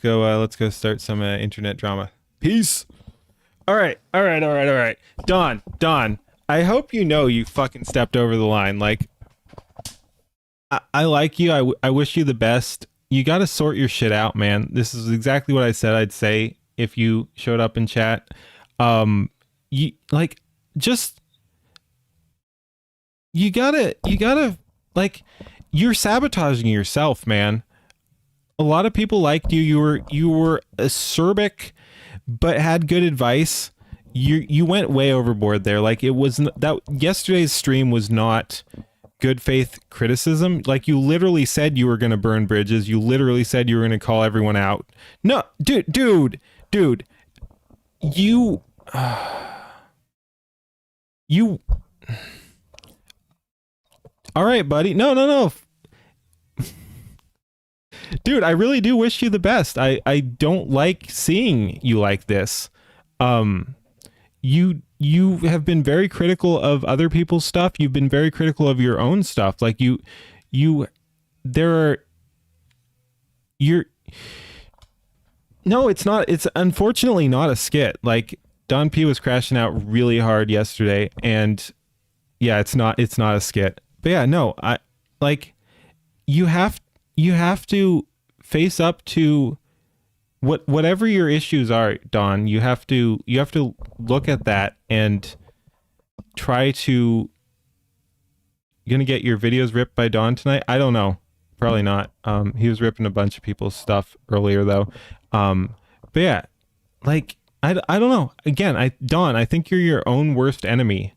Let's go start some internet drama. Peace. All right. All right. All right. All right. Don. I hope you know you fucking stepped over the line. Like, I like you. I wish you the best. You got to sort your shit out, man. This is exactly what I said I'd say if you showed up in chat. You like just you gotta like you're sabotaging yourself, man. A lot of people liked you. You were acerbic, but had good advice. You went way overboard there. Like it was that yesterday's stream was not good faith criticism. Like you literally said you were going to burn bridges. You literally said you were going to call everyone out. No, dude, you, you. All right, buddy. No. Dude, I really do wish you the best. I don't like seeing you like this. You have been very critical of other people's stuff. You've been very critical of your own stuff. Like you're no, it's not. It's unfortunately not a skit. Like Don P was crashing out really hard yesterday, and yeah, it's not a skit. But yeah, no, I like you have to face up to whatever your issues are, Don. You have to look at that and try to. You gonna get your videos ripped by Don tonight? I don't know. Probably not. He was ripping a bunch of people's stuff earlier though. But yeah, like I don't know. Again, Don, I think you're your own worst enemy.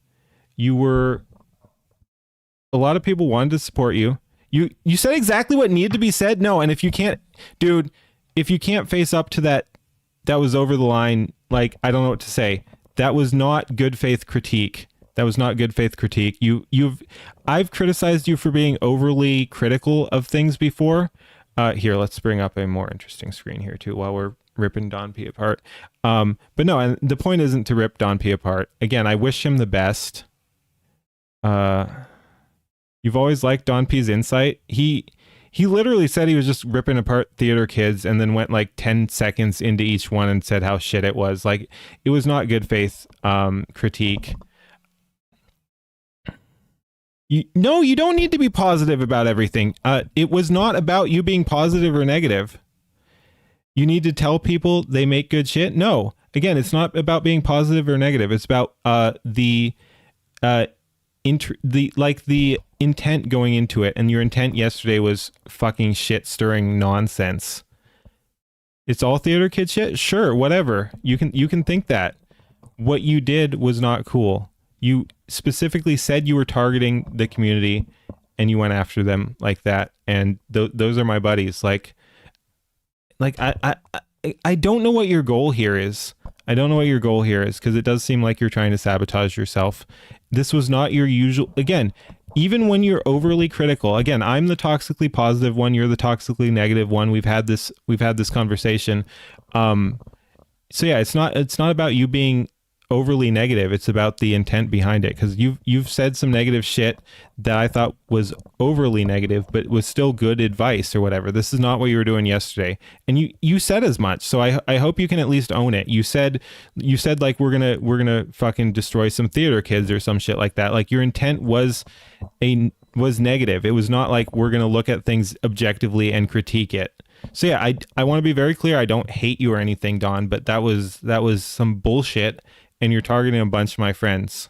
You were. A lot of people wanted to support you. You said exactly what needed to be said. No, and if you can't, dude, if you can't face up to that was over the line. Like, I don't know what to say. That was not good faith critique. I've criticized you for being overly critical of things before. Here, let's bring up a more interesting screen here too while we're ripping Don P apart. But no, and the point isn't to rip Don P apart. Again, I wish him the best. You've always liked Don P's insight. He literally said he was just ripping apart theater kids and then went like 10 seconds into each one and said how shit it was. Like, it was not good faith critique. You don't need to be positive about everything. It was not about you being positive or negative. You need to tell people they make good shit. No, again, it's not about being positive or negative. It's about the intent going into it, and your intent yesterday was fucking shit stirring nonsense. It's all theater kid shit. Sure, whatever. You can think that. What you did was not cool. You specifically said you were targeting the community, and you went after them like that. And those are my buddies. Like I don't know what your goal here is. Because it does seem like you're trying to sabotage yourself. This was not your usual. Again, even when you're overly critical, again, I'm the toxically positive one, you're the toxically negative one. We've had this conversation. So yeah, it's not about you being overly negative. It's about the intent behind it, because you've said some negative shit that I thought was overly negative, but was still good advice or whatever. This is not what you were doing yesterday, and you said as much. So I hope you can at least own it. You said like we're gonna fucking destroy some theater kids or some shit like that. Like, your intent was negative. It was not like we're gonna look at things objectively and critique it. So yeah, I want to be very clear. I don't hate you or anything, Don, but that was some bullshit. And you're targeting a bunch of my friends.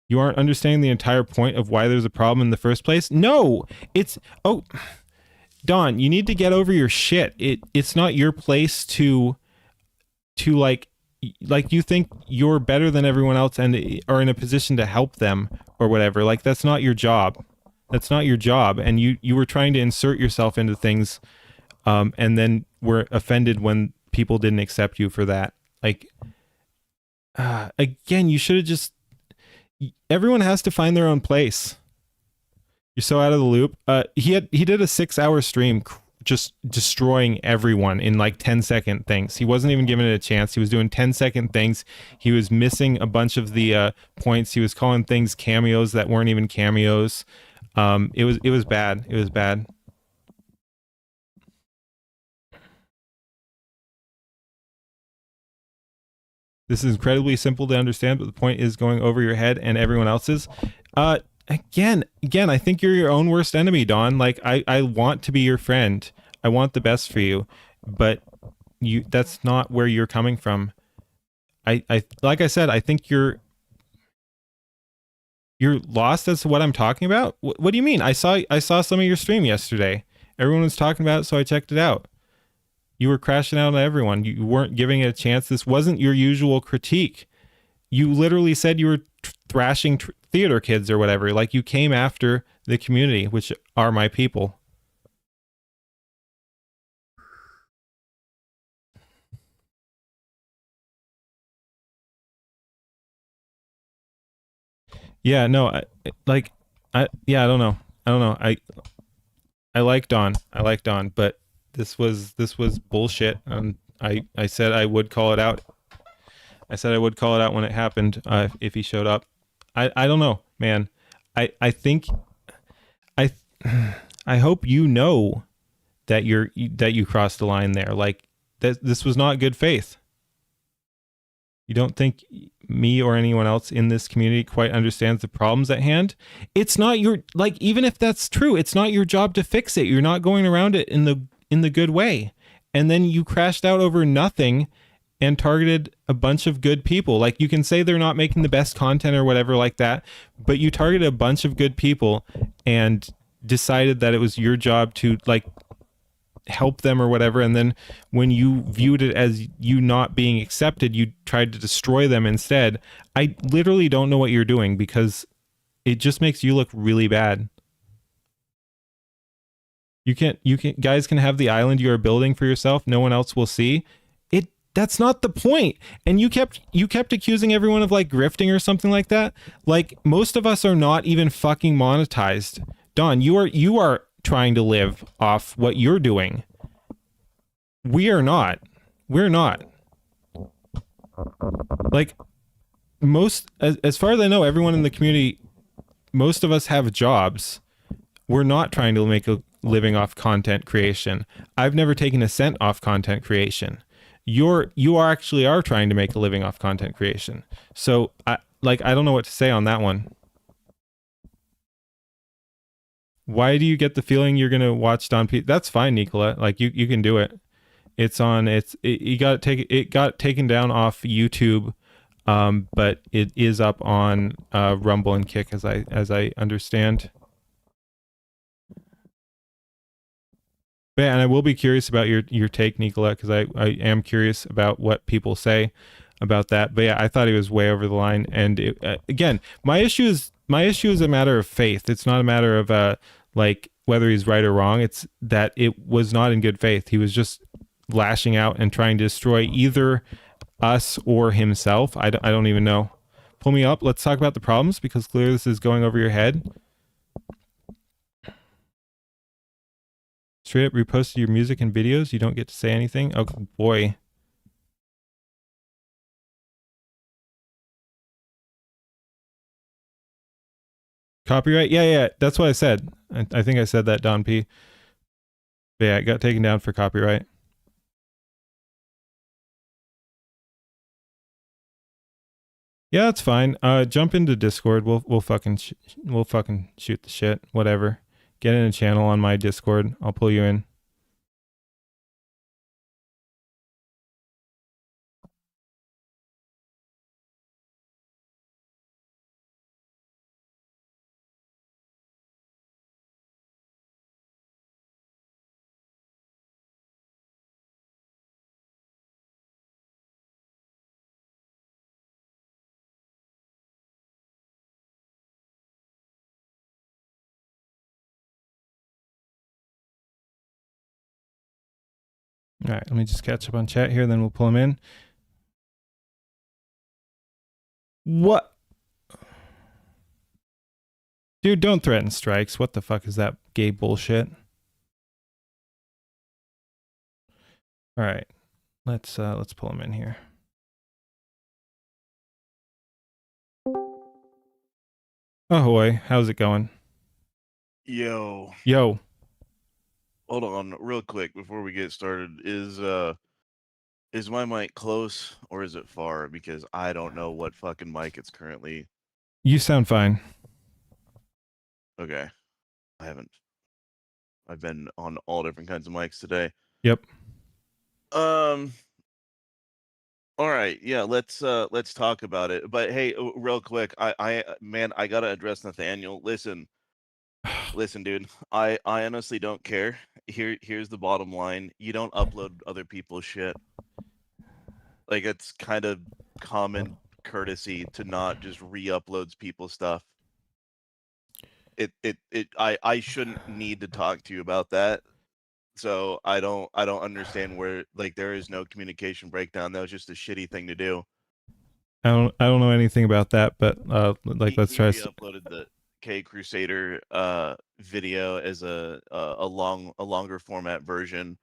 You aren't understanding the entire point of why there's a problem in the first place. No, Don, you need to get over your shit. It's not your place to like you think you're better than everyone else and are in a position to help them or whatever. Like, that's not your job. And you were trying to insert yourself into things, and then were offended when people didn't accept you for that. Like, again, you should have just. Everyone has to find their own place. You're so out of the loop. He did a 6-hour stream, just destroying everyone in like 10-second things. He wasn't even giving it a chance. He was doing 10-second things. He was missing a bunch of the points. He was calling things cameos that weren't even cameos. It was bad. This is incredibly simple to understand, but the point is going over your head and everyone else's. Again, I think you're your own worst enemy, Don. Like I want to be your friend. I want the best for you, but that's not where you're coming from. I like I said, I think you're lost as to what I'm talking about. What do you mean? I saw some of your stream yesterday. Everyone was talking about it, so I checked it out. You were crashing out on everyone. You weren't giving it a chance. This wasn't your usual critique. You literally said you were thrashing theater kids or whatever. Like you came after the community, which are my people. Yeah, no, yeah, I don't know. I don't know. I like Don. I like Don, but this was bullshit. I said I would call it out. I said I would call it out when it happened if he showed up. I don't know, man. I think I I hope you know that you crossed the line there. Like that this was not good faith. You don't think me or anyone else in this community quite understands the problems at hand? It's not your, like, even if that's true, it's not your job to fix it. You're not going around it in the good way. And then you crashed out over nothing and targeted a bunch of good people. Like you can say they're not making the best content or whatever like that, but you targeted a bunch of good people and decided that it was your job to like help them or whatever, and then when you viewed it as you not being accepted, you tried to destroy them instead. I literally don't know what you're doing because it just makes you look really bad. You can guys can have the island you are building for yourself, no one else will see it. That's not the point. And you kept accusing everyone of like grifting or something like that. Like most of us are not even fucking monetized. Don, you are trying to live off what you're doing. We are not. We're not. Like most as far as I know, everyone in the community, most of us have jobs. We're not trying to make a living off content creation. I've never taken a cent off content creation. You actually are trying to make a living off content creation. So I don't know what to say on that one. Why do you get the feeling you're gonna watch Don P? That's fine, Nicola. Like you can do it. It's on. It got taken down off YouTube, but it is up on Rumble and Kick as I understand. But yeah, and I will be curious about your take, Nicola, because I am curious about what people say about that. But yeah, I thought he was way over the line. And again, my issue is a matter of faith. It's not a matter of like whether he's right or wrong. It's that it was not in good faith. He was just lashing out and trying to destroy either us or himself. I don't even know. Pull me up. Let's talk about the problems because clearly this is going over your head. Straight up reposted your music and videos. You don't get to say anything. Oh boy. Copyright? Yeah. That's what I said. I think I said that, Don P. But yeah, it got taken down for copyright. Yeah, that's fine. Jump into Discord. We'll fucking shoot the shit. Whatever. Get in a channel on my Discord. I'll pull you in. All right, let me just catch up on chat here, then we'll pull him in. What? Dude, don't threaten strikes. What the fuck is that gay bullshit? All right. Let's pull him in here. Ahoy, how's it going? Yo, Yo. hold on real quick before we get started. Is my mic close or is it far? Because I don't know what fucking mic it's currently. You sound fine. Okay. I haven't. I've been on all different kinds of mics today. Yep. All right. Yeah, let's talk about it. But hey, real quick, I gotta address Nathaniel. Listen, dude. I honestly don't care. Here's the bottom line. You don't upload other people's shit. Like, it's kind of common courtesy to not just re-uploads people's stuff. I shouldn't need to talk to you about that. So I don't understand where, like, there is no communication breakdown. That was just a shitty thing to do. I don't know anything about that, but let's He try. re-uploaded the K Crusader video as a longer format version.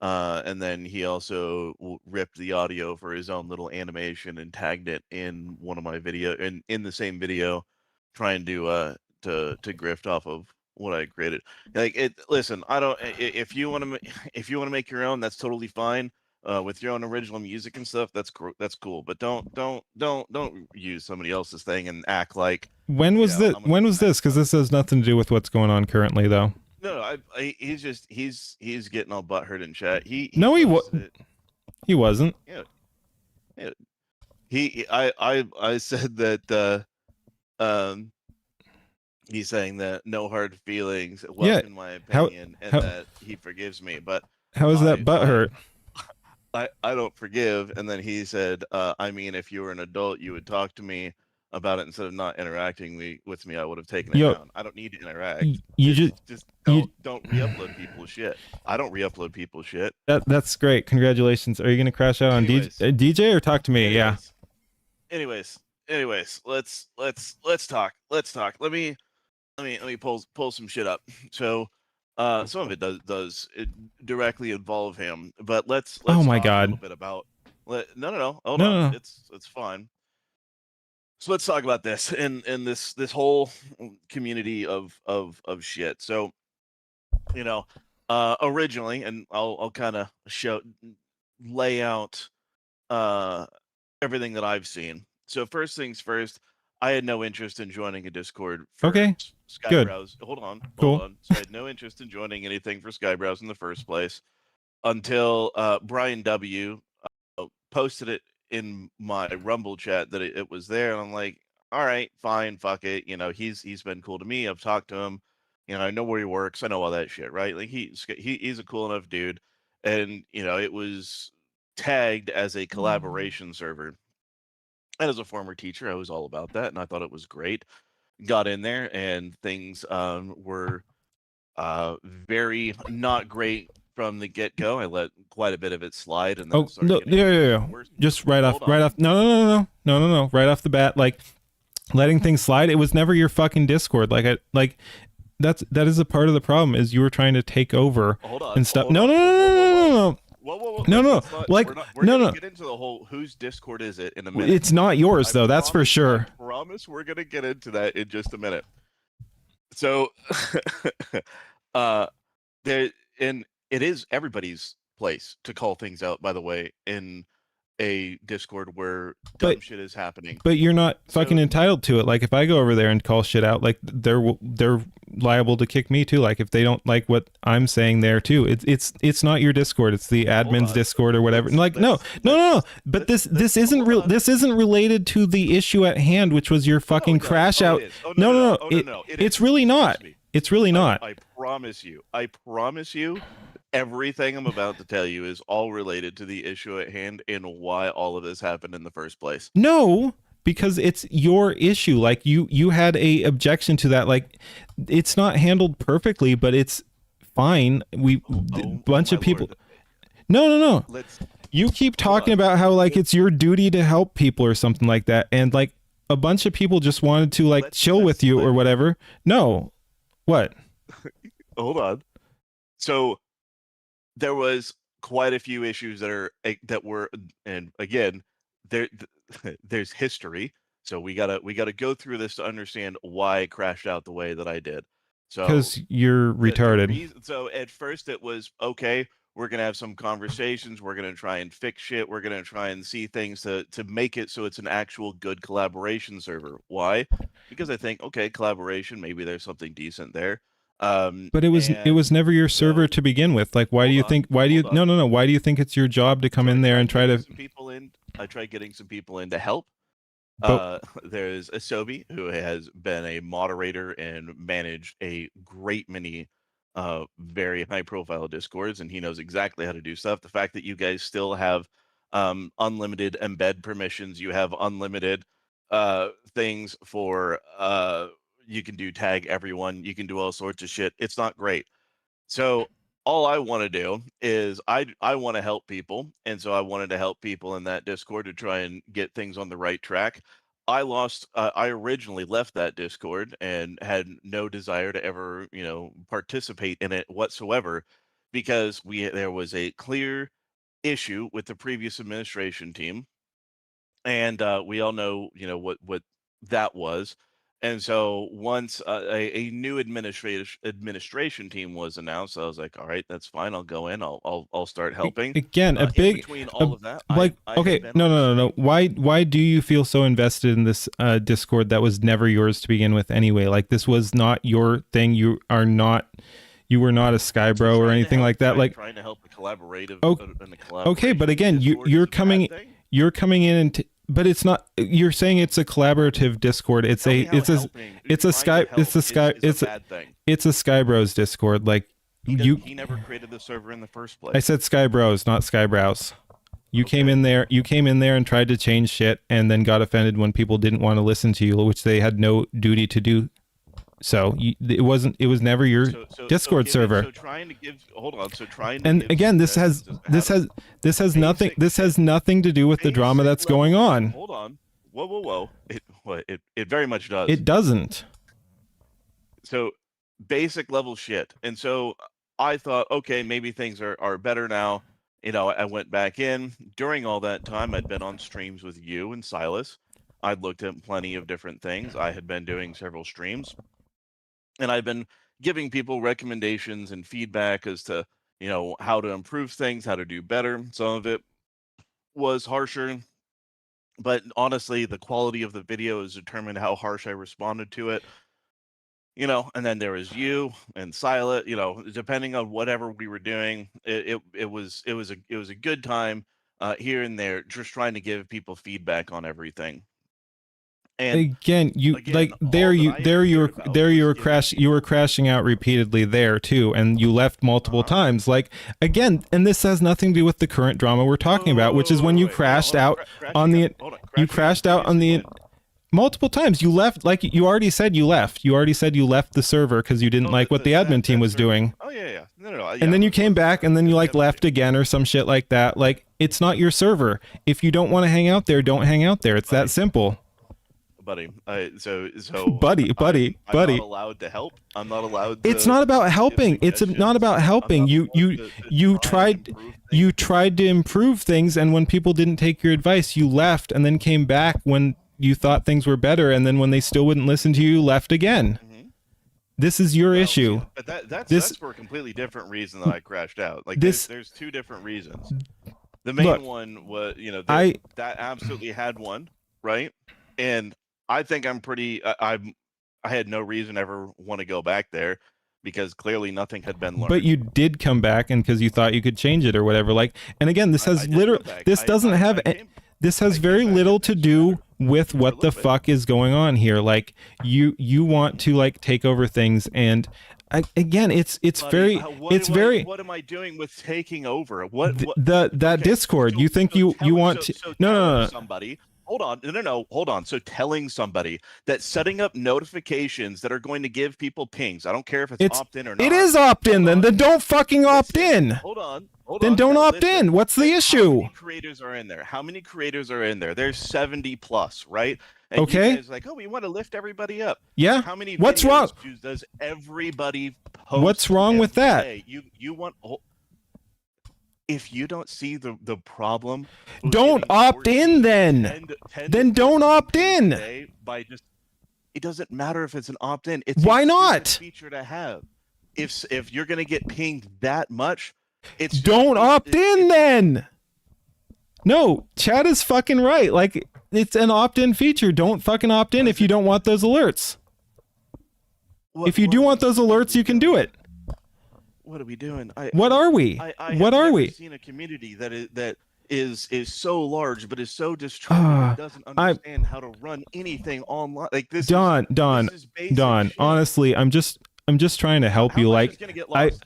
And then he also ripped the audio for his own little animation and tagged it in one of my video in the same video, trying to grift off of what I created. Like, it. Listen, I don't. If you want to make your own, that's totally fine. With your own original music and stuff, that's cool. But don't use somebody else's thing and act like. When was this? When was this? Because this has nothing to do with what's going on currently, though. No, he's getting all butthurt in chat. He wasn't. Yeah, yeah. I said that. He's saying that no hard feelings, in my opinion, that he forgives me. But how is that butthurt? I don't forgive. And then he said, I mean, if you were an adult, you would talk to me about it instead of not interacting with me. I would have taken it down. I don't need to interact. You just don't re-upload people's shit. I don't re-upload people's shit. That's great. Congratulations. Are you gonna crash out on DJ or talk to me? Anyways, let's talk. Let me pull some shit up. So some of it does it directly involve him, but let's oh my talk God. a little bit about no hold on. It's fine. So let's talk about this in this whole community of shit. So, originally, and I'll kind of lay out everything that I've seen. So first things first, I had no interest in joining a Discord for Skyebros. Hold on. So I had no interest in joining anything for Skyebros in the first place until Brian W. Posted it in my Rumble chat that it was there, and I'm like, all right, fine, fuck it. He's been cool to me. I've talked to him. I know where he works. I know all that shit, right? Like, he's a cool enough dude, and it was tagged as a collaboration server. And as a former teacher, I was all about that, and I thought it was great. Got in there, and things were very not great from the get-go. I let quite a bit of it slide, and then just right off. No. Right off the bat, like, letting things slide. It was never your fucking Discord. That is a part of the problem, is you were trying to take over and stuff. No. Whoa. No. We're gonna get into the whole whose Discord is it in a minute. It's not yours, though. That's for sure. I promise we're gonna get into that in just a minute. So, it is everybody's place to call things out, by the way, in a Discord where dumb shit is happening. But you're not fucking entitled to it. Like, if I go over there and call shit out, like, they're liable to kick me too. Like, if they don't like what I'm saying there too, it's not your Discord. It's the admin's Discord or whatever. Like, no. But this isn't real. This isn't related to the issue at hand, which was your fucking crash out. No. It's really not. It's really not. I promise you. Everything I'm about to tell you is all related to the issue at hand and why all of this happened in the first place. No, because it's your issue. Like, you had a objection to that. Like, it's not handled perfectly, but it's fine. Bunch of people. No. You keep talking about how, like, it's your duty to help people or something like that, and, like, a bunch of people just wanted to, like, chill with you or whatever. No. What? Hold on. So there was quite a few issues that were, and again, there's history. So we gotta go through this to understand why I crashed out the way that I did. So because you're retarded. So at first it was okay. We're going to have some conversations. We're going to try and fix shit. We're going to try and see things to make it so it's an actual good collaboration server. Why? Because I think, okay, collaboration, maybe there's something decent there. But it was never your server to begin with. Like, why do you think? Why do you? No. Why do you think it's your job to come in there and try to? Some people in. I tried getting some people in to help. There's Asobi, who has been a moderator and managed a great many very high-profile Discords, and he knows exactly how to do stuff. The fact that you guys still have unlimited embed permissions, you have unlimited things for you can do tag everyone, you can do all sorts of shit. It's not great. So all I want to do is I want to help people, and so I wanted to help people in that Discord to try and get things on the right track. I originally left that Discord and had no desire to ever, participate in it whatsoever, because there was a clear issue with the previous administration team, and we all know, what that was. And so once a new administration team was announced, I was like, all right, that's fine. I'll go in. I'll start helping. Again, in between all of that, okay, no. Why do you feel so invested in this Discord that was never yours to begin with anyway? Like, this was not your thing. You were not a Skybro or anything like that. Like, trying to help a collaborative. Okay, but again, you're coming in and. But it's not. You're saying it's a collaborative Discord. It's a Skyebros Discord. Like, he never created the server in the first place. I said Skyebros, not Skyebros. You came in there and tried to change shit, and then got offended when people didn't want to listen to you, which they had no duty to do. So it was never your Discord server. And again, this has nothing to do with the drama that's going on. Hold on. Whoa. It very much does. It doesn't. So basic level shit. And so I thought, okay, maybe things are better now. I went back in. During all that time, I'd been on streams with you and Silas. I'd looked at plenty of different things. I had been doing several streams. And I've been giving people recommendations and feedback as to, how to improve things, how to do better. Some of it was harsher, but honestly, the quality of the video has determined how harsh I responded to it. And then there was you and Silas, depending on whatever we were doing, it was a good time here and there, just trying to give people feedback on everything. And again, you were crashing out repeatedly there too, and you left multiple times. Like, again, and this has nothing to do with the current drama we're talking about, which is when you crashed out on the multiple times. You left, like you already said you left. You already said you left the server because you didn't like what the admin team was doing. Oh yeah. No. And then you came back, and then you left again or some shit like that. Like, it's not your server. If you don't want to hang out there, don't hang out there. It's that simple. Buddy, so buddy. I'm not allowed to help. I'm not allowed to. It's not about helping. It's not about helping. You tried to improve things, and when people didn't take your advice, you left, and then came back when you thought things were better, and then when they still wouldn't listen to you, left again. Mm-hmm. This is your issue. But that's for a completely different reason that I crashed out. Like, there's two different reasons. The main one was, that absolutely had one, right? And I think I'm pretty. I had no reason to ever want to go back there, because clearly nothing had been learned. But you did come back, and because you thought you could change it or whatever. Like, and again, this has literally. This doesn't have. This has very little to do with what the fuck is going on here. Like, you want to, like, take over things, and again, it's very. What am I doing with taking over? That Discord? You think you want to? No. Somebody. Hold on. So telling somebody that setting up notifications that are going to give people pings, I don't care if it's opt-in or not. It is opt-in, then don't fucking opt in. Hold on. Then don't opt in. What's the issue? How many creators are in there? There's 70 plus, right? And okay. You guys are like, we want to lift everybody up. Yeah. How many What's wrong? Does everybody post? What's wrong with that? You want. If you don't see the problem, don't opt in then. Then don't opt in. It doesn't matter if it's an opt in. It's why not? Feature to have. If you're gonna get pinged that much, It's don't opt in then. No, Chad is fucking right. Like, it's an opt-in feature. Don't fucking opt in if you don't want those alerts. If you do want those alerts, you can do it. What are we doing? What are we? What are we? I've seen a community that is so large but is so distracted and doesn't understand how to run anything online. Like this Don, this is basic shit. honestly, I'm just trying to help you. Like,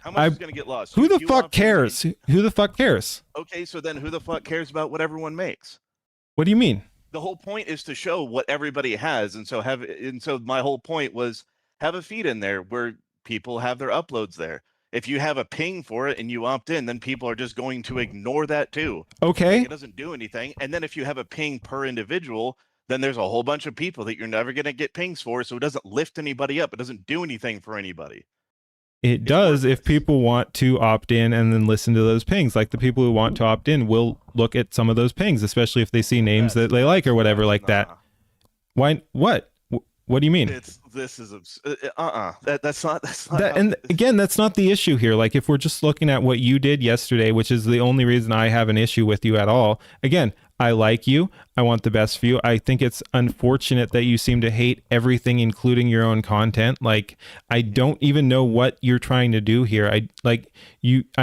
how much is gonna get lost? Who the fuck cares? Who the fuck cares? Okay, so then who the fuck cares about what everyone makes? What do you mean? The whole point is to show what everybody has, and so my whole point was have a feed in there where people have their uploads there. If you have a ping for it and you opt in, then people are just going to ignore that too. Okay. Like, it doesn't do anything. And then if you have a ping per individual, then there's a whole bunch of people that you're never going to get pings for. So it doesn't lift anybody up. It doesn't do anything for anybody. It does if people want to opt in and then listen to those pings. Like the people who want to opt in will look at some of those pings, especially if they see names that they like or whatever like that. Why? What? What do you mean? That's not that, and again, that's not the issue here. Like if we're just looking at what you did yesterday, which is the only reason I have an issue with you at all. Again, I like you. I want the best for you. I think it's unfortunate that you seem to hate everything, including your own content. Like I don't even know what you're trying to do here. I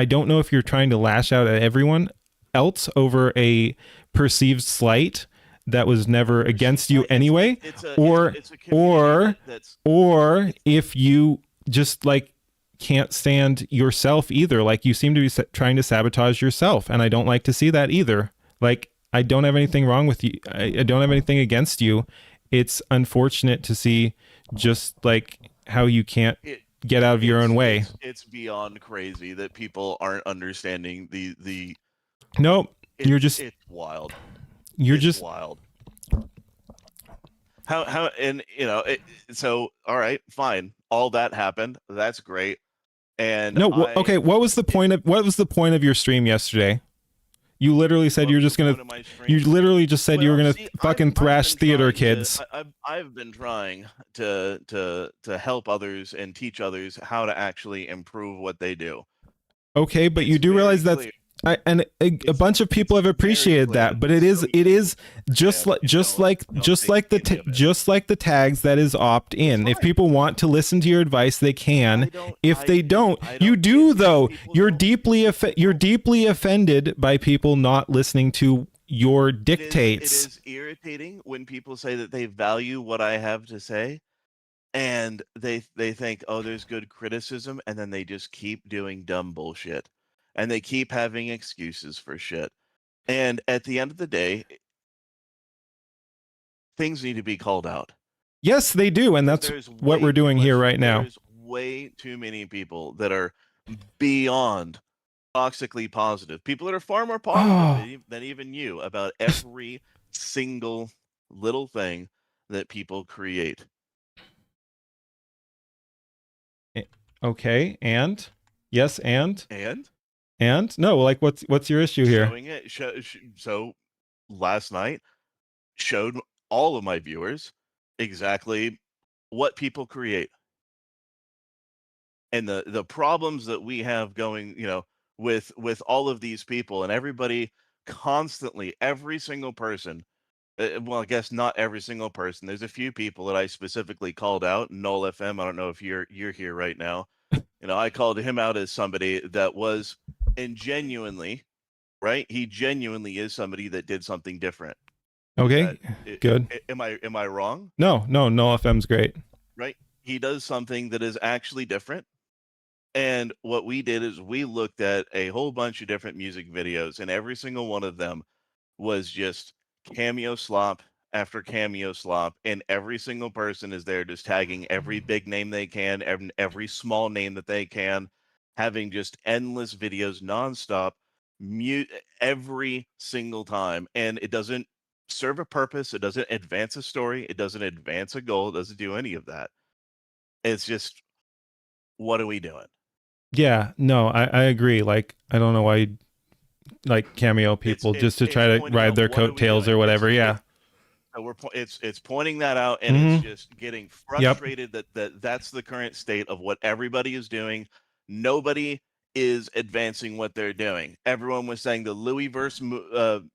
don't know if you're trying to lash out at everyone else over a perceived slight that was never against you anyway, or if you just like can't stand yourself either. Like you seem to be trying to sabotage yourself, and I don't like to see that either. Like I don't have anything wrong with you. I don't have anything against you. It's unfortunate to see just like how you can't get out of your own way. It's beyond crazy that people aren't understanding the. Nope, it's wild. It's just wild. How and so all right, fine. All that happened. That's great. And okay. What was the point of your stream yesterday? You literally said you're just gonna. You literally just said you were gonna fucking thrash theater kids. I've been trying to help others and teach others how to actually improve what they do. Okay, but you do realize that's. A bunch of people have appreciated that, but it is just like the tags that is opt in. If people want to listen to your advice, they can. If they don't, you do though. You're deeply offended by people not listening to your dictates. It is irritating when people say that they value what I have to say, and they think, oh, there's good criticism, and then they just keep doing dumb bullshit. And they keep having excuses for shit. And at the end of the day, things need to be called out. Yes, they do. And that's what we're doing here right now. There's way too many people that are beyond toxically positive. People that are far more positive than even you about every single little thing that people create. Okay. And? Yes, and? And no, like what's your issue here? Showing it. So last night showed all of my viewers exactly what people create and the problems that we have going, with all of these people and everybody constantly, every single person. Well, I guess not every single person. There's a few people that I specifically called out. Null FM. I don't know if you're here right now. I called him out as somebody that was. And genuinely, right? He genuinely is somebody that did something different. Okay, good. Am I wrong? No, FM's great. Right? He does something that is actually different. And what we did is we looked at a whole bunch of different music videos, and every single one of them was just cameo slop after cameo slop, and every single person is there just tagging every big name they can, every small name that they can. Having just endless videos nonstop, every single time, and it doesn't serve a purpose. It doesn't advance a story. It doesn't advance a goal. It doesn't do any of that. It's just, what are we doing? Yeah, no, I agree. Like, I don't know why you like cameo people just to try to ride their coattails or whatever. Yeah. It's pointing that out, and it's just getting frustrated that that's the current state of what everybody is doing. Nobody is advancing what they're doing. Everyone was saying the Louis verse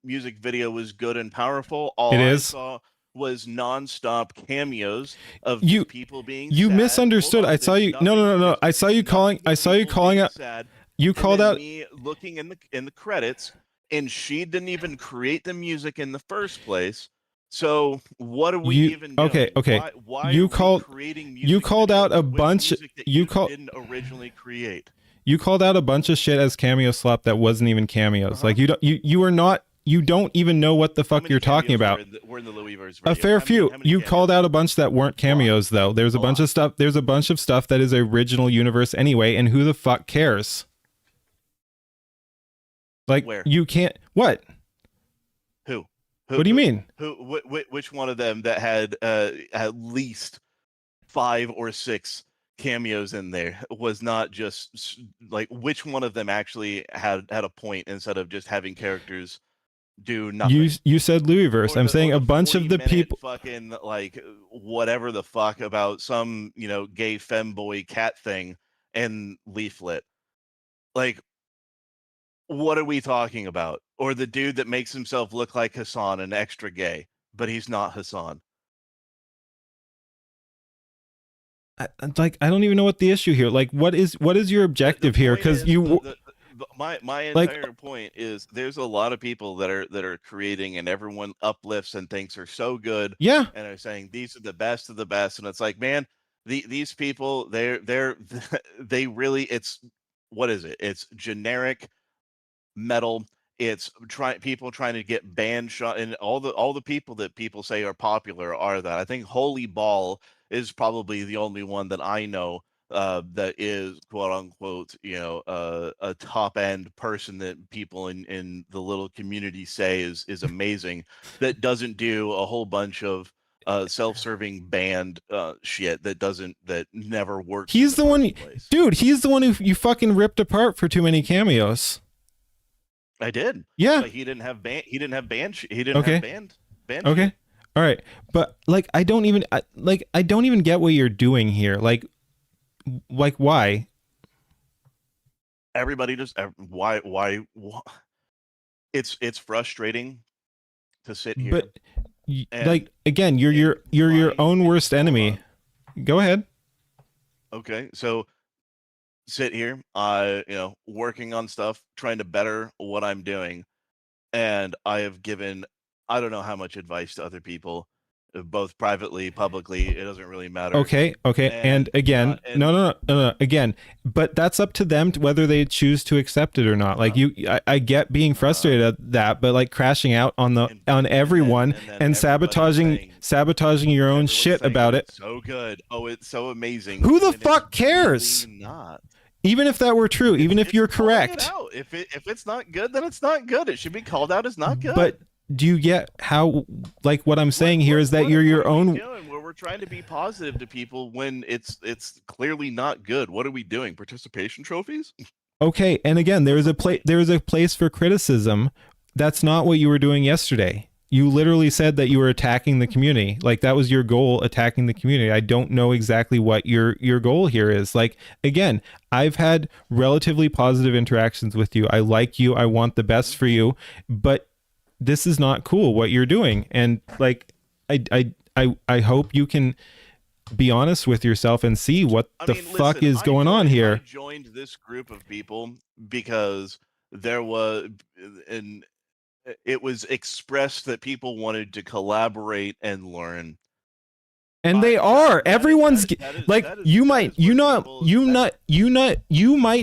music video was good and powerful. All I saw was nonstop cameos of just people being you sad. misunderstood. I saw you. No. I saw you calling. I saw you calling out. Sad. You called out me looking in the credits, and she didn't even create the music in the first place. So what are we even doing? Okay. Why you are called. we creating music You called out a bunch. You didn't originally create. You called out a bunch of shit as cameo slop that wasn't even cameos. Like you are not. You don't even know what the fuck you're talking about. We're in the Louis verse video. A fair few. You called out a bunch that weren't cameos though. There's a bunch of stuff. There's a bunch of stuff that is original universe anyway. And who the fuck cares? Like you can't. What? Who? What do you mean? Which one of them that had at least 5 or 6 cameos in there was not just like, which one of them actually had a point instead of just having characters do nothing? You said Louisverse. I'm saying a bunch of the people fucking like whatever the fuck about some gay femboy cat thing and Leaflet. Like, what are we talking about? Or the dude that makes himself look like Hassan and extra gay, but he's not Hassan. I don't even know what the issue here. Like, what is your objective here? Because my entire point is there's a lot of people that are creating, and everyone uplifts and thinks are so good. Yeah, and are saying these are the best of the best, and it's like, man, these people they really, it's, what is it? It's generic metal. It's people trying to get band shot, and all the people that people say are popular are that. I think Holy Ball is probably the only one that I know that is quote unquote a top end person that people in the little community say is amazing, that doesn't do a whole bunch of self-serving band shit that never works. He's the one, dude. He's the one who you fucking ripped apart for too many cameos. I did. Yeah. But he didn't have band. He didn't have band. He didn't have band. Okay. Shit. All right. But like, I don't even get what you're doing here. Like why? Everybody just why? It's frustrating to sit here. But like, again, you're your own worst enemy. Go ahead. Okay. So sit here, working on stuff, trying to better what I'm doing. And I have given, I don't know how much advice to other people, both privately, publicly. It doesn't really matter. Okay. And again, no, again, but that's up to them to whether they choose to accept it or not. Like I get being frustrated at that, but like crashing out on everyone and sabotaging your own shit about it. So good. Oh, it's so amazing. Who the fuck cares? Really not. Even if that were true, even if you're correct. If it's not good, then it's not good. It should be called out as not good. But do you get how, like, what I'm saying here is that you're your own. Where we're trying to be positive to people when it's clearly not good. What are we doing? Participation trophies? Okay, and again, there is a place for criticism. That's not what you were doing yesterday. You literally said that you were attacking the community. Like, that was your goal, attacking the community. I don't know exactly what your goal here is. Like, again, I've had relatively positive interactions with you. I like you. I want the best for you. But this is not cool what you're doing. And like, I hope you can be honest with yourself and see what the fuck is going on here. I joined this group of people because there was it was expressed that people wanted to collaborate and learn. And they are. Everyone's like, you might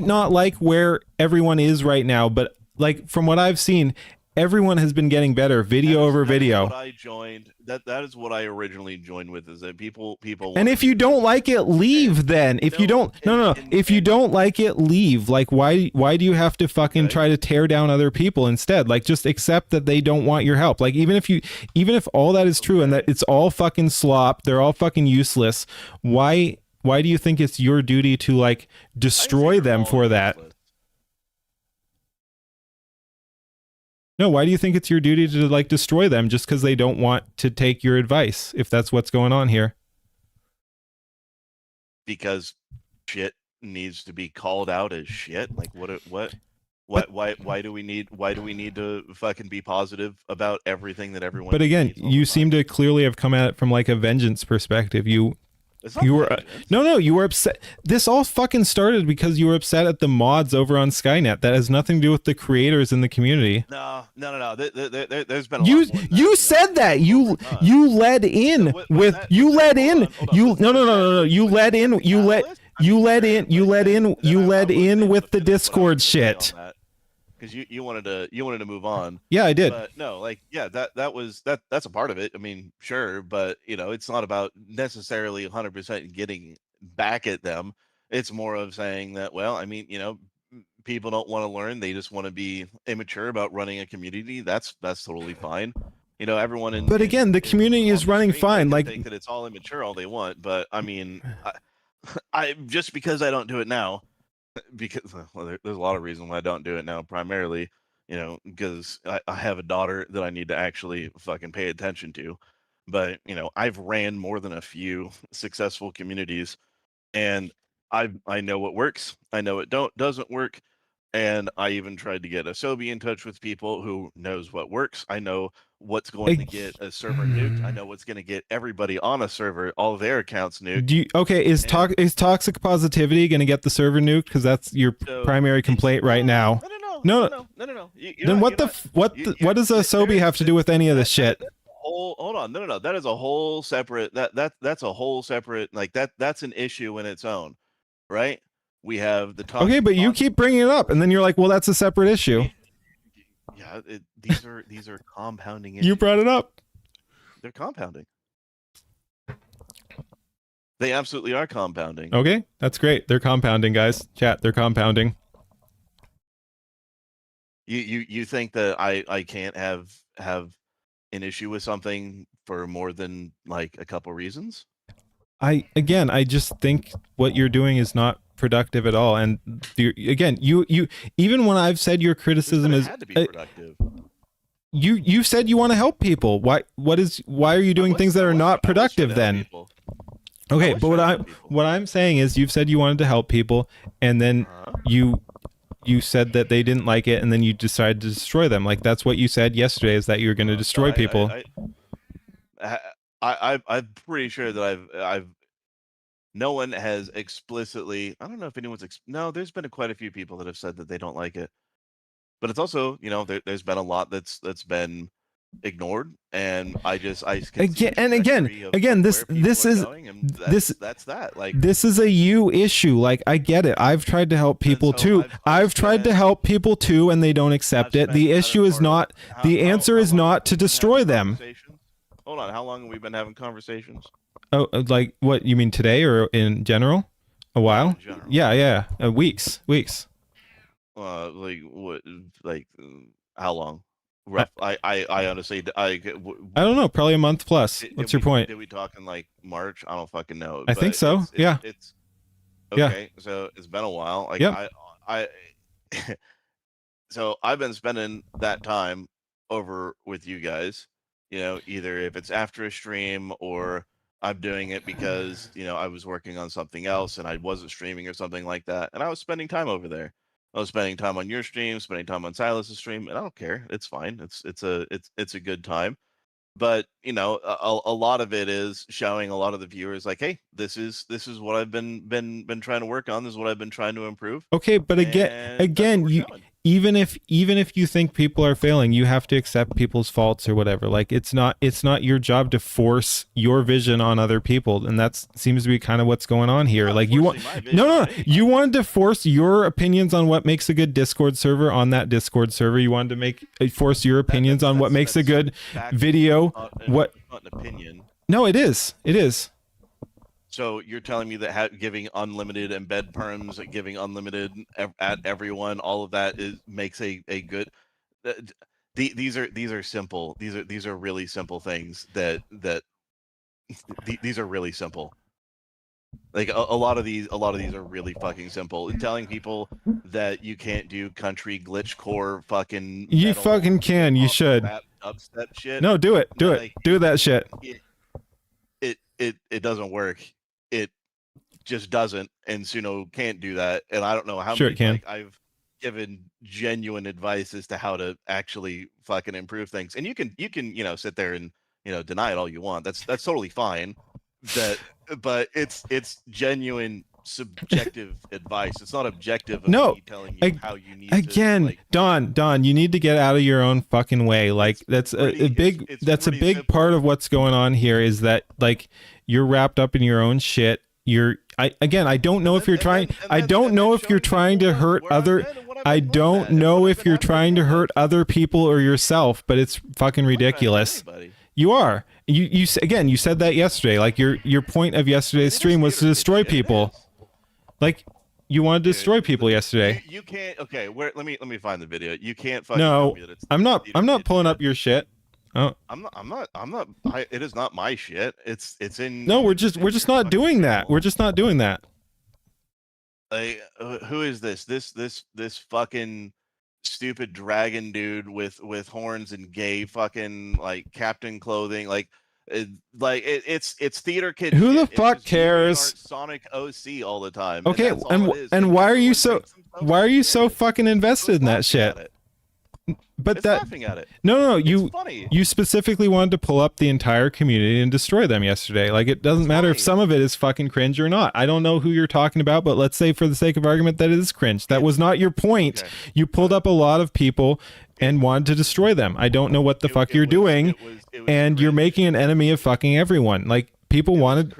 not like where everyone is right now, but like, from what I've seen, everyone has been getting better, video over video. What I joined, that is what I originally joined with, is that people. And if you don't like it, leave. Then if you don't, if you don't like it, leave. Like, why do you have to fucking try to tear down other people instead? Like, just accept that they don't want your help. Like, even if all that is true and that it's all fucking slop, they're all fucking useless. Why do you think it's your duty to like destroy them for that? No, why do you think it's your duty to like destroy them just because they don't want to take your advice, if that's what's going on here? Because shit needs to be called out as shit? Like what? Why do we need to fucking be positive about everything that everyone? But again, needs all you the time? seem to clearly have come at it from like a vengeance perspective. It's not You were vengeance. no, you were upset. This all fucking started because you were upset at the mods over on Skynet. That has nothing to do with the creators in the community. No. There's been a You lot more than that, you said that you led in with you led in you no you led in you led in with the Discord shit. Because you wanted to move on. Yeah, I did. But no, like that's a part of it. I mean, sure, but it's not about necessarily 100% getting back at them. It's more of saying that, well, I mean, people don't want to learn. They just want to be immature about running a community. That's totally fine. Everyone in. But again, the community is running fine. They like think that it's all immature all they want, but I mean, I just because I don't do it now, because there's a lot of reasons why I don't do it now. Primarily, because I have a daughter that I need to actually fucking pay attention to. But I've ran more than a few successful communities, and I know what works. I know it doesn't work. And I even tried to get Asobi in touch with people who knows what works. I know what's going to get a server nuked. I know what's going to get everybody on a server, all their accounts nuked. Is toxic positivity going to get the server nuked? Because that's your primary complaint right now. No. Then what does Asobi have to do with any of this shit? Hold on, no. That is a whole separate. That's a whole separate. Like that's an issue in its own, right? We have the toxic. Okay, but you keep bringing it up, and then you're like, "Well, that's a separate issue." Yeah, these are compounding issues. You brought it up. They're compounding. They absolutely are compounding. Okay, that's great. They're compounding, guys. Chat, they're compounding. You think that I can't have an issue with something for more than like a couple reasons? I just think what you're doing is not productive at all. And you even when I've said your criticism is had to be productive. You said you want to help people. Why are you doing things that are not productive then? Okay, but what I'm saying is you've said you wanted to help people, and then you said that they didn't like it, and then you decided to destroy them. Like that's what you said yesterday, is that you were going to destroy people. I'm pretty sure that I've no one has explicitly. I don't know if anyone's. No, there's been quite a few people that have said that they don't like it, but it's also there's been a lot that's been ignored, and that's that. Like this is a you issue. Like I get it. I've tried to help people too. I've tried to help people too, and they don't accept it. The issue is not. The answer is not to destroy them. Hold on, how long have we been having conversations? Oh, like what you mean today or in general? A while? Yeah. Weeks. Like what? Like how long? Rough. I honestly I don't know. Probably a month plus. What's your point? Did we talk in like March? I don't fucking know. I think so. Yeah. It's okay. Yeah. So it's been a while. Like I so I've been spending that time over with you guys. Either if it's after a stream or I'm doing it because, I was working on something else and I wasn't streaming or something like that. And I was spending time over there. I was spending time on your stream, spending time on Silas's stream, and I don't care. It's fine. It's a good time. But a lot of it is showing a lot of the viewers like, hey, this is what I've been trying to work on. This is what I've been trying to improve. Okay, but again, you even if you think people are failing, you have to accept people's faults or whatever. Like it's not your job to force your vision on other people, and that seems to be kind of what's going on here. Like you want you wanted to force your opinions on what makes a good Discord server on that Discord server. You wanted to force your opinions on what makes a good video. What not an opinion? No, it is. So you're telling me that giving unlimited embed perms, giving unlimited at everyone, all of that makes a good. These are simple. These are really simple things that these are really simple. Like a lot of these are really fucking simple. And telling people that you can't do country glitch core fucking. You fucking can. You should. Upstep shit. No, do it. Do it. Do that shit. It doesn't work. just doesn't, and Suno can't do that. And I don't know how Sure, many it can. like I've given genuine advice as to how to actually fucking improve things. And you can sit there and deny it all you want. That's totally fine. That but it's genuine subjective advice. It's not objective of No, me telling you how you need to again, Don, you need to get out of your own fucking way. Like that's a big that's a big simple. part of what's going on here is that like you're wrapped up in your own shit. I don't know if you're trying I don't know if you're trying to hurt other I don't know if you're trying to hurt other people or yourself, but it's fucking ridiculous. You are. You again, you said that yesterday. Like your point of yesterday's stream was to destroy people. Like you want to destroy people yesterday. You can't. Okay, let me find the video. You can't fucking no, tell me that it's I'm not pulling up your shit. Oh. I'm not. It is not my shit. It's in. No, we're just not doing that. We're just not doing that. Like, who is this? This fucking stupid dragon dude with horns and gay fucking like captain clothing. Like it's theater kid. Who shit. The fuck cares? Sonic OC all the time. Okay, and why are you so fucking invested in that shit? But it's laughing at it. No, you specifically wanted to pull up the entire community and destroy them yesterday. Like it doesn't matter if some of it is fucking cringe or not. I don't know who you're talking about, but let's say for the sake of argument that it is cringe. That was not your point. Okay. You pulled up a lot of people and wanted to destroy them. I don't know what the fuck you're doing, it was and cringe. You're making an enemy of fucking everyone. Like people wanted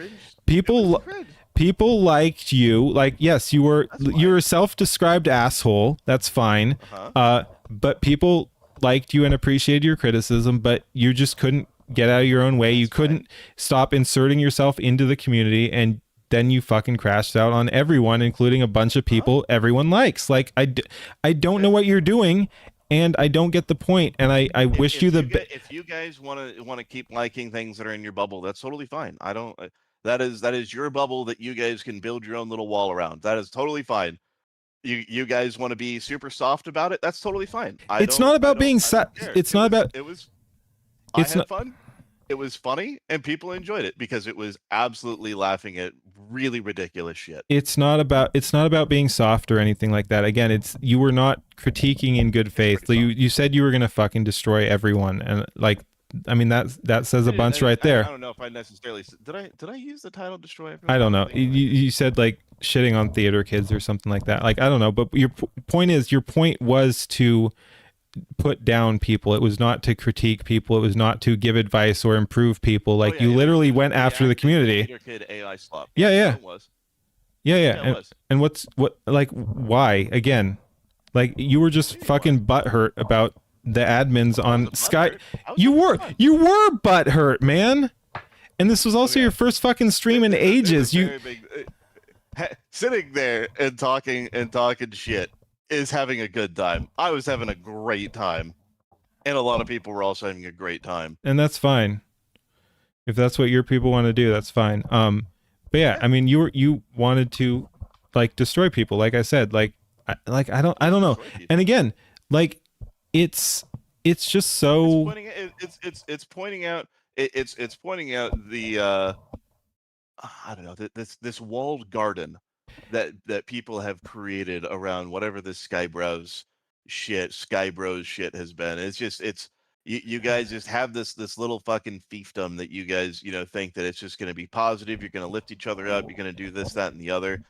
people liked you. Like yes, you're a self-described asshole. That's fine. But people liked you and appreciated your criticism, but you just couldn't get out of your own way. You couldn't stop inserting yourself into the community, and then you fucking crashed out on everyone, including a bunch of people everyone likes. Like, I don't know what you're doing, and I don't get the point, and I wish you the best. If you guys want to keep liking things that are in your bubble, that's totally fine. I don't... That is your bubble that you guys can build your own little wall around. That is totally fine. You guys want to be super soft about it? That's totally fine. It's not about being set. It's not about. I had fun. It was funny, and people enjoyed it because it was absolutely laughing at really ridiculous shit. It's not about being soft or anything like that. Again, you were not critiquing in good faith. You said you were gonna fucking destroy everyone, and like. I mean that says a bunch right there. I don't know if I necessarily did I use the title "Destroy Everyone"? I don't know. You said like shitting on theater kids or something like that. Like I don't know, but your point was to put down people. It was not to critique people. It was not to give advice or improve people. Like you literally went after the community. Theater kid AI slop. Yeah. It was. Yeah. And what like why again? Like you were just fucking butthurt about the admins on Sky. You were butthurt, man. And this was also your first fucking stream in ages. Sitting there and talking shit is having a good time. I was having a great time, and a lot of people were also having a great time. And that's fine. If that's what your people want to do, that's fine. But yeah, I mean, you wanted to like destroy people, like I said. Like I don't know. And again, like. It's just so. It's pointing out the I don't know this walled garden that people have created around whatever this Skyebros shit has been. It's you guys just have this little fucking fiefdom that you guys think that it's just going to be positive. You're going to lift each other up. You're going to do this, that, and the other.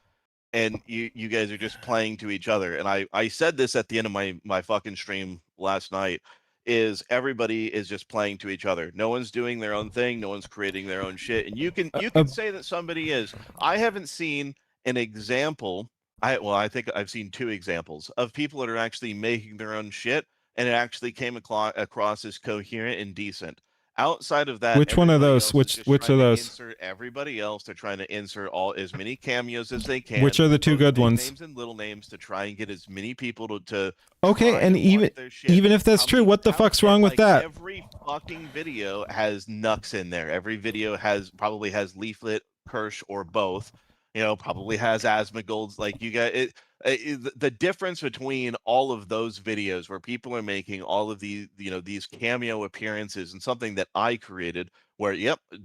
And you guys are just playing to each other. And I said this at the end of my fucking stream last night, is everybody is just playing to each other. No one's doing their own thing. No one's creating their own shit. And you can say that somebody is. I haven't seen an example. I think I've seen 2 examples of people that are actually making their own shit, and it actually came across as coherent and decent. Outside of that, which one of those? Which are those? Insert everybody else. They're trying to insert as many cameos as they can. Which are the 2 good ones? Names and little names to try and get as many people to okay, and even if that's true, what the fuck's wrong with that? Every fucking video has Nux in there. Every video probably has Leaflet, Kirsch, or both. Probably has Asmongold's. Like you got it. The difference between all of those videos where people are making all of these, these cameo appearances and something that I created where,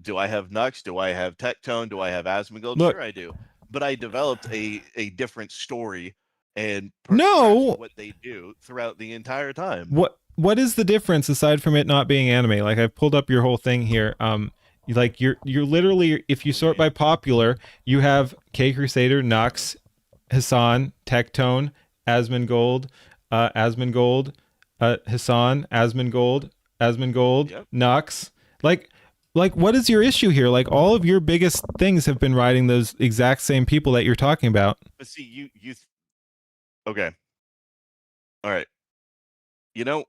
do I have Nux? Do I have Tectone? Do I have Asmongold? Sure, I do. but I developed a different story and No, what they do throughout the entire time. What is the difference aside from it not being anime? Like I've pulled up your whole thing here. Like you're literally, if you sort by popular, you have K Crusader, Nux, Hassan, Tectone, Asmongold, Asmongold, Hassan, Asmongold, Yep. Nux. Like what is your issue here? Like all of your biggest things have been riding those exact same people that you're talking about. But see, okay, all right. You know,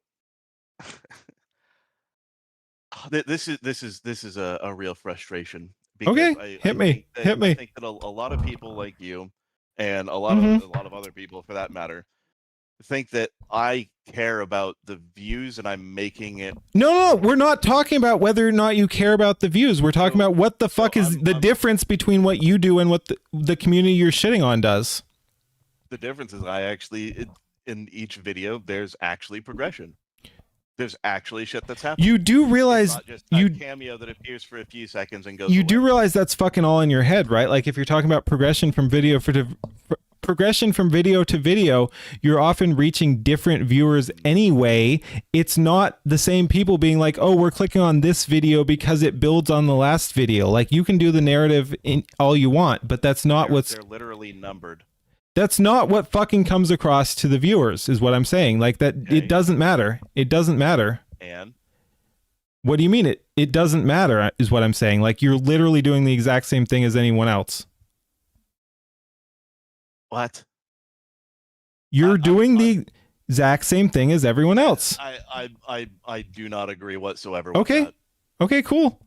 this is a real frustration because Okay, hit me. I think that a lot of people like you and a lot of other people for that matter think that I care about the views and I'm making it. No, we're not talking about whether or not you care about the views. We're talking about what the fuck is the difference between what you do and what the community you're shitting on does. The difference is I actually, in each video, there's actually progression. There's actually shit that's happening. You do realize it's not just a cameo that appears for a few seconds and goes You away. do realize that's fucking all in your head, right? Like if you're talking about progression from video to video, you're often reaching different viewers anyway. It's not the same people being like, oh, we're clicking on this video because it builds on the last video. Like you can do the narrative in all you want, but that's not they're literally numbered. That's not what fucking comes across to the viewers, is what I'm saying. Like that, okay. It doesn't matter. It doesn't matter. And what do you mean it doesn't matter, is what I'm saying. Like you're literally doing the exact same thing as anyone else. What? You're doing the exact same thing as everyone else. I do not agree whatsoever okay. with that. Okay, cool.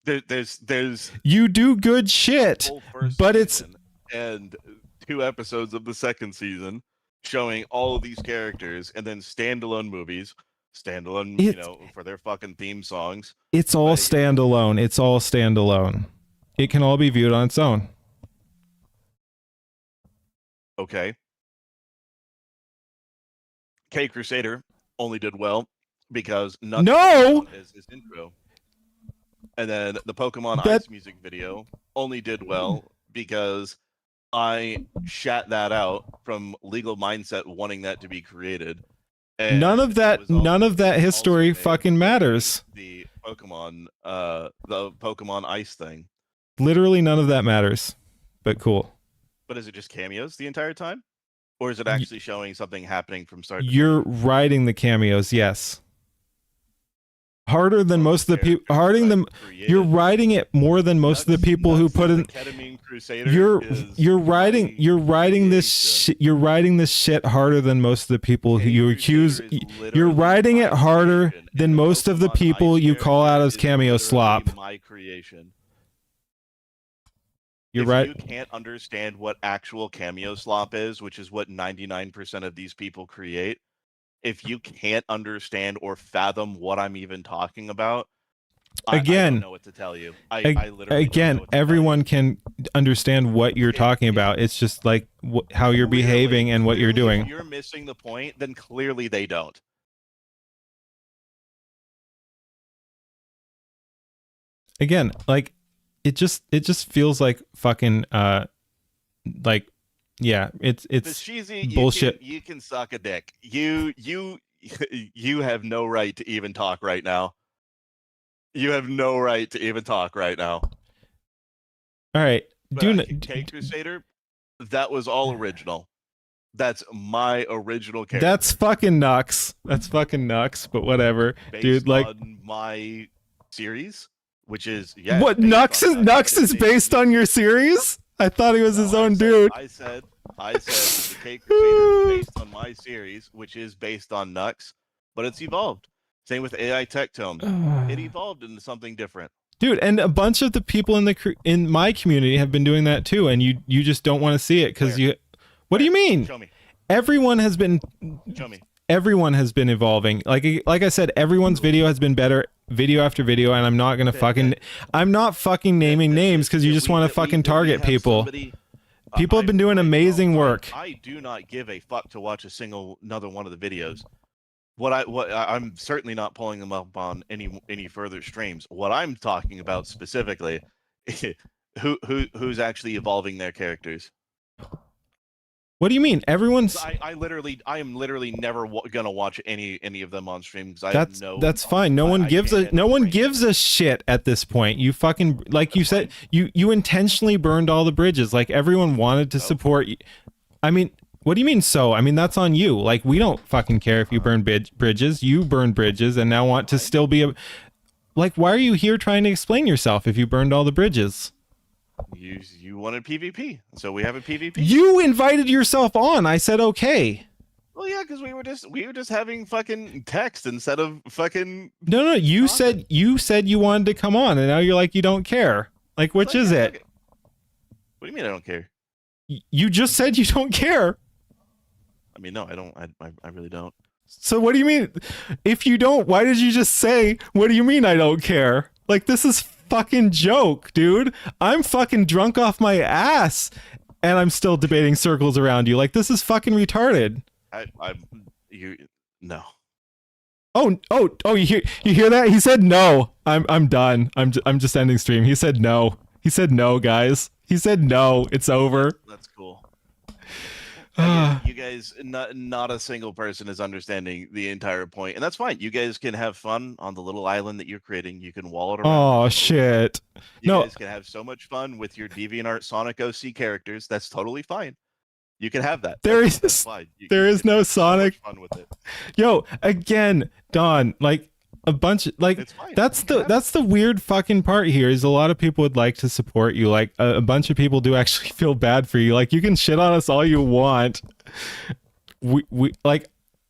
There's you do good shit, but it's and 2 episodes of the second season showing all of these characters and then standalone movies, you know, for their fucking theme songs. It's all standalone. It's all standalone. It can all be viewed on its own. Okay. K Crusader only did well because his intro. And then the Pokemon Ice music video only did well because I shat that out from Legal Mindset wanting that to be created. And none of that history fucking matters. The Pokemon Ice thing. Literally none of that matters. But cool. But is it just cameos the entire time? Or is it actually showing something happening from start to finish? You're writing the cameos, yes. Harder than most of the people. You're writing it more than most of the people who put in. You're writing this shit harder than most of the people who you accuse. You're writing it harder than most of the people you call out as cameo slop. My creation. You're right. You can't understand what actual cameo slop is, which is what 99% of these people create. If you can't understand or fathom what I'm even talking about, I don't know what to tell you. I literally everyone can understand what you're talking about. It's just like how you're behaving and what you're doing. If you're missing the point, then clearly they don't. Again, like it just feels like fucking like yeah, it's cheesy, bullshit. You can suck a dick. You have no right to even talk right now. You have no right to even talk right now. All right, K Crusader, that was all original. That's my original character. That's fucking Nux. But whatever, dude. Like on my series, which is what Nux is based on your series. I thought he was his own dude. I said the K Crusader is based on my series, which is based on Nux, but it's evolved. Same with AI Tectome. It evolved into something different. Dude, and a bunch of the people in my community have been doing that too, and you just don't want to see it because you. What do you mean? Show me. Everyone has been. Show me. Everyone has been evolving. Like I said, everyone's video has been better, video after video, and I'm not gonna I'm not fucking naming names because you just want to fucking target people. People have been doing amazing work. I do not give a fuck to watch another one of the videos. I'm certainly not pulling them up on any further streams. What I'm talking about specifically Who's actually evolving their characters? What do you mean? Everyone's. I am literally never gonna watch any of them on stream because I have no. That's fine. No one gives a shit at this point. You fucking like you said you intentionally burned all the bridges. Like everyone wanted to support you. I mean, what do you mean so? I mean that's on you. Like we don't fucking care if you burn bridges. You burn bridges and now want to still be a. Like why are you here trying to explain yourself if you burned all the bridges? You wanted PvP, so we have a PvP. You invited yourself on. I said okay. Well, yeah, because we were just having fucking text instead of fucking. No. You said you wanted to come on, and now you're like you don't care. Like which is it? Okay. What do you mean I don't care? You just said you don't care. I mean, no, I don't. I really don't. So what do you mean? If you don't, why did you just say? What do you mean I don't care? Like this is fucking joke, dude. I'm fucking drunk off my ass, and I'm still debating circles around you. Like this is fucking retarded. No. Oh, you hear that? He said no. I'm done. I'm just ending stream. He said no. He said no, guys. He said no. It's over. That's cool. Again, you guys, not a single person is understanding the entire point, and that's fine. You guys can have fun on the little island that you're creating. You can wall it around. Oh shit! You guys can have so much fun with your DeviantArt Sonic OC characters. That's totally fine. You can have that. There is no Sonic. So fun with it. Yo, again, Don, like a bunch of, like that's the weird fucking part here is a lot of people would like to support you. Like a bunch of people do actually feel bad for you. Like you can shit on us all you want. We like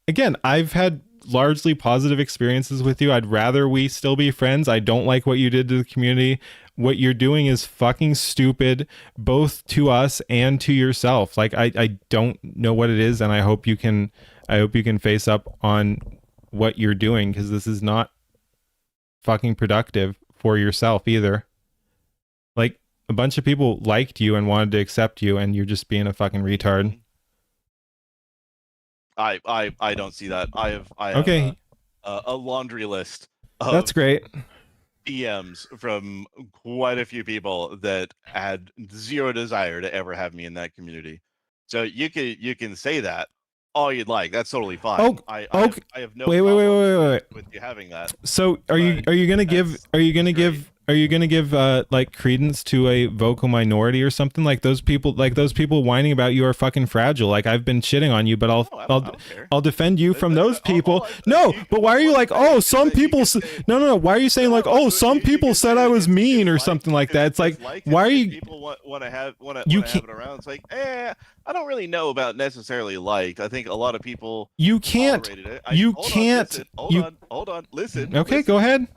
again, I've had largely positive experiences with you. I'd rather we still be friends. I don't like what you did to the community. What you're doing is fucking stupid, both to us and to yourself. Like I don't know what it is, and I hope you can face up on what you're doing, because this is not fucking productive for yourself either. Like a bunch of people liked you and wanted to accept you, and you're just being a fucking retard. I don't see that. I have a laundry list of that's great DMs from quite a few people that had zero desire to ever have me in that community. So you can say that all you'd like. That's totally fine. I have no wait with you having that. So are you gonna give like credence to a vocal minority or something? Like those people whining about you are fucking fragile. Like I've been shitting on you, but I'll defend you from those people. No, but why are you like, oh, some people no, why are you saying like, oh, some people said I was mean or something like that? It's like why are you people want to have it around? It's like, I don't really know about necessarily liked. I think a lot of people tolerated it. Hold on, listen. Okay, listen. go ahead.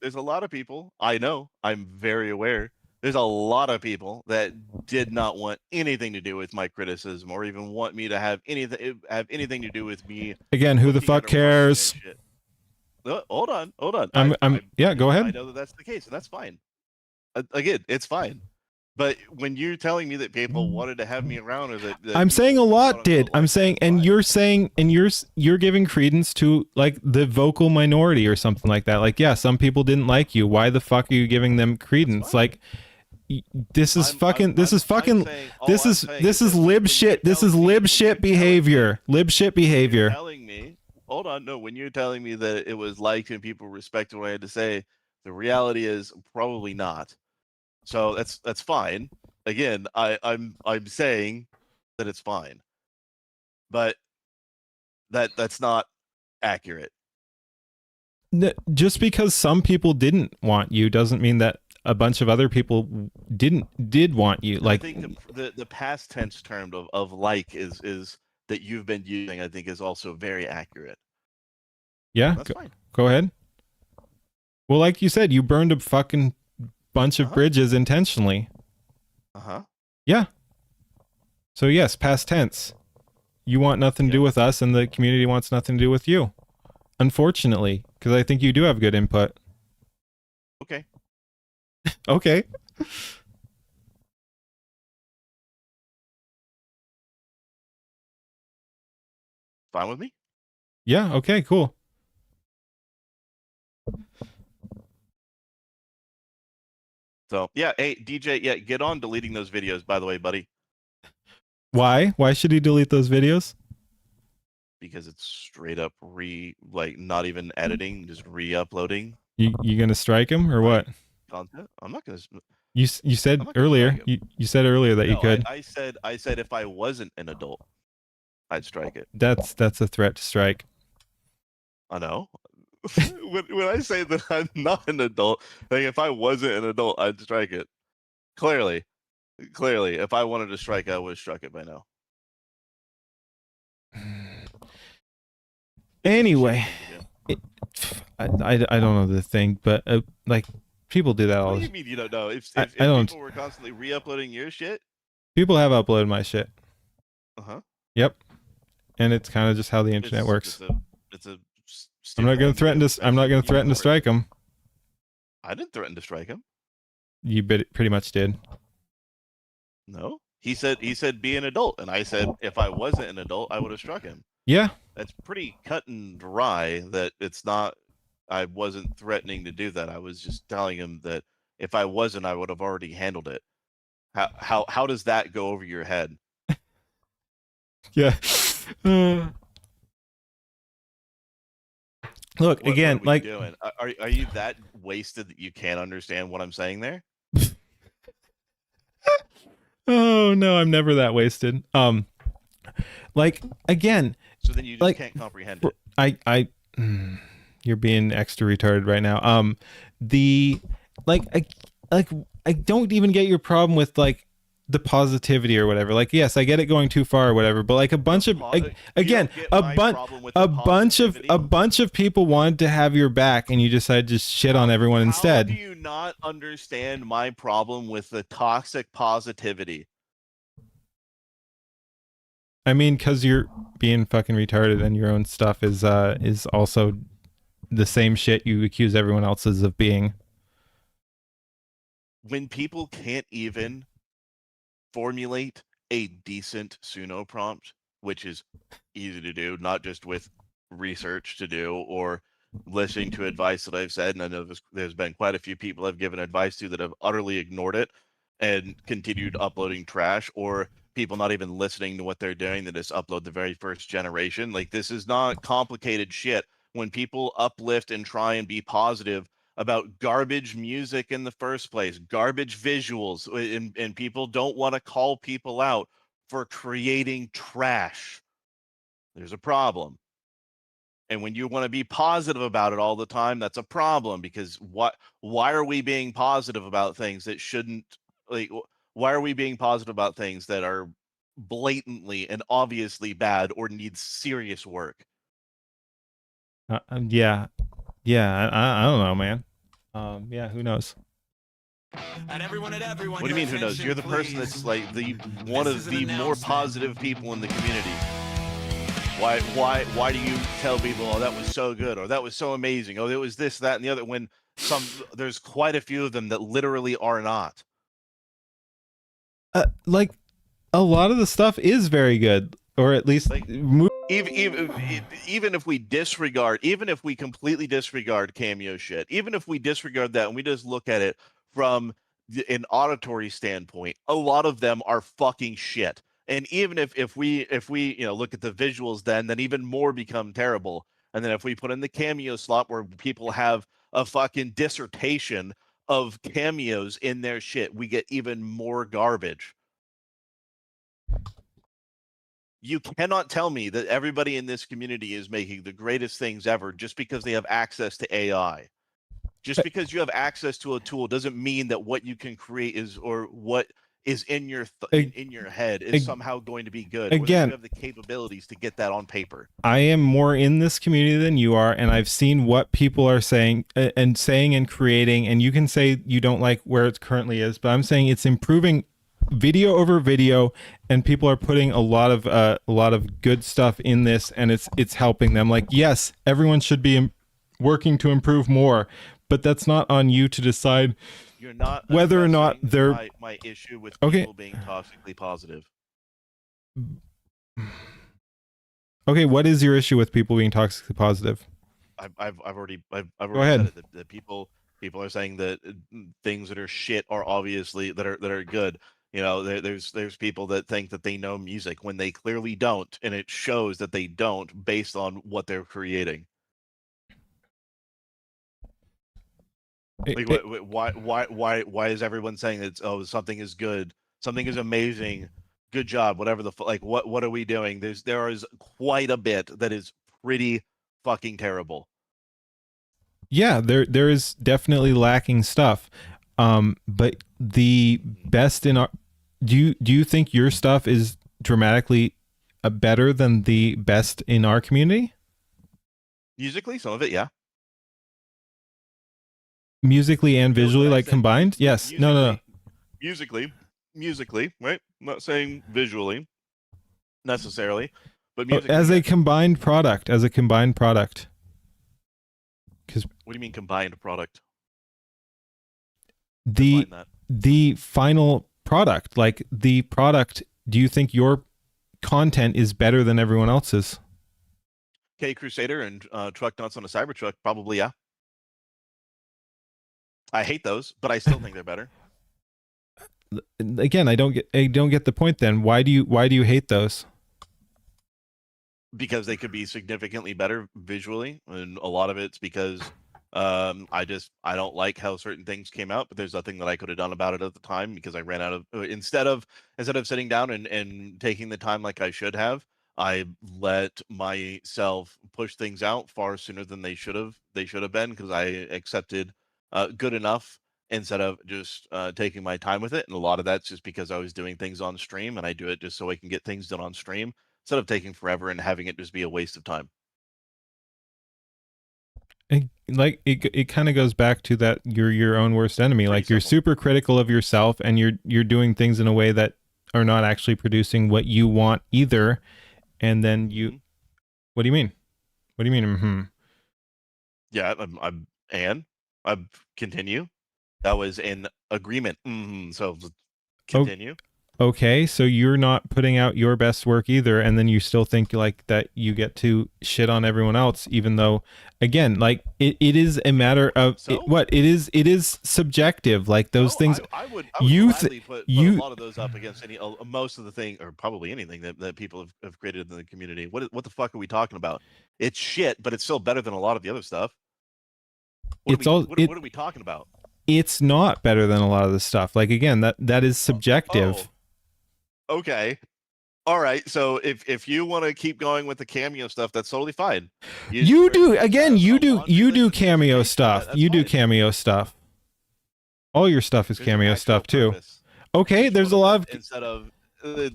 There's a lot of people. I know. I'm very aware. There's a lot of people that did not want anything to do with my criticism, or even want me to have anything to do with me. Again, who the fuck cares? Hold on. Yeah, go ahead. I know that's the case, and that's fine. Again, it's fine. But when you're telling me that people wanted to have me around, or that I'm saying a lot did. I'm saying, and you're saying, and you're giving credence to like the vocal minority or something like that. Like, yeah, some people didn't like you. Why the fuck are you giving them credence? Like, this is lib shit. This is lib shit behavior. Lib shit behavior. Telling me, hold on, no. When you're telling me that it was liked and people respected what I had to say, the reality is probably not. So that's fine. Again, I'm saying that it's fine, but that's not accurate. Just because some people didn't want you doesn't mean that a bunch of other people did want you. Like I think the past tense term of like is that you've been using, I think, is also very accurate. Yeah, that's fine. Go ahead. Well, like you said, you burned a fucking bunch of bridges intentionally. Yeah. So yes, past tense. You want nothing to do with us, and the community wants nothing to do with you. Unfortunately, because I think you do have good input. Okay. Okay. Fine with me? Yeah, okay, cool. So yeah, hey DJ, yeah, get on deleting those videos. By the way, buddy. Why? Why should he delete those videos? Because it's straight up not even editing, just re-uploading. You gonna strike him or what? Content. I'm not gonna. You said earlier. You said earlier that you could. I said if I wasn't an adult, I'd strike it. That's a threat to strike. I know. when I say that I'm not an adult, like if I wasn't an adult, I'd strike it. Clearly, if I wanted to strike, I would have struck it by now. Anyway, I don't know the thing, but like people do that all. What do you mean you don't know? If I don't. People were constantly re-uploading your shit. People have uploaded my shit. Yep. And it's kind of just how the internet works. It's a. I'm not gonna threaten to. I'm not gonna threaten to strike him. I didn't threaten to strike him. You pretty much did. No, he said be an adult, and I said if I wasn't an adult, I would have struck him. Yeah, that's pretty cut and dry. That it's not. I wasn't threatening to do that. I was just telling him that if I wasn't, I would have already handled it. How does that go over your head? Yeah. Look, what again, are doing? Are you that wasted that you can't understand what I'm saying there? Oh no, I'm never that wasted. Like again. So then you just can't comprehend it. You're being extra retarded right now. I don't even get your problem with like the positivity or whatever. Like, yes, I get it going too far or whatever, but like a bunch of bunch of people wanted to have your back and you decided to just shit on everyone instead. How do you not understand my problem with the toxic positivity? I mean, because you're being fucking retarded and your own stuff is also the same shit you accuse everyone else's of being. When people can't even formulate a decent Suno prompt, which is easy to do, not just with research to do or listening to advice that I've said, and I know there's been quite a few people I've given advice to that have utterly ignored it and continued uploading trash, or people not even listening to what they're doing, that just upload the very first generation. Like, this is not complicated shit. When people uplift and try and be positive about garbage music in the first place, garbage visuals, and people don't want to call people out for creating trash, there's a problem. And when you want to be positive about it all the time, that's a problem, because why are we being positive about things that shouldn't, like, why are we being positive about things that are blatantly and obviously bad or need serious work? Yeah. I don't know, man. Yeah, who knows? What do you mean, who knows? You're the person that's like one of the more positive people in the community. Why do you tell people, oh, that was so good, or that was so amazing, oh, it was this, that, and the other, when there's quite a few of them that literally are not? Like, a lot of the stuff is very good, or at least like, even if we disregard, even if we completely disregard cameo shit, even if we disregard that and we just look at it from an auditory standpoint, a lot of them are fucking shit. And even if we look at the visuals, then even more become terrible. And then if we put in the cameo slot where people have a fucking dissertation of cameos in their shit, we get even more garbage. You cannot tell me that everybody in this community is making the greatest things ever just because they have access to AI. Just because you have access to a tool doesn't mean that what you can create is, or what is in your in your head is somehow going to be good. Again, you have the capabilities to get that on paper. I am more in this community than you are, and I've seen what people are saying and creating, and you can say you don't like where it currently is, but I'm saying it's improving video over video, and people are putting a lot of good stuff in this, and it's helping them. Like, yes, everyone should be working to improve more, but that's not on you to decide. You're not whether or not they're my issue with people being toxically positive. Okay, what is your issue with people being toxically positive? I've already Go ahead. said it, that people People are saying that things that are shit are obviously that are good. You know, there's people that think that they know music when they clearly don't, and it shows that they don't based on what they're creating. Like, why is everyone saying that? Oh, something is good, something is amazing, good job, whatever like, what are we doing? There is quite a bit that is pretty fucking terrible. Yeah, there is definitely lacking stuff. But the best in our do you think your stuff is dramatically better than the best in our community? Musically, some of it, yeah. Musically and visually, When I like say combined? Yes. No, no, no. musically, right? I'm not saying visually necessarily, but Oh, musically, yes. As a combined product. Because What do you mean combined product? the the final product, like the product, do you think your content is better than everyone else's? K Crusader and Truck Nuts on a Cybertruck, probably, yeah. I hate those, but I still think they're better. Again, I don't get the point. Then why do you hate those? Because they could be significantly better visually, and a lot of it's because I don't like how certain things came out, but there's nothing that I could have done about it at the time because I ran out of instead of sitting down and taking the time like I should have, I let myself push things out far sooner than they should have been, because I accepted good enough instead of just taking my time with it. And a lot of that's just because I was doing things on stream, and I do it just so I can get things done on stream instead of taking forever and having it just be a waste of time. It kind of goes back to that you're your own worst enemy. Like, you're super critical of yourself, and you're doing things in a way that are not actually producing what you want either. And then you, what do you mean? What do you mean? Mm-hmm. Yeah, I'm continue. That was an agreement. So continue. Okay, so you're not putting out your best work either, and then you still think like that you get to shit on everyone else, even though, again, like it is a matter of it is subjective. Like those things, I would gladly put a lot of those up against most of the thing, or probably anything that people have created in the community. What the fuck are we talking about? It's shit, but it's still better than a lot of the other stuff. What are we talking about? It's not better than a lot of the stuff. Like, again, that is subjective. Okay. All right. So if you want to keep going with the cameo stuff, that's totally fine. You do cameo stuff. You do cameo stuff. All your stuff is cameo stuff too. Okay, there's a lot of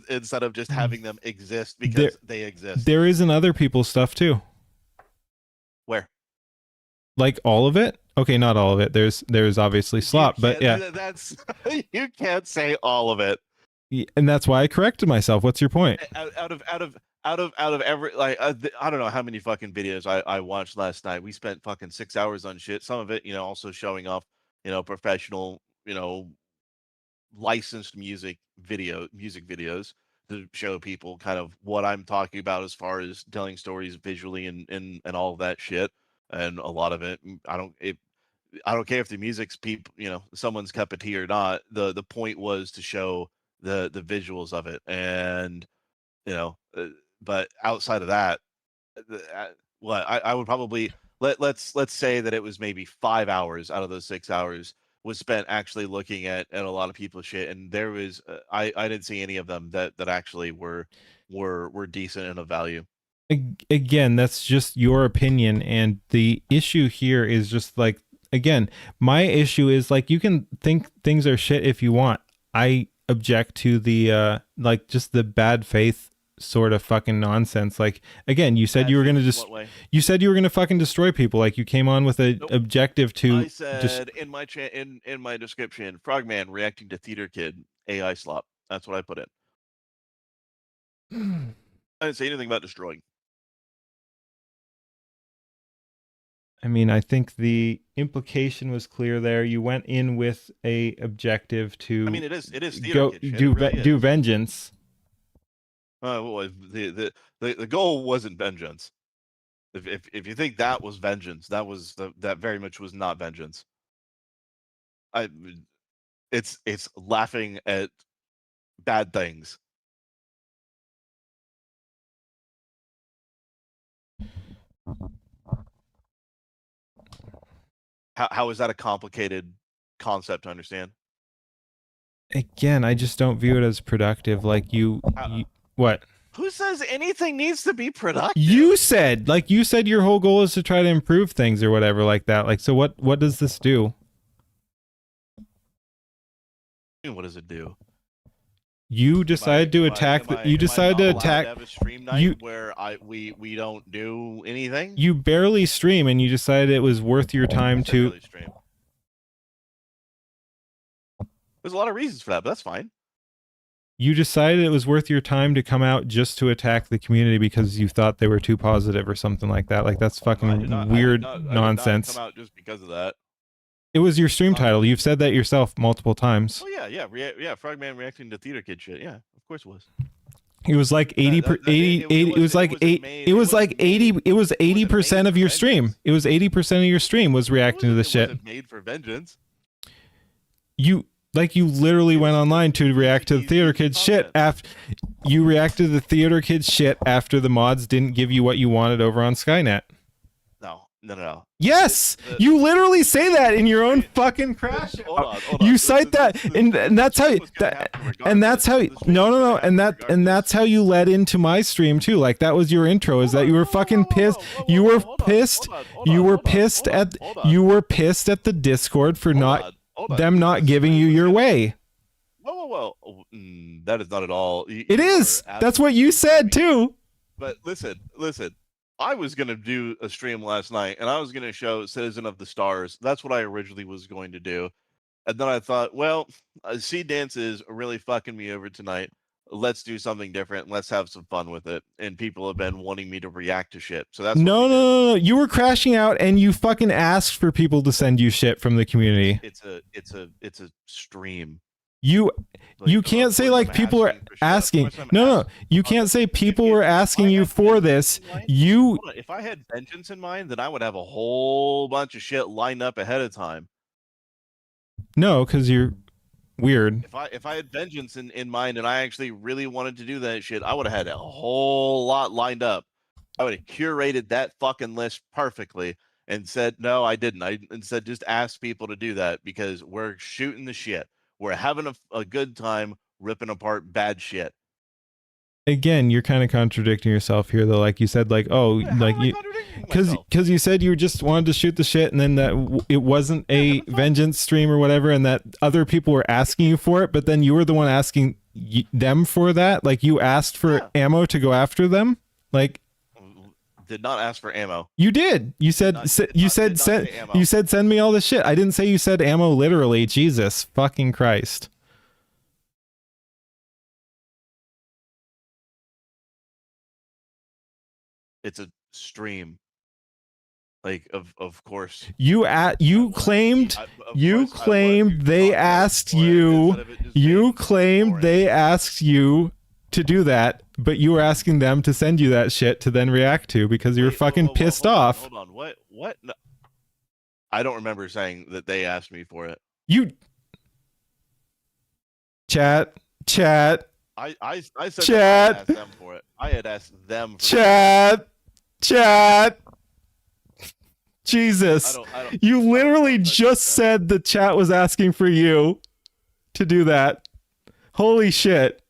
instead of just having them exist because they exist. There is in other people's stuff too. Where? Like all of it? Okay, not all of it. There's obviously slop, but yeah. That's you can't say all of it. And that's why I corrected myself. What's your point? Out of every, like, I don't know how many fucking videos I watched last night. We spent fucking 6 hours on shit. Some of it, also showing off, professional, licensed music videos to show people kind of what I'm talking about as far as telling stories visually and all of that shit. And a lot of it, I don't care if the music's someone's cup of tea or not. The point was to show the visuals of it, and but outside of that, I would probably let's say that it was maybe 5 hours out of those 6 hours was spent actually looking at a lot of people's shit, and there was I didn't see any of them that actually were decent and of value. Again, that's just your opinion, and the issue here is just like, again, my issue is like, you can think things are shit if you want. I object to the like just the bad faith sort of fucking nonsense. Like, again, you said you were gonna just you said you were gonna fucking destroy people. Like, you came on with an objective to. I said in my in my description, Frogman reacting to Theater Kid AI slop. That's what I put in. I didn't say anything about destroying. I mean, I think the implication was clear there. You went in with a objective to. I mean, it is Theater Kid shit. Do vengeance. Well, the goal wasn't vengeance. If you think that was vengeance, that very much was not vengeance. It's laughing at bad things. How is that a complicated concept to understand? Again, I just don't view it as productive. Like you what? Who says anything needs to be productive? You said your whole goal is to try to improve things or whatever like that. Like, so what does this do? What does it do? You decide to attack. You decide to attack. Have a stream night where we don't do anything. You barely stream, and you decided it was worth your time to. Stream. There's a lot of reasons for that, but that's fine. You decided it was worth your time to come out just to attack the community because you thought they were too positive or something like that. Like, that's fucking weird nonsense. I did not come out just because of that. It was your stream title. You've said that yourself multiple times. Oh yeah. Frogman reacting to theater kid shit. Yeah, of course it was. It was like 80. It was like 8. It was like 80. It was 80% of your stream. It was 80% of your stream was reacting to the shit. It wasn't made for vengeance. You literally went online to react to the theater kids shit after you reacted to the theater kids shit after the mods didn't give you what you wanted over on Skynet. No. Yes, you literally say that in your own fucking crash. Hold on. You cite that, and that's how that's how you led into my stream too. Like, that was your intro. Is that you were fucking pissed? You were pissed. You were pissed at the Discord for them not giving you your way. Whoa. That is not at all. It is. That's what you said too. But listen. I was going to do a stream last night, and I was going to show Citizen of the Stars. That's what I originally was going to do. And then I thought, well, Sea Dance is really fucking me over tonight. Let's do something different. Let's have some fun with it. And people have been wanting me to react to shit. So that's no. You were crashing out, and you fucking asked for people to send you shit from the community. It's a stream. You can't say like people are asking. No. You can't say people were asking you for this. If I had vengeance in mind, then I would have a whole bunch of shit lined up ahead of time. No, because you're weird. If I had vengeance in mind and I actually really wanted to do that shit, I would have had a whole lot lined up. I would have curated that fucking list perfectly and said, no, I didn't. I instead just asked people to do that because we're shooting the shit. We're having a good time ripping apart bad shit. Again, you're kind of contradicting yourself here, though. Like you said, like, oh, like you, because you said you just wanted to shoot the shit, and then that it wasn't a vengeance stream or whatever, and that other people were asking you for it, but then you were the one asking them for that. Like, you asked for ammo to go after them. Like, did not ask for ammo. You did. You said send me all this shit. I didn't say you said ammo literally. Jesus fucking Christ. It's a stream. Like, of course. You claimed they asked you to do that, but you were asking them to send you that shit to then react to because you were fucking pissed off. Hold on. What? No. I don't remember saying that they asked me for it. Chat. I said that I asked them for it. I had asked them for Chat. Jesus. You literally just said the chat was asking for you to do that. Holy shit.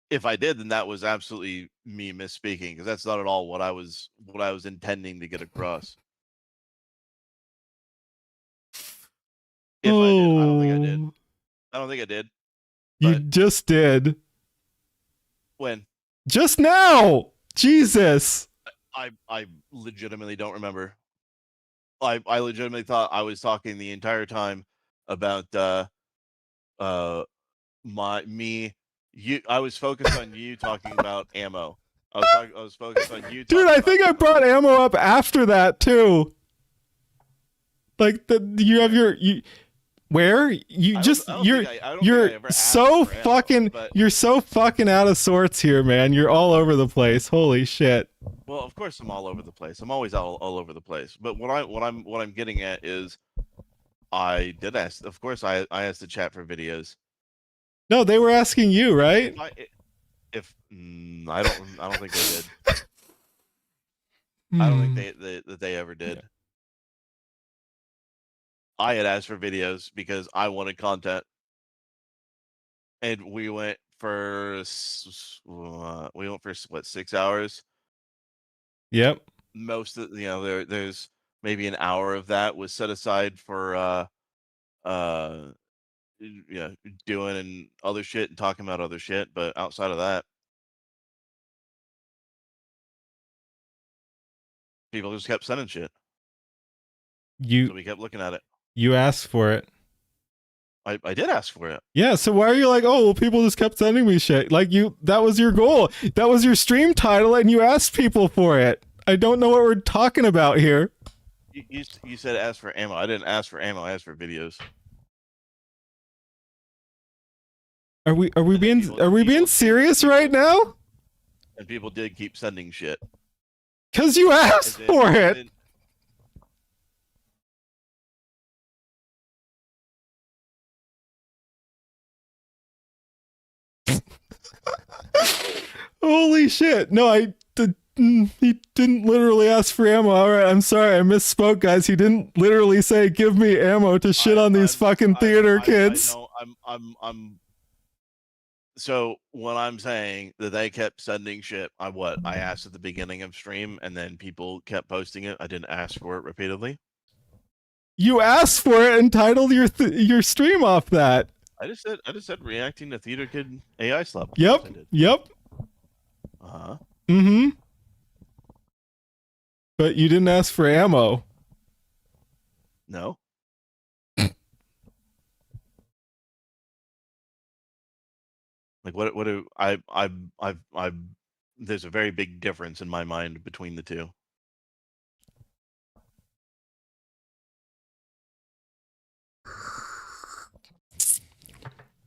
If I did, then that was absolutely me misspeaking, because that's not at all what I was intending to get across. If I did, I don't think I did. You just did. When? Just now. Jesus. I legitimately don't remember. I legitimately thought I was talking the entire time about I was focused on you talking about ammo. I was focused on you. Dude, I think I brought ammo up after that too. Like you're so fucking out of sorts here, man. You're all over the place. Holy shit. Well, of course I'm all over the place. I'm always all over the place. But what I'm getting at is I did ask. Of course, I asked the chat for videos. No, they were asking you, right? I don't think they did. I don't think they ever did. Yeah. I had asked for videos because I wanted content, and we went for what, 6 hours. Yep. Most of there's maybe an hour of that was set aside for uh doing and other shit and talking about other shit, but outside of that, people just kept sending shit. So we kept looking at it. You asked for it. I did ask for it. Yeah, so why are you like, oh, well, people just kept sending me shit? Like, that was your goal. That was your stream title, and you asked people for it. I don't know what we're talking about here. You said ask for ammo. I didn't ask for ammo. I asked for videos. Are we being serious right now? And people did keep sending shit. Because you asked for it. Holy shit. No, he didn't literally ask for ammo. All right, I'm sorry. I misspoke, guys. He didn't literally say, give me ammo to shit on these fucking theater kids. So when I'm saying that they kept sending shit, I asked at the beginning of stream, and then people kept posting it. I didn't ask for it repeatedly. You asked for it and titled your stream off that. I just said reacting to theater kid AI slap. Yep. Yep. Uh-huh. Mm-hmm. But you didn't ask for ammo. No. Like what do I there's a very big difference in my mind between the two.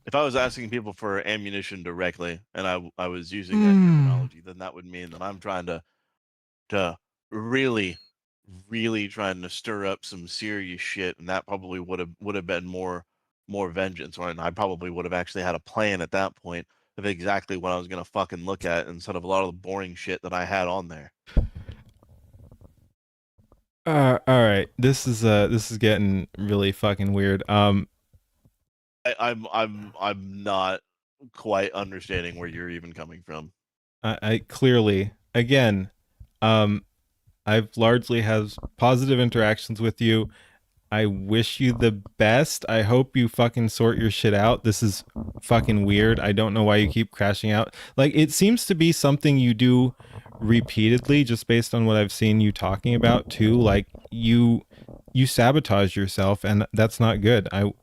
If I was asking people for ammunition directly and I was using that terminology, then that would mean that I'm trying to really trying to stir up some serious shit, and that probably would have been more vengeance, or and I probably would have actually had a plan at that point of exactly what I was gonna fucking look at instead of a lot of the boring shit that I had on there. All right. This is getting really fucking weird. I'm not quite understanding where you're even coming from. I clearly, again, I've largely had positive interactions with you. I wish you the best. I hope you fucking sort your shit out. This is fucking weird. I don't know why you keep crashing out. Like, it seems to be something you do repeatedly, just based on what I've seen you talking about too. Like, you sabotage yourself, and that's not good. I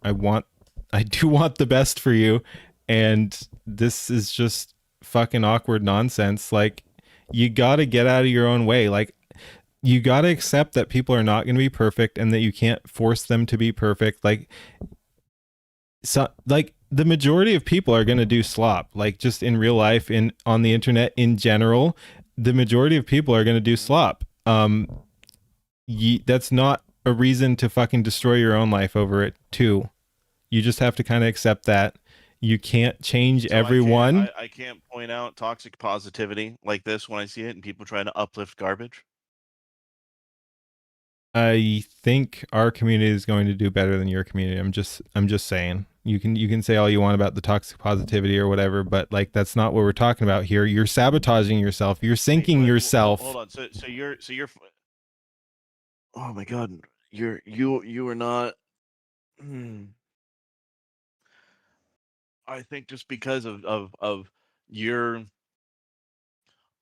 do want the best for you, and this is just fucking awkward nonsense. Like, you gotta get out of your own way. Like, you gotta accept that people are not going to be perfect and that you can't force them to be perfect. Like, so, like, the majority of people are going to do slop. Like, just in real life, on the internet in general, the majority of people are going to do slop. That's not a reason to fucking destroy your own life over it too. You just have to kind of accept that. You can't change everyone. I can't point out toxic positivity like this when I see it and people trying to uplift garbage. I think our community is going to do better than your community. I'm just saying. You can say all you want about the toxic positivity or whatever, but like, that's not what we're talking about here. You're sabotaging yourself. You're sinking yourself. Hold on. So you're oh my god. You are not I think just because of your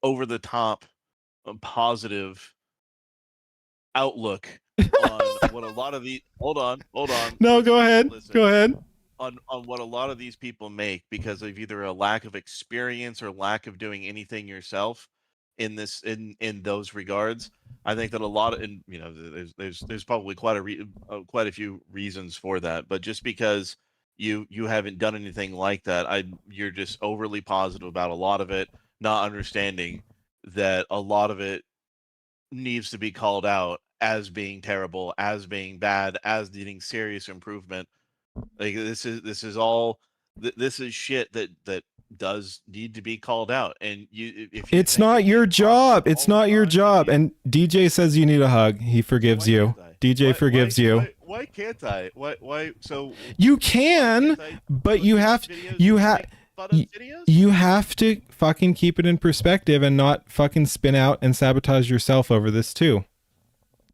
over the top positive outlook on what a lot of the hold on. No, go ahead. Go ahead. On what a lot of these people make because of either a lack of experience or lack of doing anything yourself in those regards. I think that a lot of, and there's probably quite a few reasons for that, but just because you haven't done anything like that, you're just overly positive about a lot of it, not understanding that a lot of it needs to be called out as being terrible, as being bad, as needing serious improvement. Like this is all this is shit that does need to be called out. And if you It's think not you're your being positive job. It's all the not your time, job. And DJ says you need a hug. He forgives why you. can't I? DJ forgives you. Why can't I? Why? So You why can, can't I but look you at have videos you and have make fun of videos? you have to fucking keep it in perspective and not fucking spin out and sabotage yourself over this too.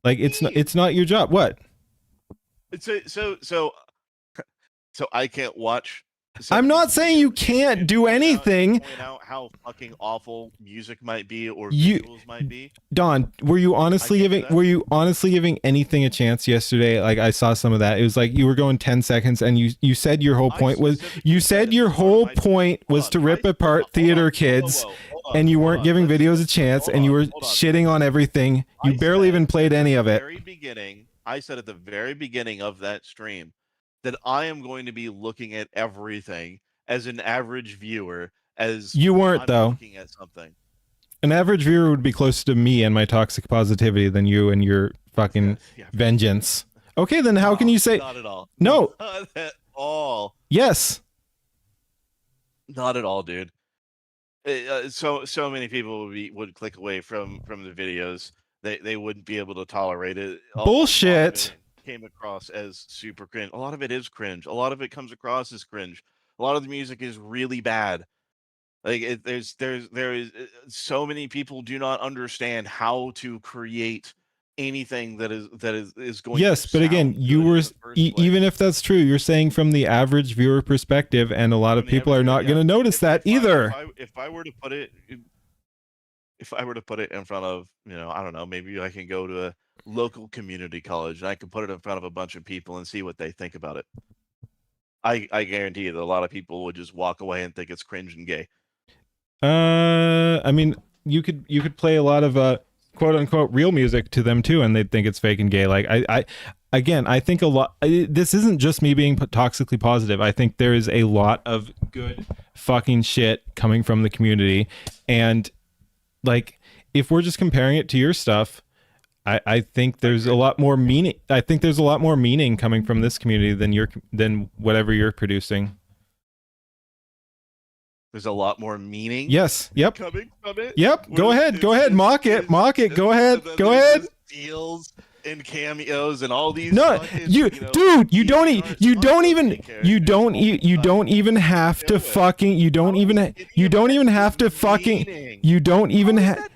Like it's not your job. What? So I can't watch. I'm not saying you videos can't do anything. Point out how fucking awful music might be or You, visuals might be. Don, were you honestly giving anything a chance yesterday? Like I saw some of that. It was like you were going 10 seconds and you said your whole point was to rip apart theater kids and you weren't giving videos a chance and you were shitting on everything. You barely even played any of it. I said at the very beginning of that stream that I am going to be looking at everything as an average viewer, as you weren't though. Looking at something. An average viewer would be closer to me and my toxic positivity than you and your fucking vengeance. Okay, then how can you say not at all? No, not at all. Yes, not at all, dude. So many people would click away from the videos. They wouldn't be able to tolerate it. Bullshit. Came across as super cringe. A lot of it is cringe. A lot of it comes across as cringe. A lot of the music is really bad. Like there is so many people do not understand how to create anything that is going. Yes, but again, you were even if that's true, you're saying from the average viewer perspective, and a lot of people are not going to notice that either. If I were to put it in front of, I don't know, maybe I can go to a local community college and I can put it in front of a bunch of people and see what they think about it. I guarantee you that a lot of people would just walk away and think it's cringe and gay. I mean, you could play a lot of quote unquote real music to them too, and they'd think it's fake and gay. Like I think a lot. This isn't just me being toxically positive. I think there is a lot of good fucking shit coming from the community, and like if we're just comparing it to your stuff, I think there's a lot more meaning. I think there's a lot more meaning coming from this community than whatever you're producing. There's a lot more meaning. Yes. Yep. Coming from it. Yep. Go ahead. Mock it. Go ahead. Deals and cameos and all these. No, you don't even have to fucking. You don't even have to fucking. You don't even have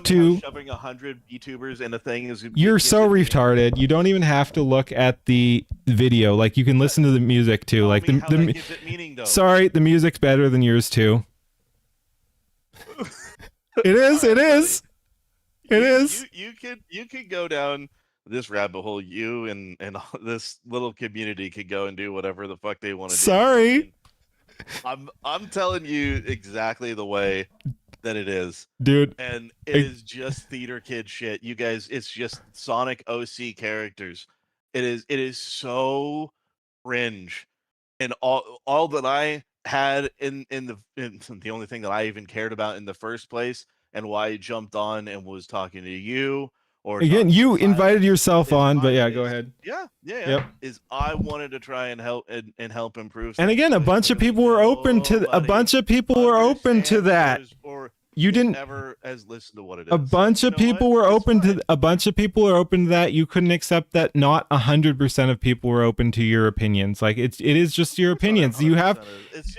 to. Shoving 100 YouTubers in a thing is. You're so retarded. You don't even have to look at the video. Like you can listen to the music too. Like sorry, the music's better than yours too. It is. You could go down this rabbit hole. You and this little community could go and do whatever the fuck they want to do. Sorry. I'm telling you exactly the way that it is, dude. And it is just theater kid shit. You guys, it's just Sonic OC characters. It is so cringe, and all that I had in the only thing that I even cared about in the first place, and why I jumped on and was talking to you. Or again, you invited yourself on, but yeah, go ahead. Yeah. Yep. Is I wanted to try and help improve. And again, a bunch of people were open to that. Or you didn't never has listened to what it is. A bunch of people were open to that. You couldn't accept that not 100% of people were open to your opinions. Like it is just your opinions. You have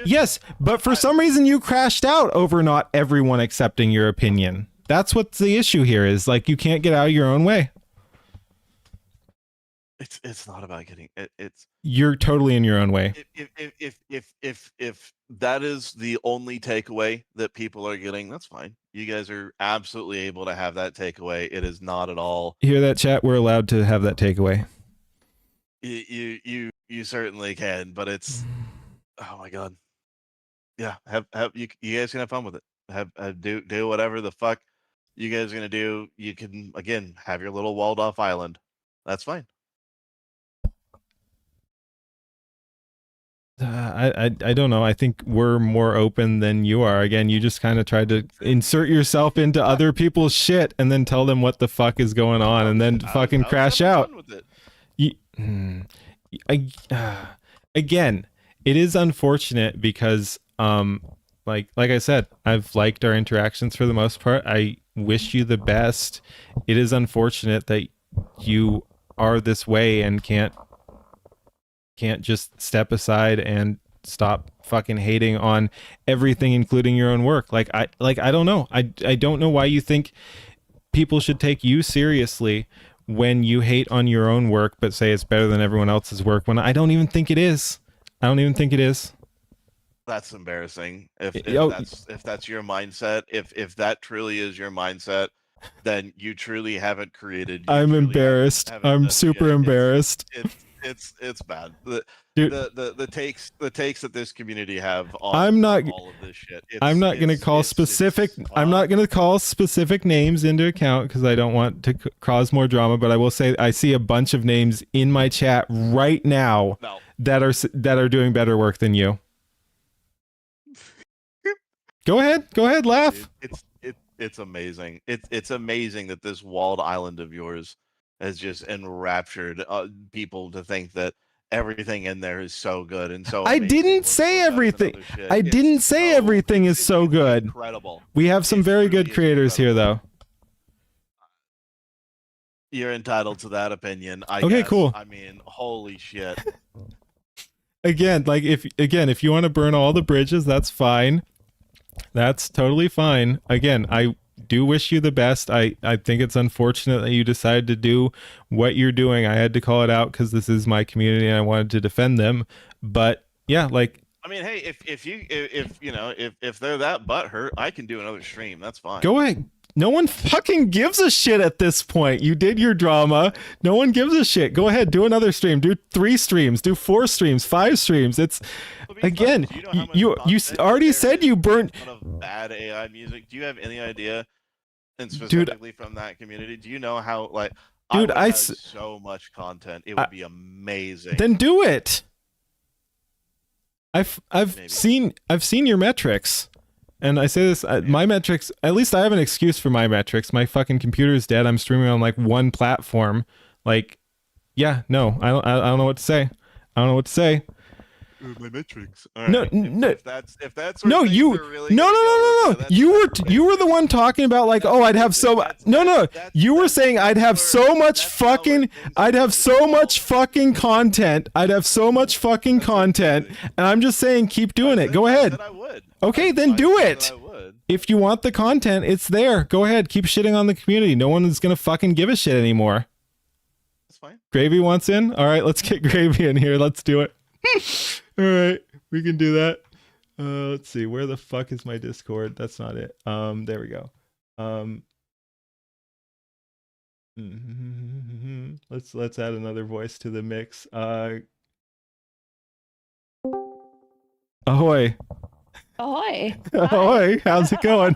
yes, but for some reason you crashed out over not everyone accepting your opinion. That's what the issue here is. Like you can't get out of your own way. It's not about getting it's. You're totally in your own way. If that is the only takeaway that people are getting, that's fine. You guys are absolutely able to have that takeaway. It is not at all. Hear that, chat? We're allowed to have that takeaway. You certainly can, but it's oh my god. Yeah, have you guys can have fun with it. Do whatever the fuck you guys are gonna do. You can again have your little walled off island. That's fine. I don't know. I think we're more open than you are. Again, you just kind of tried to insert yourself into other people's shit and then tell them what the fuck is going on and then fucking crash out. With it. You, again, it is unfortunate because like I said, I've liked our interactions for the most part. I wish you the best. It is unfortunate that you are this way and can't just step aside and stop fucking hating on everything, including your own work. I don't know. I don't know why you think people should take you seriously when you hate on your own work but say it's better than everyone else's work, when I don't even think it is. I don't even think it is. That's embarrassing. If that's your mindset, if that truly is your mindset, then you truly haven't created. I'm embarrassed. I'm super embarrassed. It's bad. Dude, the takes that this community have on all of this shit. I'm not going to call specific. I'm not going to call specific names into account because I don't want to cause more drama. But I will say I see a bunch of names in my chat right now that are doing better work than you. Go ahead, laugh. It's amazing. It's amazing that this walled island of yours has just enraptured people to think that everything in there is so good and so. I didn't say everything. I didn't say everything is so good. Incredible. We have some very good creators here, though. You're entitled to that opinion. I okay, guess. Cool. I mean, holy shit. Again, if you want to burn all the bridges, that's fine. That's totally fine. Again, I do wish you the best. I think it's unfortunate that you decided to do what you're doing. I had to call it out because this is my community and I wanted to defend them. But yeah, I mean, hey, if they're that butthurt, I can do another stream. That's fine. Go ahead. No one fucking gives a shit at this point. You did your drama. No one gives a shit. Go ahead, do another stream. Do 3 streams. Do 4 streams. 5 streams. It's again. You already said you burnt bad AI music. Do you have any idea? And specifically from that community, do you know how dude, I so much content. It would be amazing. Then do it. I've seen your metrics. And I say this, my metrics, at least I have an excuse for my metrics. My fucking computer is dead. I'm streaming on one platform. Yeah, no, I don't know what to say. I don't know what to say. My metrics. No, no. If that's no, you. Really no. You were the one talking about I'd have so no. You were saying I'd have so much fucking content. I'd have so much fucking content, and I'm just saying keep doing it. Go ahead. I would. Okay, then do it. If you want the content, it's there. Go ahead, keep shitting on the community. No one is gonna fucking give a shit anymore. That's fine. Gravey wants in. All right, let's get Gravey in here. Let's do it. All right, we can do that. Let's see, where the fuck is my Discord? That's not it. There we go. Let's add another voice to the mix. Ahoy. Ahoy. Ahoy. How's it going?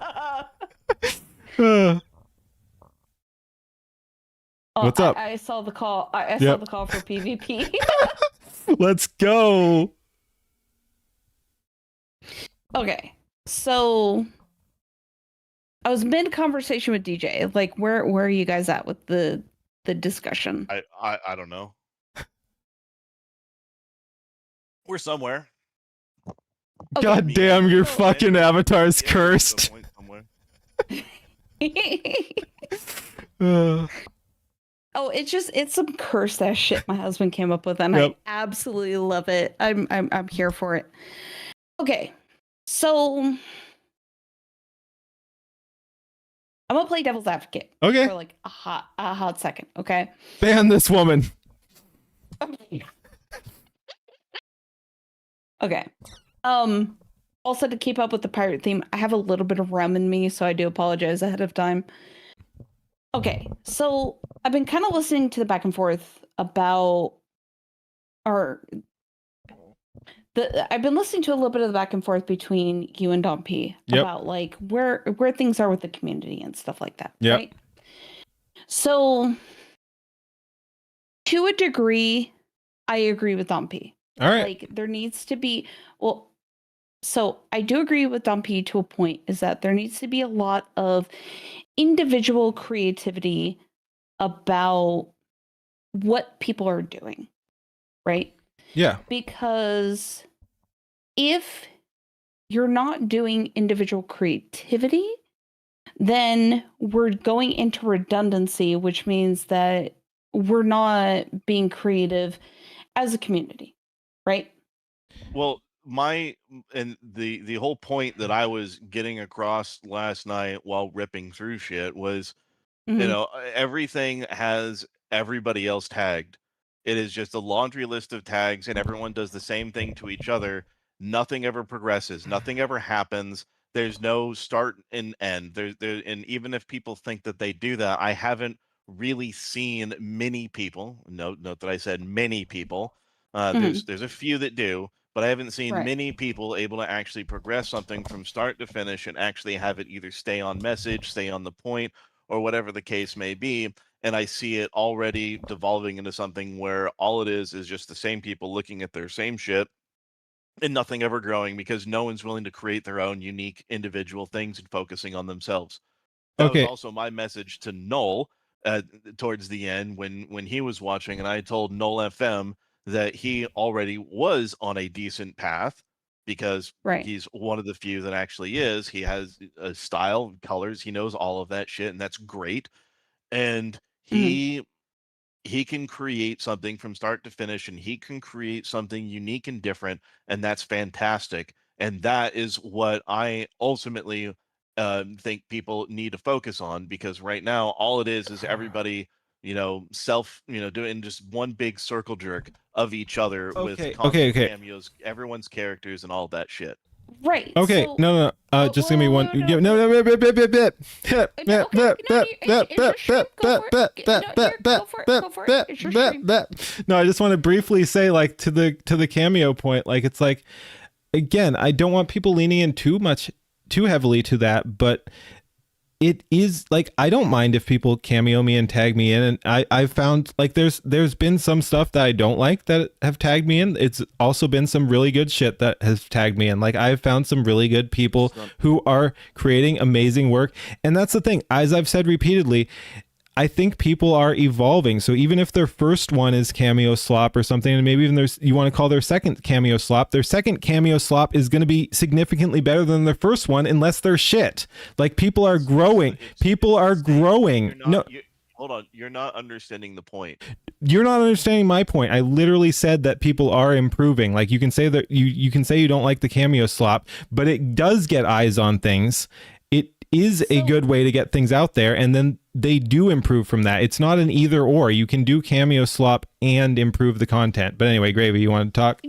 What's up? I saw the call. I saw the call for PvP. Let's go. Okay, so I was mid conversation with DJ. Where are you guys at with the discussion? I don't know. We're somewhere. Okay. God damn, your fucking avatar's cursed. Oh, it's some cursed ass shit my husband came up with, and I absolutely love it. I'm here for it. Okay, so I'm gonna play devil's advocate. Okay. For a hot second. Okay. Ban this woman. Okay. Also, to keep up with the pirate theme, I have a little bit of rum in me, so I do apologize ahead of time. Okay, so I've been kind of listening to the back and forth about, I've been listening to a little bit of the back and forth between you and Don P about where things are with the community and stuff like that. Yeah. Right? So, to a degree, I agree with Don P. All right. Like there needs to be, well, so I do agree with Dumpy to a point, is that there needs to be a lot of individual creativity about what people are doing, right? Yeah. Because if you're not doing individual creativity, then we're going into redundancy, which means that we're not being creative as a community, right? Well, the whole point that I was getting across last night while ripping through shit was, Mhm. everything has everybody else tagged. It is just a laundry list of tags, and everyone does the same thing to each other. Nothing ever progresses. Nothing ever happens. There's no start and end. And even if people think that they do that, I haven't really seen many people. Note that I said many people. Mhm. There's a few that do, but I haven't seen Right. many people able to actually progress something from start to finish and actually have it either stay on message, stay on the point, or whatever the case may be. And I see it already devolving into something where all it is just the same people looking at their same shit and nothing ever growing because no one's willing to create their own unique individual things and focusing on themselves. That was Okay. also my message to Null towards the end when he was watching, and I told Null FM that he already was on a decent path because Right. he's one of the few that actually is. He has a style, colors, he knows all of that shit, and that's great. And Mhm. he can create something from start to finish, and he can create something unique and different, and that's fantastic. And that is what I ultimately think people need to focus on, because right now all it is everybody doing just one big circle jerk of each other with Okay. Okay. constant Okay. cameos, everyone's characters and all that shit. Right. Okay. So, No. Just give me one. no, No. No. No. okay, no, it's your stream. Go for it. No, go for it. Go for it. It's your stream. No, I just want to briefly say, like, to the cameo point, like, it's like, again, I don't want people leaning in too heavily to that, but it is like, I don't mind if people cameo me and tag me in, and I've found, like, there's been some stuff that I don't like that have tagged me in. It's also been some really good shit that has tagged me in. Like, I've found some really good people who are creating amazing work, and that's the thing, as I've said repeatedly, I think people are evolving. So even if their first one is cameo slop or something, and maybe even you want to call their second cameo slop, their second cameo slop is going to be significantly better than their first one, unless they're shit. Like, people are growing. People are growing. Hold on, you're not understanding the point. You're not understanding my point. I literally said that people are improving. Like, you can say that you can say you don't like the cameo slop, but it does get eyes on things. It is a good way to get things out there, and then they do improve from that. It's not an either or. You can do cameo slop and improve the content. But anyway, Gravey, you want to talk?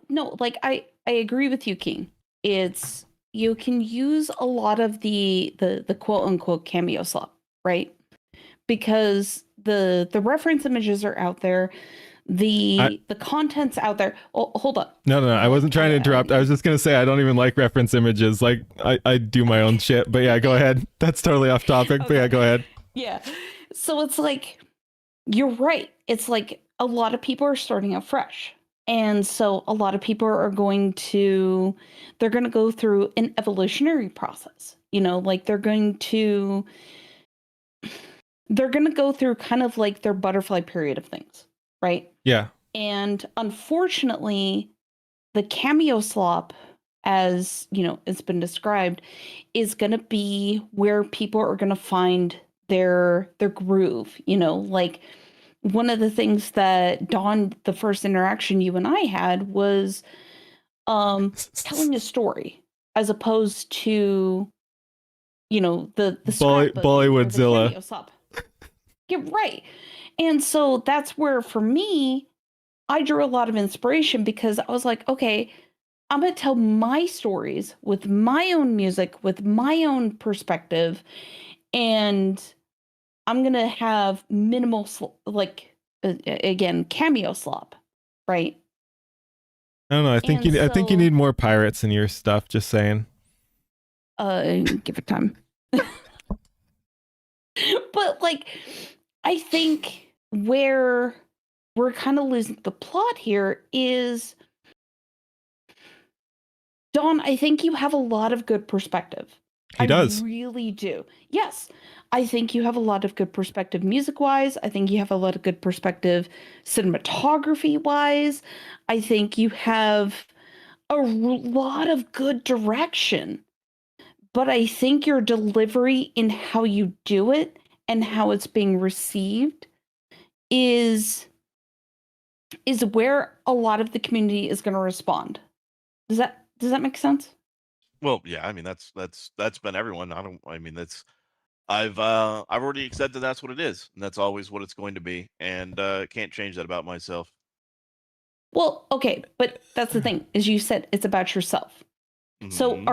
No. Like, I agree with you, King. It's, you can use a lot of the quote unquote cameo slop, right? Because the reference images are out there, the content's out there. Oh, hold up. No. I wasn't trying to interrupt. I was just gonna say I don't even like reference images. Like, I do my own shit. But yeah, go ahead. That's totally off topic. Okay. But yeah, go ahead. Yeah. So it's like, you're right. It's like a lot of people are starting out fresh. And so a lot of people are going to go through an evolutionary process. Like they're going to go through kind of like their butterfly period of things, right? Yeah. And unfortunately, the cameo slop, as it's been described, is going to be where people are going to find their groove. Like, one of the things that dawned the first interaction you and I had was telling a story, as opposed to the Bollywoodzilla. cameo slop. You're right. And so that's where, for me, I drew a lot of inspiration, because I was like, okay, I'm going to tell my stories with my own music, with my own perspective, and I'm going to have minimal, again, cameo slop, right? I don't know. I think you need more pirates in your stuff. Just saying. Give it time. But like, I think where we're kind of losing the plot here is, Don, I think you have a lot of good perspective. He does. I really do. Yes. I think you have a lot of good perspective music-wise. I think you have a lot of good perspective cinematography-wise. I think you have a lot of good direction. But I think your delivery in how you do it and how it's being received is where a lot of the community is going to respond. Does that make sense? Well, yeah, I mean that's been everyone. I've already accepted that's what it is, and that's always what it's going to be, and can't change that about myself. Well, okay, but that's the thing, is you said it's about yourself. So Mhm.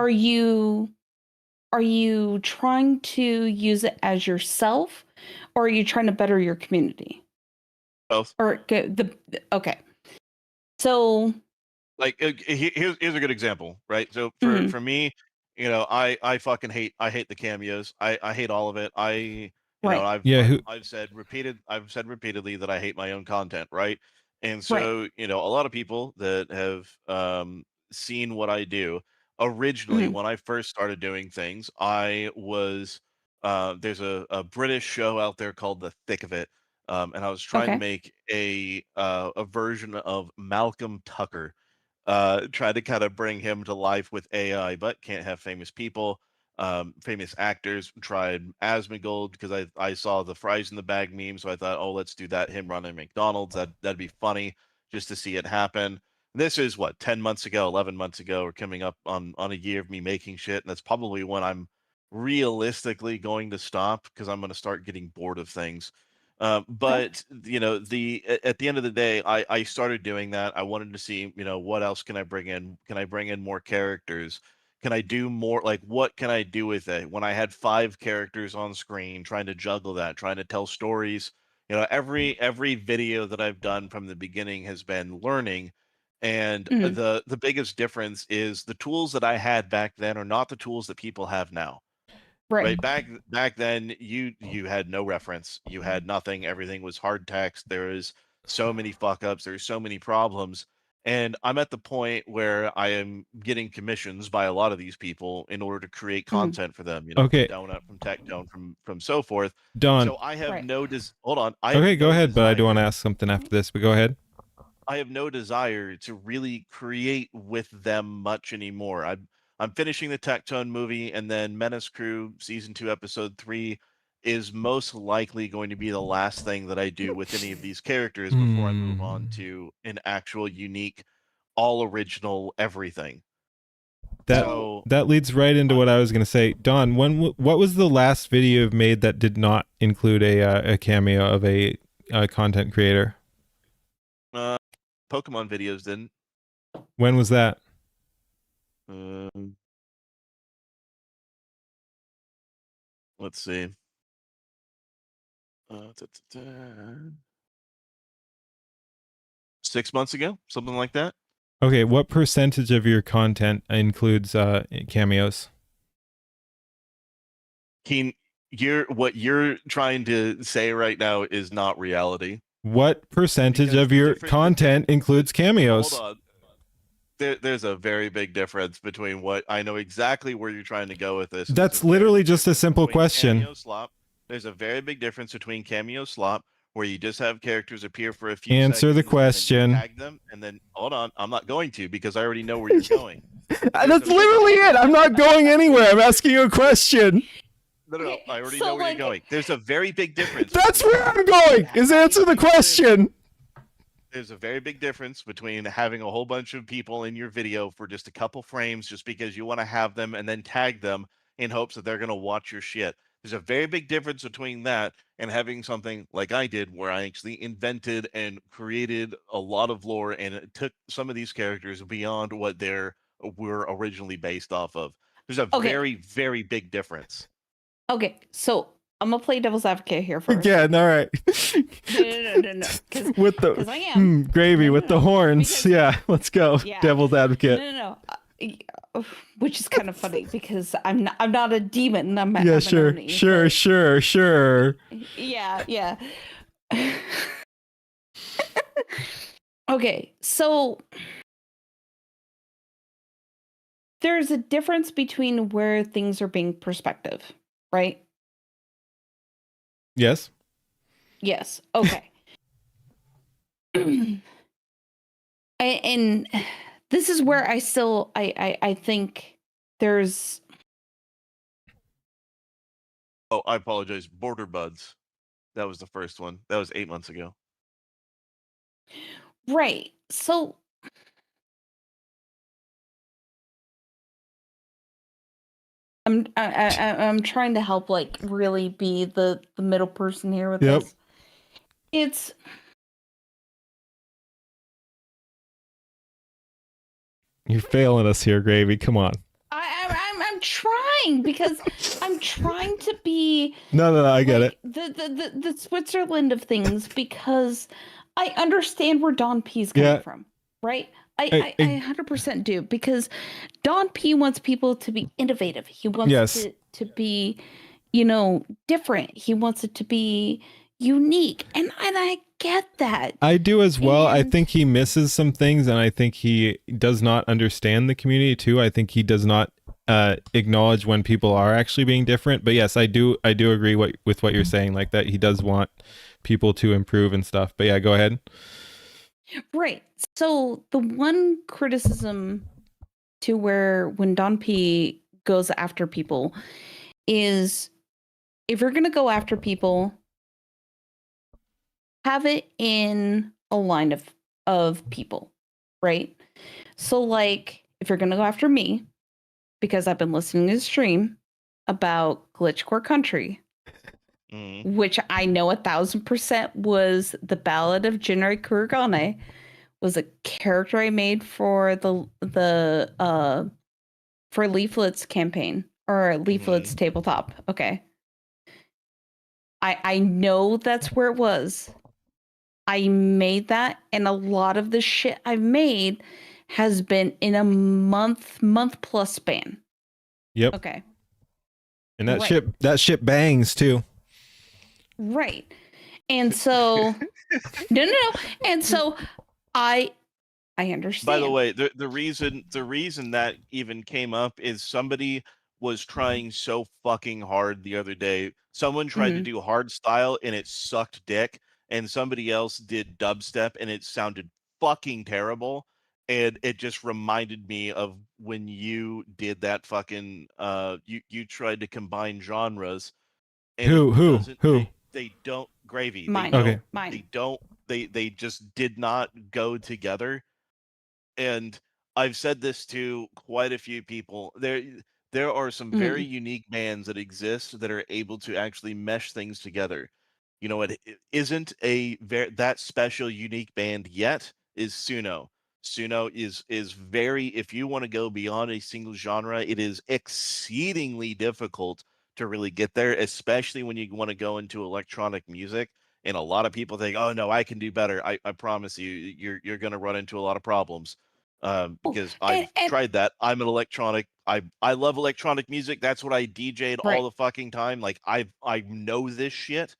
are you trying to use it as yourself, or are you trying to better your community? Both. Or okay. So Like here's a good example, right? So mhm, for me, I fucking hate the cameos. I hate all of it. right, Yeah, I've said repeatedly that I hate my own content, right? And right. so, a lot of people that have seen what I do originally Mhm, when I first started doing things, I was there's a British show out there called The Thick of It. And I was trying to okay. make a version of Malcolm Tucker, try to kind of bring him to life with AI, but can't have famous people, famous actors. Tried Asmongold because I saw the fries in the bag meme, so I thought, oh, let's do that. Him running McDonald's, that'd be funny just to see it happen. This is what 10 months ago, 11 months ago, or coming up on a year of me making shit, and that's probably when I'm realistically going to stop because I'm going to start getting bored of things. Okay. But at the end of the day, I started doing that. I wanted to see, what else can I bring in? Can I bring in more characters? Can I do more? Like, what can I do with it? When I had 5 characters on screen, trying to juggle that, trying to tell stories. Every video that I've done from the beginning has been learning, and Mhm, the biggest difference is the tools that I had back then are not the tools that people have now. right. Right, back then, you had no reference, you had nothing, everything was hard text, there is so many fuck ups, there's so many problems, and I'm at the point where I am getting commissions by a lot of these people in order to create Mhm, content for them, from okay, Donut, from Tech Tone, from so forth. Don. So I have right. no hold on, I have Okay, go no ahead, but I do want to desire ask something after this, but go ahead. I have no desire to really create with them much anymore. I'm finishing the Tectone movie, and then Menace Crew season 2, episode 3 is most likely going to be the last thing that I do with any of these characters before I move on Hmm. to an actual unique, all original everything. That So So that leads right into what I'm I was going to say. Don, what was the last video you've made that did not include a cameo of a content creator? Pokemon videos didn't. When was that? Um, let's see. Ta, ta, ta. 6 months ago, something like that. Okay, what percentage of your content includes cameos? Keen, what you're trying to say right now is not reality, What percentage because of the your different content includes hold cameos? on. There's a very big difference between what I know exactly where you're trying to go with this, and there's a That's very literally big just a difference simple between question. cameo slop. There's a very big difference between cameo slop, where you just have characters appear for a few Answer the seconds and then you question. tag them, and then hold on, I'm not going to because I already know where you're going. There's That's a big literally it. I'm not going anywhere. I'm asking you a question. no, okay, I already so know where you're like going. There's a very big difference That's between where I'm going. Is having answer the people question. there's a very big difference between having a whole bunch of people in your video for just a couple frames just because you want to have them and then tag them in hopes that they're going to watch your shit. There's a very big difference between that and having something like I did, where I actually invented and created a lot of lore and it took some of these characters beyond what they were originally based off of. There's a okay, very, very big difference. okay. So I'm gonna play devil's advocate here for a Again, second. all right. No, With the because I am gravy with the horns. because Yeah, let's go. yeah, Devil's advocate. no. Which is kind of funny because I'm not a demon. Yeah, I'm an sure, Oni. sure, sure, sure. Yeah, yeah. Okay, so there's a difference between where things are being perspective, right? Yes. Yes. Okay. And this is where I think there's Oh, I apologize. Border Buds. That was the first one. That was 8 months ago. right. So I'm trying to help like really be the middle person here with this. It's You're failing us here, Gravey. Come on. I'm trying because I'm trying to be No, I get it. The Switzerland of things because I understand where Don P's coming from, right? I 100% do because Don P wants people to be innovative. He wants to be, different. He wants it to be unique. And I get that. I do as well. I think he misses some things, and I think he does not understand the community too. I think he does not acknowledge when people are actually being different. But yes, I do agree with what you're saying, like that he does want people to improve and stuff. But yeah, go ahead. Right. So the one criticism to where when Don P goes after people is if you're going to go after people, have it in a line of people, right? So like if you're going to go after me because I've been listening to the stream about Glitchcore Country, which I know 1,000% was the Ballad of Jinrai Kuragane, was a character I made for the for Leaflet's campaign or Leaflet's tabletop. Okay. I know that's where it was. I made that, and a lot of the shit I've made has been in a month plus span. Yep. Okay. And that shit bangs too. Right. And so no. And so I understand. By the way, the reason that even came up is somebody was trying so fucking hard the other day. Someone tried to do hard style and it sucked dick, and somebody else did dubstep and it sounded fucking terrible. And it just reminded me of when you did that fucking you tried to combine genres. And Who? They don't Gravey. Mine. They don't they just did not go together. And I've said this to quite a few people. There are some very unique bands that exist that are able to actually mesh things together. You know what isn't that special unique band yet is Suno. Suno is very, if you want to go beyond a single genre, it is exceedingly difficult to really get there, especially when you want to go into electronic music. And a lot of people think, "Oh no, I can do better." I promise you, you're going to run into a lot of problems because I've tried that. I'm an electronic. I love electronic music. That's what I DJ'd all the fucking time. Like I know this shit,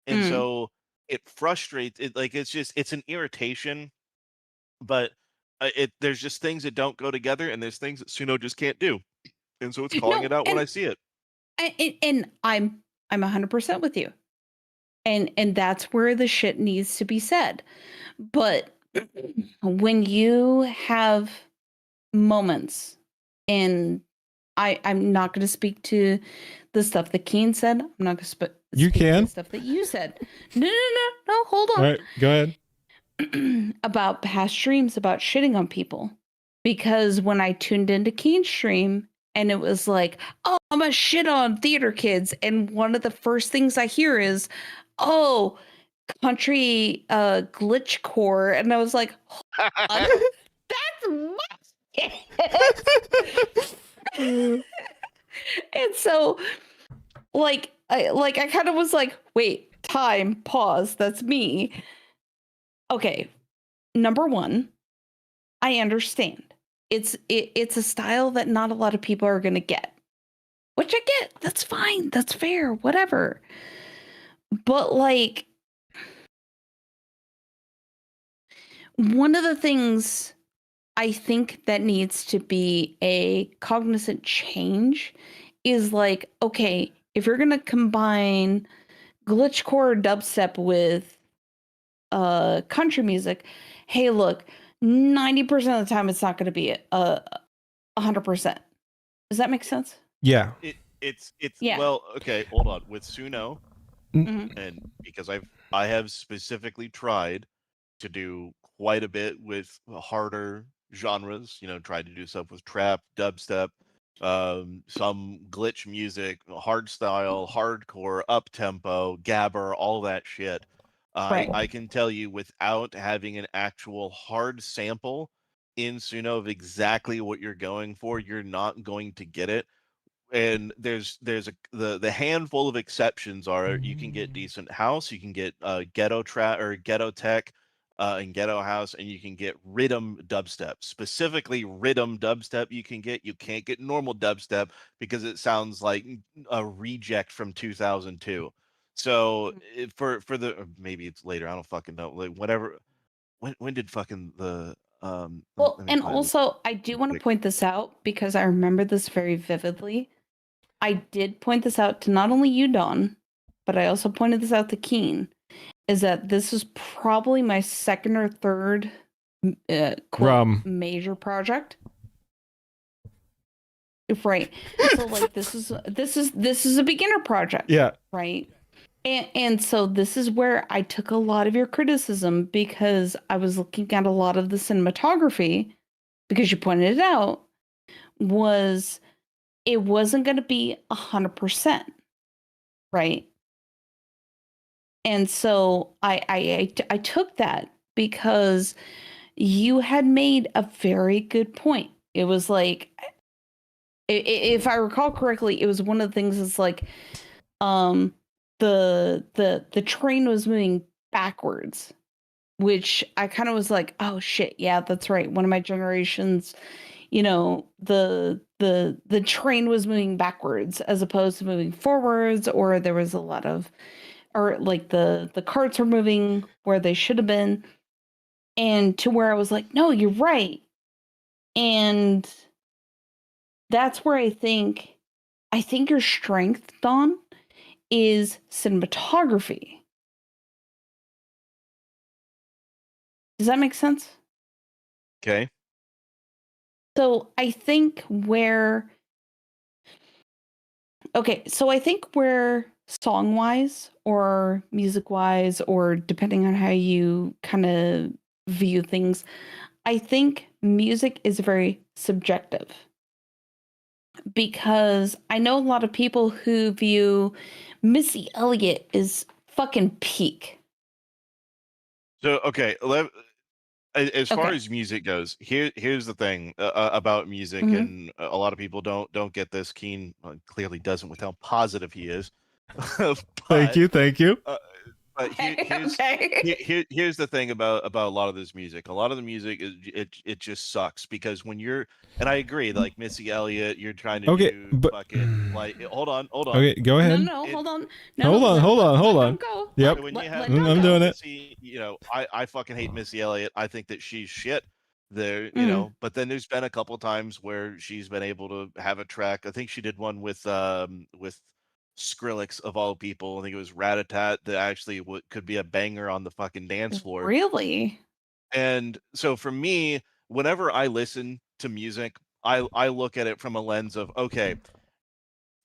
and so it frustrates. It like it's an irritation, but there's just things that don't go together, and there's things that Suno just can't do, and so it's calling it out when I see it. And I'm 100% with you. And that's where the shit needs to be said. But when you have moments, and I'm not going to speak to the stuff that Keen said. I'm not going to speak to the stuff that you said. No, hold on. All right, go ahead. About past streams, about shitting on people. Because when I tuned into Keen's stream, and it was like, oh, I'm a shit on theater kids. And one of the first things I hear is, oh, country glitchcore. And I was like, that's my shit. And so, like I kind of was like, wait, time, pause, that's me. Okay, number one, I understand. It's a style that not a lot of people are going to get. Which I get. That's fine. That's fair. Whatever. But like one of the things I think that needs to be a cognizant change is like, okay, if you're going to combine glitchcore dubstep with country music, hey, look, 90% of the time it's not going to be 100%. Does that make sense? Yeah. It's Yeah. well, okay, hold on. With Suno, Mhm. and because I have specifically tried to do quite a bit with harder genres, tried to do stuff with trap, dubstep, some glitch music, hard style, hardcore, up tempo, gabber, all that shit. Right. I can tell you without having an actual hard sample in Suno of exactly what you're going for, you're not going to get it. And there's the handful of exceptions are you can get decent house, you can get ghetto trap or ghetto tech and ghetto house, and you can get rhythm dubstep. Specifically rhythm dubstep you can't get normal dubstep because it sounds like a reject from 2002. So for the or maybe it's later, I don't fucking know, like whatever. When did fucking the Well, let me and play this also, I do want to quick. point this out because I remember this very vividly. I did point this out to not only you, Don, but I also pointed this out to Keen, is that this is probably my second or third quote major project. Right. So like this is a beginner project. Yeah. Right. And so this is where I took a lot of your criticism because I was looking at a lot of the cinematography because you pointed it out was it wasn't going to be 100%, right? And so I took that because you had made a very good point. It was like, if I recall correctly, it was one of the things that's like, the train was moving backwards, which I kind of was like, oh shit, yeah, that's right. One of my generations, the train was moving backwards as opposed to moving forwards, or there was a lot of, or like the carts were moving where they should have been, and to where I was like, no, you're right. And that's where I think your strength, Don, is cinematography. Does that make sense? Okay. So I think where song wise or music wise, or depending on how you kind of view things, I think music is very subjective because I know a lot of people who view Missy Elliott as fucking peak. So okay, as far Okay. as music goes, here's the thing about music, Mhm. and a lot of people don't get this. Keen clearly doesn't with how positive he is. Thank But you. Thank you. but here's the thing about a lot of this music. A lot of the music is it just sucks because when you're, and I agree, like Missy Elliott, you're trying to Okay, do but fucking like hold on. okay, go ahead. No, hold on. Hold on, hold on, hold on. Go. Yep. So when you have I'm doing it. Missy, I fucking hate Missy Elliott. I think that she's shit. There, Mm. but then there's been a couple times where she's been able to have a track. I think she did one with Skrillex of all people. I think it was Ratatat that actually could be a banger on the fucking dance floor. Really? And so for me, whenever I listen to music, I look at it from a lens of, okay,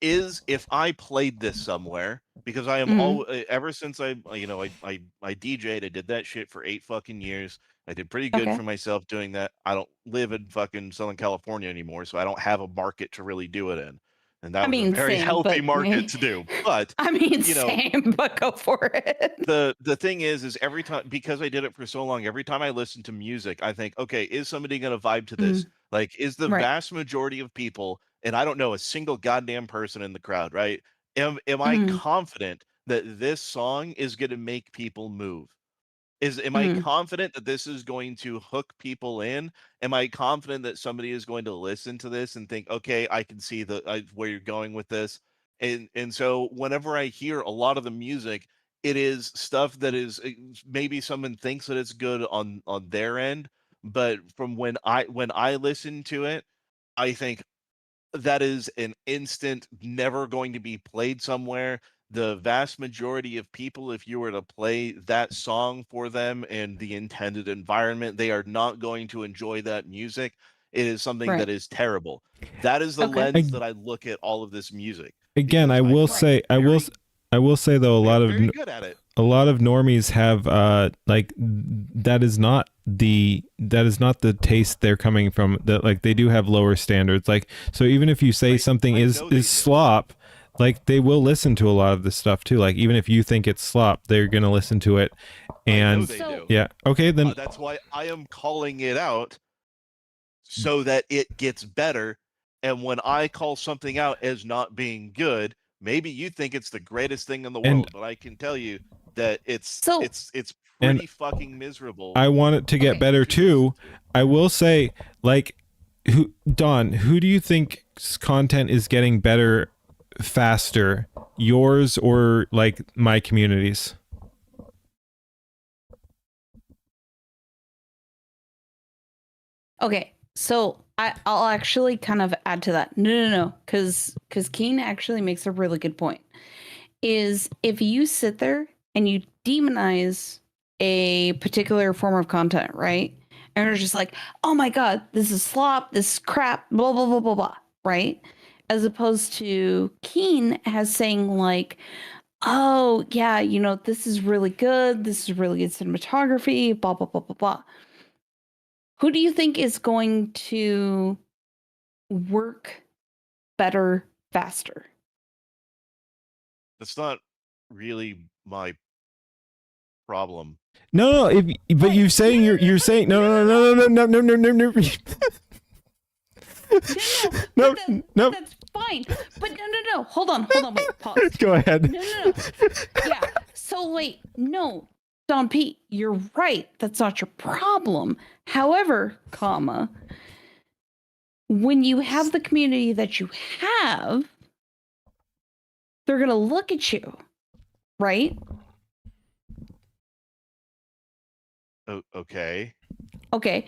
if I played this somewhere, because I am all ever since I DJ'd, I did that shit for 8 fucking years. I did pretty good Okay. for myself doing that. I don't live in fucking Southern California anymore, so I don't have a market to really do it in. And that I was a mean, very same, healthy but market to do. But I mean, you know, same, but go for it. the thing is every time, because I did it for so long, every time I listen to music, I think, okay, is somebody going to vibe to this? Like, is the Right. vast majority of people, and I don't know a single goddamn person in the crowd, right? Am I confident that this song is going to make people move? Am I confident that this is going to hook people in? Am I confident that somebody is going to listen to this and think, okay, I can see where you're going with this? And so whenever I hear a lot of the music, it is stuff that is maybe someone thinks that it's good on their end, but from when I listen to it, I think that is an instant, never going to be played somewhere. The vast majority of people, if you were to play that song for them in the intended environment, they are not going to enjoy that music. It is something that Right. is terrible. That is the Okay. lens that I look at all of this music. Again, Because I will find say, it very, I will say though, very good at it. a lot of normies have like that is not the taste they're coming from. That like they do have lower standards. Like so, even if you say something is slop, like they will listen to a lot of this stuff too. Like even if you think it's slop, they're gonna listen to it. And they do. Yeah, okay, then That's why I am calling it out so that it gets better. And when I call something out as not being good, maybe you think it's the greatest thing in the world, but I can tell you that it's pretty fucking miserable. I want it to get better too. I will say, like, who do you think's content is getting better faster, yours or like my community's? Okay, so I'll actually kind of add to that. No, because Keen actually makes a really good point. Is if you sit there and you demonize a particular form of content, right? And you're just like, oh my god, this is slop, this is crap, blah blah blah blah blah, right? As opposed to Keen has saying like, oh yeah, you know, this is really good, this is really good cinematography, blah blah blah blah blah. Who do you think is going to work better faster? That's not really my problem. No, but you're saying you're saying no. No, that's fine. But no. Hold on, wait, pause. Go ahead. No. Yeah. So wait, no. Don P, you're right. That's not your problem. However, when you have the community that you have, they're going to look at you, right? Okay. Okay.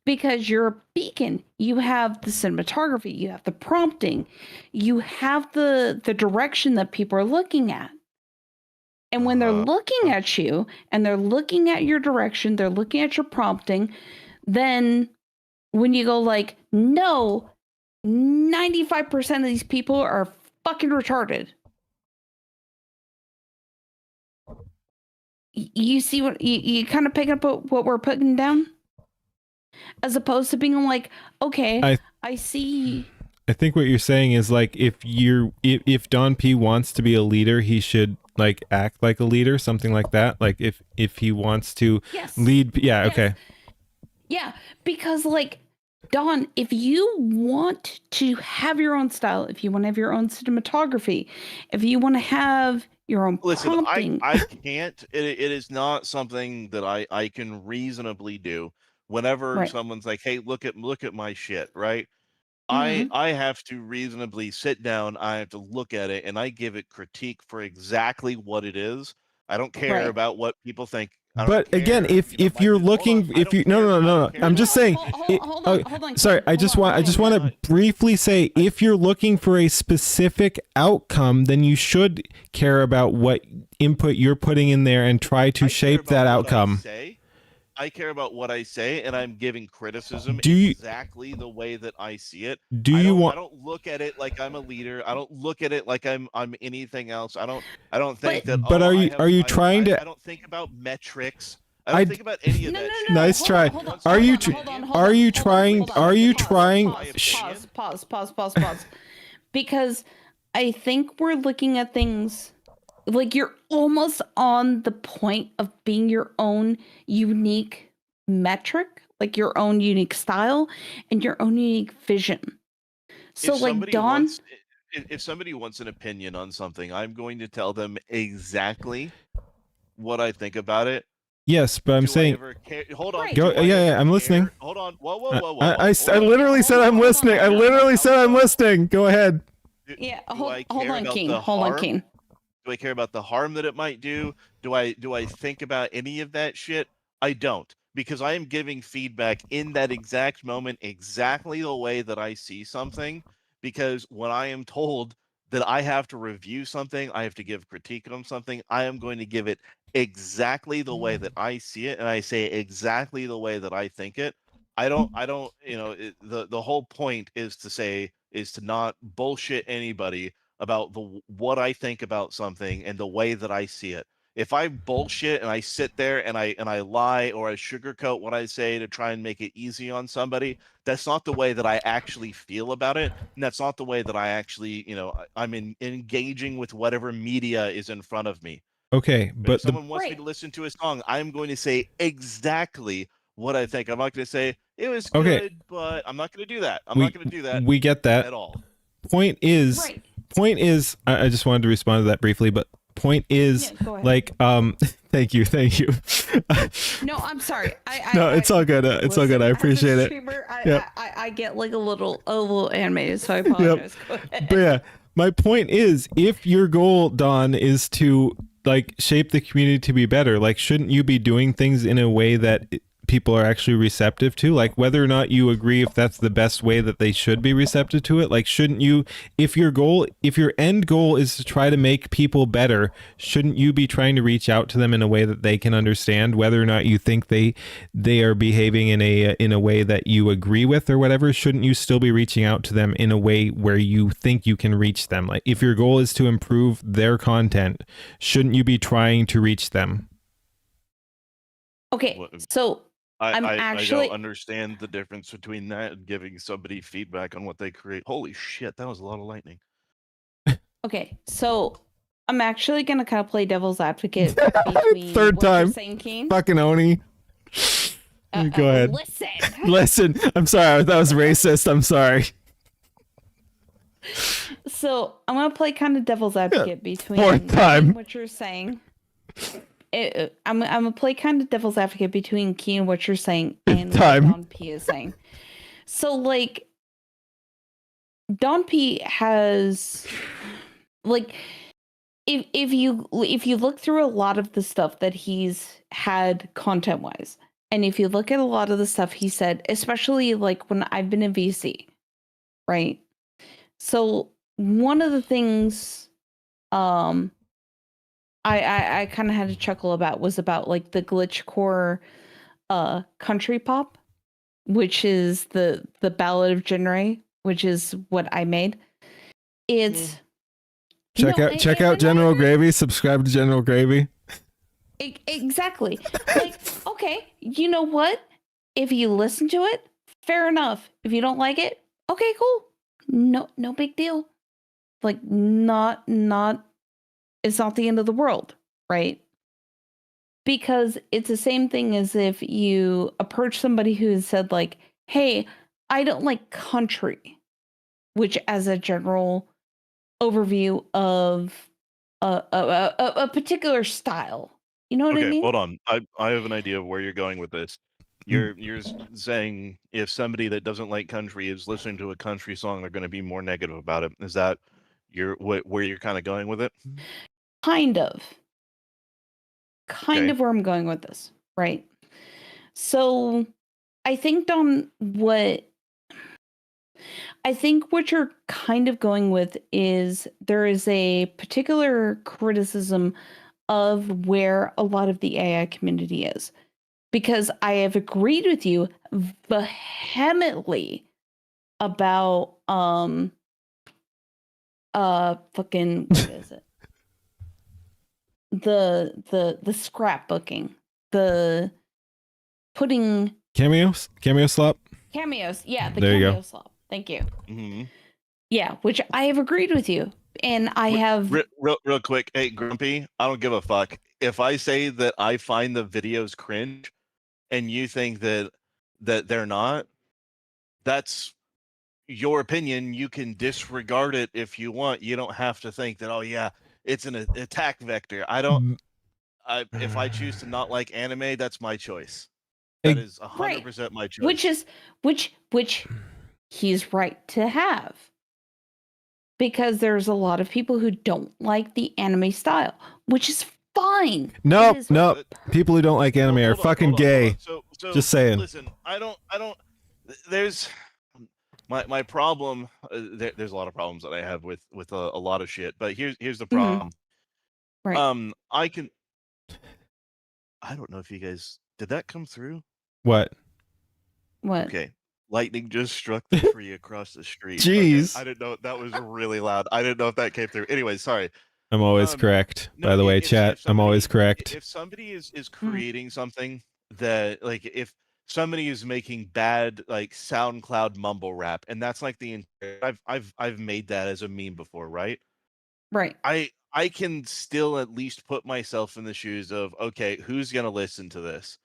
Because you're a beacon. You have the cinematography, you have the prompting, you have the direction that people are looking at. And when they're looking at you and they're looking at your direction, they're looking at your prompting, then when you go like, no, 95% of these people are fucking retarded. You see what you kind of pick up what we're putting down? As opposed to being like, okay, I see. I think what you're saying is like if Don P wants to be a leader, he should like act like a leader, something like that. Like if he wants to lead, okay. Yeah, because like Don, if you want to have your own style, if you want to have your own cinematography, if you want to have your own prompting, I can't. It is not something that I can reasonably do. Whenever someone's like, "Hey, look at my shit," right? I have to reasonably sit down. I have to look at it, and I give it critique for exactly what it is. I don't care about what people think. But again, if you're looking, if you no, I'm just saying. Hold on. Sorry, I just want to briefly say, if you're looking for a specific outcome, then you should care about what input you're putting in there and try to shape that outcome. I care about what I say, and I'm giving criticism exactly the way that I see it. I don't look at it like I'm a leader. I don't look at it like I'm anything else. I don't think that. But are you trying to? I don't think about metrics. I don't think about any of that. No, nice try. Are you trying? Pause. Because I think we're looking at things. Like you're almost on the point of being your own unique metric, like your own unique style and your own unique vision. So like Don, if somebody wants an opinion on something, I'm going to tell them exactly what I think about it. Yes, but I'm saying. Hold on. Yeah, I'm listening. Hold on. Whoa. I literally said I'm listening. I literally said I'm listening. Go ahead. Yeah, hold on, King. Do I care about the harm that it might do? Do I think about any of that shit? I don't, because I am giving feedback in that exact moment, exactly the way that I see something. Because when I am told that I have to review something, I have to give critique on something, I am going to give it exactly the way that I see it, and I say exactly the way that I think it. I don't, the whole point is to not bullshit anybody about what I think about something and the way that I see it. If I bullshit and I sit there and I lie or I sugarcoat what I say to try and make it easy on somebody, that's not the way that I actually feel about it, and that's not the way that I actually, I'm engaging with whatever media is in front of me. Okay, But if but someone wants me to listen to a song, I'm going to say exactly what I think. I'm not going to say it was okay, good, but I'm not going to do that. I'm not going to do that we get that. at all. Point is, Right. I just wanted to respond to that briefly, but point is, Yeah, go ahead. like, thank you. No, I'm sorry. No, it's all good. It's all good. I appreciate it. Streamer, Yep. I get like a little animated, so I apologize. Go ahead. But yeah, my point is, if your goal, Don, is to like shape the community to be better, like, shouldn't you be doing things in a way that people are actually receptive to? Like, whether or not you agree if that's the best way that they should be receptive to it, like, shouldn't you, if your end goal is to try to make people better, shouldn't you be trying to reach out to them in a way that they can understand, whether or not you think they are behaving in a way that you agree with or whatever? Shouldn't you still be reaching out to them in a way where you think you can reach them? Like, if your goal is to improve their content, shouldn't you be trying to reach them? Okay, so I actually don't understand the difference between that and giving somebody feedback on what they create. Holy shit, that was a lot of lightning. okay, so I'm actually gonna kind of play devil's advocate between Third what you're time. saying, Keen. Fucking Oni. Go ahead. Listen, I'm sorry. That was racist. I'm sorry. So I'm gonna play kind of devil's advocate between Fourth time. what you're saying. I'm gonna play kind of devil's advocate between Key and what you're saying and what Don P is saying. So like, Don P has like, if you look through a lot of the stuff that he's had content wise, and if you look at a lot of the stuff he said, especially like when I've been in VC, right? So one of the things I kind of had to chuckle about was about like the glitchcore country pop, which is the Ballad of Jinray, which is what I made. It's check out General Gravey. Subscribe to General Gravey. Exactly. Like, okay, you know what? If you listen to it, fair enough. If you don't like it, okay, cool. No big deal. Like, not it's not the end of the world, right? Because it's the same thing as if you approach somebody who has said like, hey, I don't like country, which as a general overview of a particular style. You know what I mean? Hold on. I have an idea of where you're going with this. You're saying if somebody that doesn't like country is listening to a country song, they're going to be more negative about it. Is that where you're kind of going with it? Kind of where I'm going with this, right? So I think what you're kind of going with is there is a particular criticism of where a lot of the AI community is. Because I have agreed with you vehemently about fucking what is it? The scrapbooking, the putting cameo slop. Cameos, yeah, the there you cameo go. slop. Thank you. Mm-hmm. Yeah, which I have agreed with you, and I have real quick. Hey, Grumpy, I don't give a fuck if I say that I find the videos cringe, and you think that they're not. That's your opinion. You can disregard it if you want. You don't have to think that, oh yeah, it's an attack vector. If I choose to not like anime, that's my choice. That is 100% my choice. Which he's right to have. because there's a lot of people who don't like the anime style, which is fine. Nope, It is- nope. People who don't like anime are fucking gay. So Just saying. Listen, I don't. There's my problem. There's a lot of problems that I have with a lot of shit. But here's the problem. Right. I don't know if you guys did that come through. What? Okay. Lightning just struck the tree across the street. Jeez. Okay. I didn't know that was really loud. I didn't know if that came through. Anyway, sorry. I'm always correct. By the way, chat. I'm always correct. If somebody is creating something that, like, if somebody is making bad, like, SoundCloud mumble rap, and that's like I've made that as a meme before, right? Right. I can still at least put myself in the shoes of, okay, who's gonna listen to this?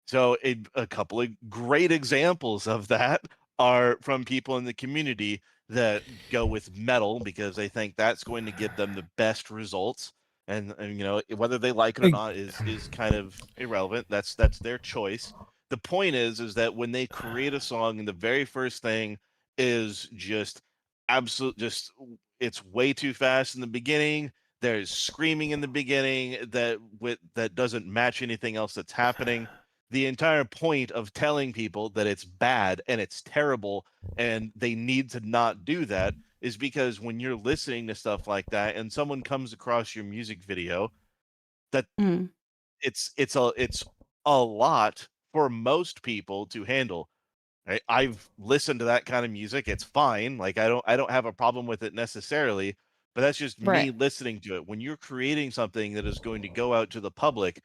So a couple of great examples of that are from people in the community that go with metal because they think that's going to give them the best results. And you know, whether they like it or not is kind of irrelevant. That's their choice. The point is that when they create a song and the very first thing is just it's way too fast in the beginning. There's screaming in the beginning that doesn't match anything else that's happening. The entire point of telling people that it's bad and it's terrible and they need to not do that is because when you're listening to stuff like that and someone comes across your music video, that it's a lot for most people to handle. Right? I've listened to that kind of music. It's fine. Like I don't have a problem with it necessarily, but that's just me listening to it. When you're creating something that is going to go out to the public,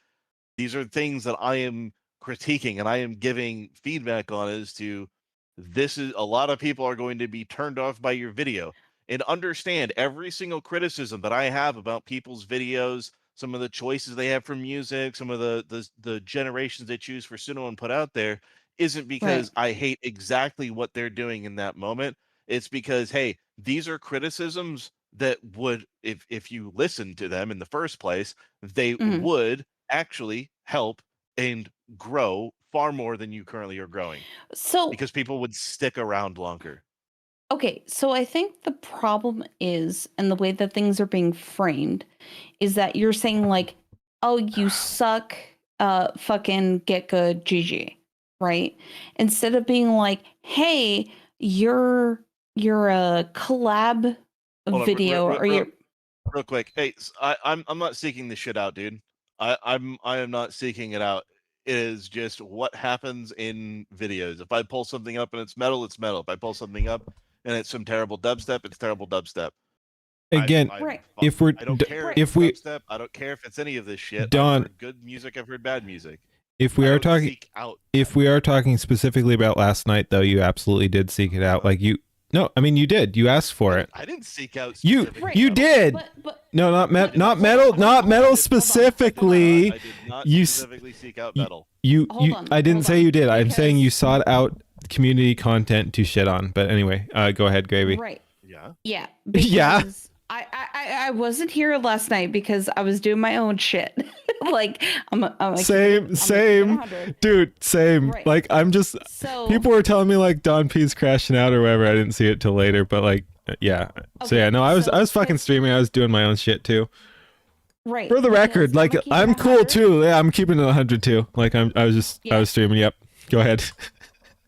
these are things that I am critiquing and I am giving feedback on as to this is a lot of people are going to be turned off by your video. And understand every single criticism that I have about people's videos, some of the choices they have for music, some of the generations they choose for cinema and put out there isn't because I hate exactly what they're doing in that moment. It's because, hey, these are criticisms that would, if you listen to them in the first place, they would actually help and grow far more than you currently are growing. So because people would stick around longer. Okay, so I think the problem is, and the way that things are being framed, is that you're saying like, "Oh, you suck, fucking get good, GG," right? Instead of being like, "Hey, you're a collab video, or you're." Real quick, hey, I'm not seeking this shit out, dude. I am not seeking it out. It is just what happens in videos. If I pull something up and it's metal, it's metal. If I pull something up and it's some terrible dubstep, it's terrible dubstep. Again, if we're I don't care if we dubstep, I don't care if it's any of this shit. Don, I've heard good music, I've heard bad music. If we are talking specifically about last night, though, you absolutely did seek it out. Like you did. You asked for it. I didn't seek out. You did. But no, not metal specifically. I did not specifically seek out metal. I didn't say you did. I'm saying you sought out community content to shit on. But anyway, go ahead, Gravey. Right. Yeah. Yeah. Yeah. I wasn't here last night because I was doing my own shit. Like I'm same, dude, same. Right. Like I'm just people were telling me like Don P's crashing out or whatever. I didn't see it till later, but like yeah. Okay, so yeah, no, I was fucking streaming. I was doing my own shit too. Right. For the record, like I'm cool too. Yeah, I'm keeping it 100 too. Like I was streaming. Yep. Go ahead.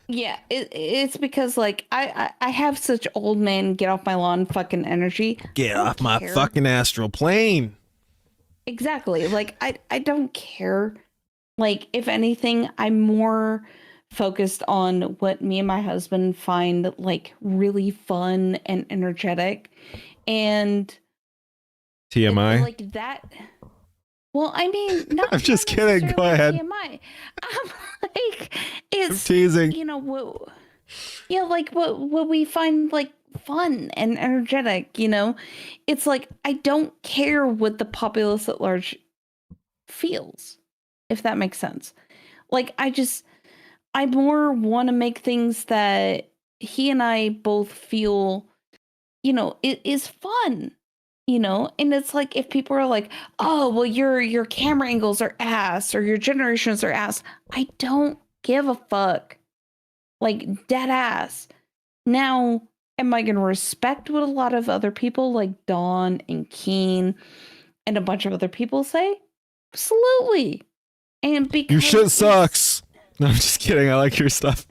Yeah, it's because like I have such old man get off my lawn fucking energy. Get off my fucking astral plane. Exactly. Like I don't care. Like if anything, I'm more focused on what me and my husband find like really fun and energetic, and TMI. Like that. Well, I mean, I'm just kidding. Go ahead. TMI. Like, it's, I'm teasing. You know what? Yeah, like what we find like fun and energetic. You know, it's like I don't care what the populace at large feels, if that makes sense. Like I more want to make things that he and I both feel, you know, it is fun. You know, and it's like if people are like, "Oh, well, your camera angles are ass or your generations are ass," I don't give a fuck. Like dead ass. Now, Am I going to respect what a lot of other people like Dawn and Keen and a bunch of other people say? Absolutely. And because your shit sucks. No, I'm just kidding. I like your stuff.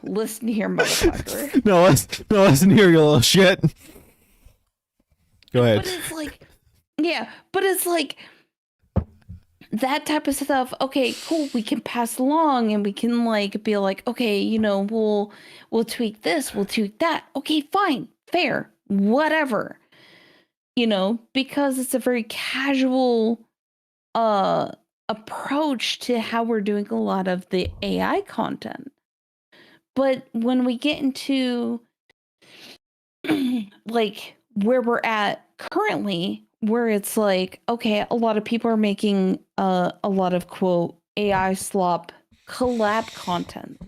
Listen here, motherfucker. no, listen here, you little shit. Go ahead. But it's like, yeah, but it's like that type of stuff. Okay, cool. We can pass along and we can like be like, okay, you know, we'll tweak this, we'll tweak that. Okay, fine, fair, whatever. You know, because it's a very casual approach to how we're doing a lot of the AI content. But when we get into like where we're at currently, where it's like, okay, a lot of people are making a lot of quote AI slop collab content.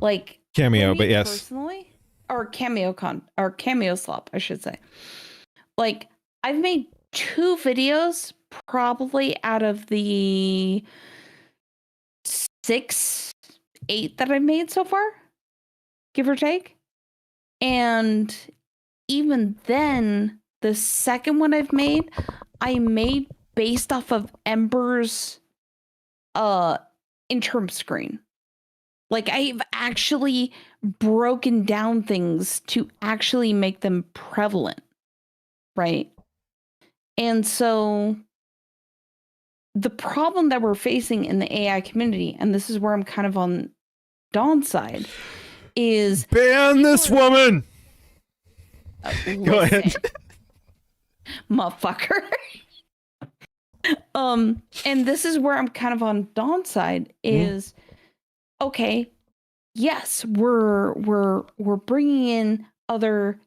Like Cameo, for me but yes. personally, or cameo slop, I should say. Like I've made 2 videos probably out of the 6, 8 that I've made so far, give or take. And even then, the second one I made based off of Ember's interim screen. Like I've actually broken down things to actually make them prevalent, right? And so the problem that we're facing in the AI community, and this is where I'm kind of on Dawn's side, is ban this woman. Go ahead, motherfucker. And this is where I'm kind of on Dawn's side is okay. Yes, we're bringing in other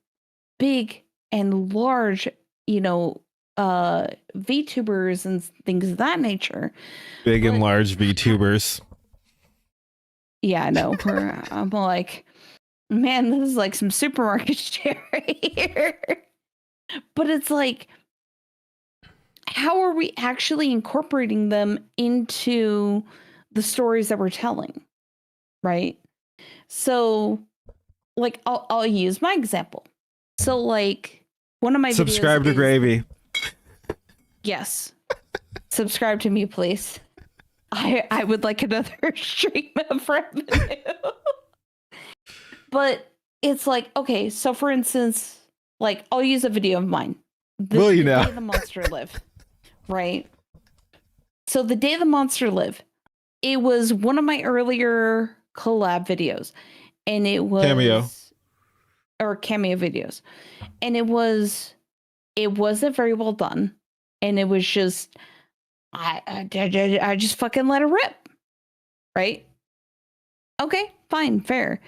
big and large, you know, VTubers and things of that nature. Big and large VTubers. Yeah, I know. I'm like, man, this is like some supermarket shit right here. But it's like, how are we actually incorporating them into the stories that we're telling? Right? So, like, I'll use my example. So, like, one of my subscribe to Gravey. Yes. Subscribe to me, please. I would like another stream of revenue. But it's like, okay, so for instance, like I'll use a video of mine. Will you the now? Day the Monster Live. Right? So the Day the Monster Live, it was one of my earlier collab videos. And it was cameo videos. And it wasn't very well done. And it was just I just fucking let it rip. Right? Okay, fine, fair.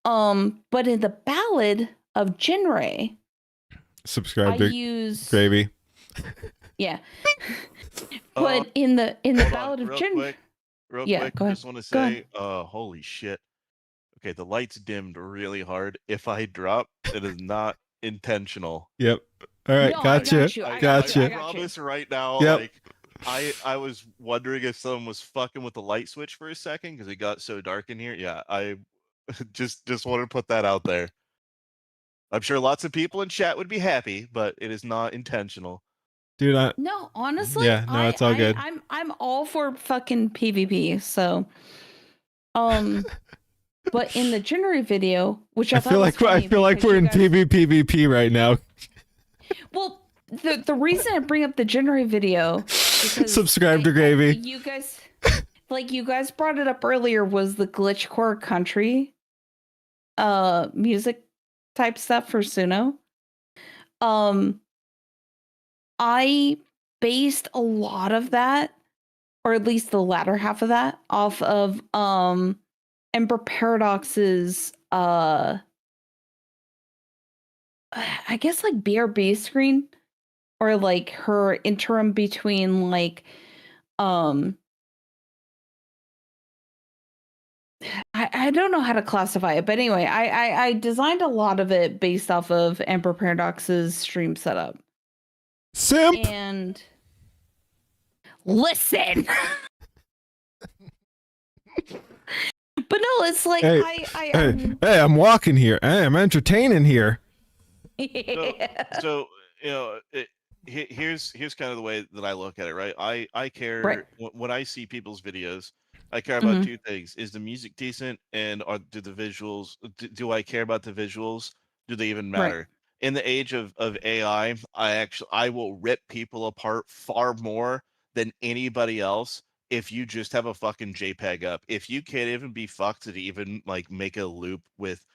But in the Ballad of Jinray, subscribe to Gravey. Yeah. But in the Ballad of Jinray, real yeah, quick, go ahead. just want to say, holy shit. Okay, the lights dimmed really hard. If I drop, it is not intentional. Yep. All right, No, gotcha. I Gotcha. I promise right now, Yep. like I was wondering if someone was fucking with the light switch for a second because it got so dark in here. Yeah, I just want to put that out there. I'm sure lots of people in chat would be happy, but it is not intentional. Dude, no, honestly, yeah, no, it's all good. I'm all for fucking PvP. So, but in the Jinray video, which I feel like we're in PvP right now. Well, the reason I bring up the Jinray video, subscribe to Gravey. You guys brought it up earlier, was the glitchcore country music type stuff for Suno. I based a lot of that, or at least the latter half of that, off of Ember Paradox's I guess like BRB screen, or like her interim between like I don't know how to classify it, but anyway, I designed a lot of it based off of Ember Paradox's stream setup. Simp. And listen. But no, it's like Hey, hey, I'm walking here. Hey, I'm entertaining here. So here's kind of the way that I look at it, right? I care Right. when I see people's videos. I care about Mhm. two things: is the music decent, and do the visuals? Do I care about the visuals? Do they even Right. matter? In the age of AI, I will rip people apart far more than anybody else if you just have a fucking JPEG up. If you can't even be fucked to even like make a loop with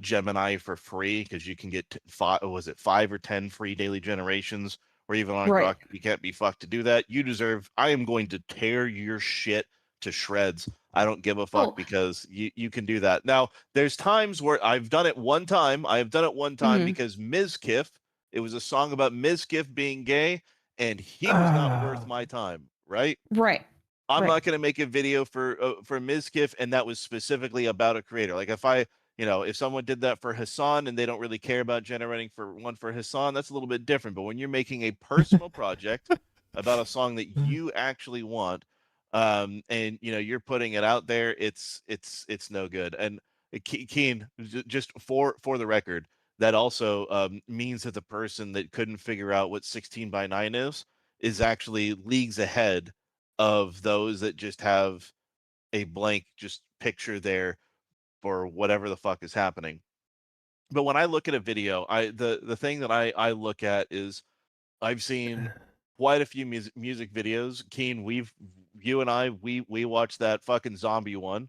Gemini for free, because you can get was it 5 or 10 free daily generations, or even on Right. Grok, you can't be fucked to do that. You deserve. I am going to tear your shit to shreds. I don't give a fuck Oh. because you can do that. Now, there's times where I've done it one time. I have done it one time Mhm. because Mizkif, it was a song about Mizkif being gay, and he was not worth my time, right? Right. I'm Right. not going to make a video for Mizkif, and that was specifically about a creator. Like if someone did that for Hassan and they don't really care about generating for one for Hassan, that's a little bit different. But when you're making a personal project about a song that you actually want, and you're putting it out there, it's no good. And Keen, just for the record, that also means that the person that couldn't figure out what 16:9 is actually leagues ahead of those that just have a blank just picture there for whatever the fuck is happening. But when I look at a video, the thing that I look at is I've seen quite a few music videos. Keen, you and I we watched that fucking zombie one,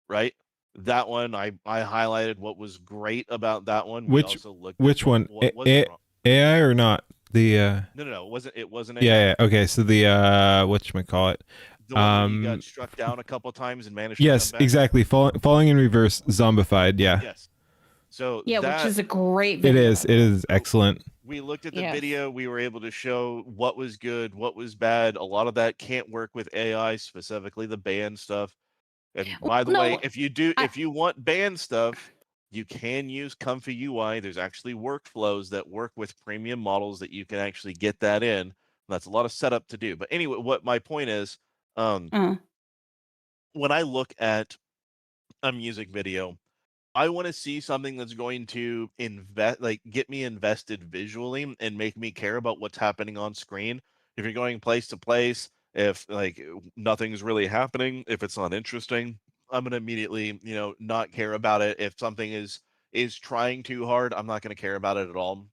right? That one I highlighted what was great about that one. We also looked at Which one? what wasn't wrong. AI or not? The No, it wasn't AI. yeah. Okay, so the whatchamacallit? The one where you got struck down a couple times and managed to come Yes, back. exactly. Falling in reverse, zombified. Yeah. Yes. So Yeah, which that is a great video. It is. It is excellent. we looked at the Yes. video. We were able to show what was good, what was bad. A lot of that can't work with AI, specifically the band stuff. And by the way, No, if you want band stuff, you can use Comfy UI. There's actually workflows that work with premium models that you can actually get that in. That's a lot of setup to do. But anyway, what my point is, when I look at a music video, I want to see something that's going to get me invested visually and make me care about what's happening on screen. If you're going place to place, if nothing's really happening, if it's not interesting, I'm gonna immediately, not care about it. If something is trying too hard, I'm not gonna care about it at all.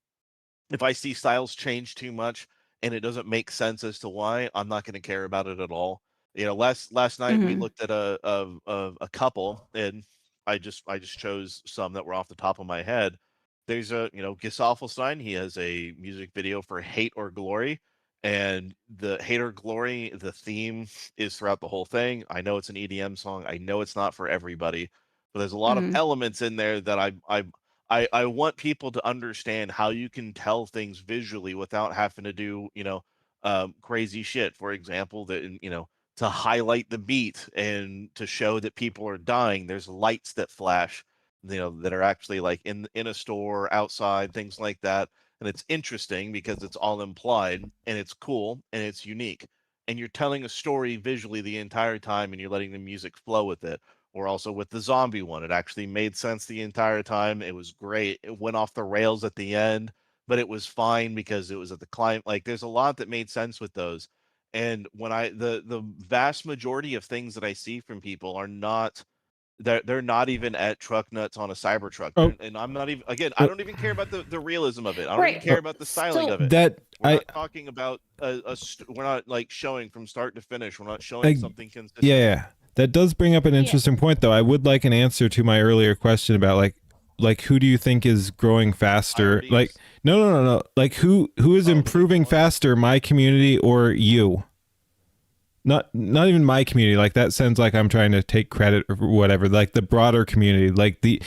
If I see styles change too much and it doesn't make sense as to why, I'm not going to care about it at all. Last night we looked at a couple, and I just chose some that were off the top of my head. There's Gesaffelstein. He has a music video for Hate or Glory, and the Hate or Glory, the theme is throughout the whole thing. I know it's an EDM song. I know it's not for everybody, but there's a lot of elements in there that I want people to understand how you can tell things visually without having to do, crazy shit. For example, to highlight the beat and to show that people are dying, there's lights that flash, that are actually like in a store, outside, things like that. And it's interesting because it's all implied and it's cool and it's unique. And you're telling a story visually the entire time and you're letting the music flow with it. Or also with the zombie one, it actually made sense the entire time. It was great. It went off the rails at the end, but it was fine because it was at the climb. Like there's a lot that made sense with those. And when the vast majority of things that I see from people are not, they're not even at truck nuts on a Cybertruck. And I'm not even, again, I don't even care about the realism of it. I don't even care about the styling of it. We're not talking about we're not like showing from start to finish. We're not showing something consistent. Yeah. That does bring up an interesting point, though. I would like an answer to my earlier question about like who do you think is growing faster? Like no. Like who is improving faster, my community or you? Not even my community. Like that sounds like I'm trying to take credit or whatever. Like the broader community, like the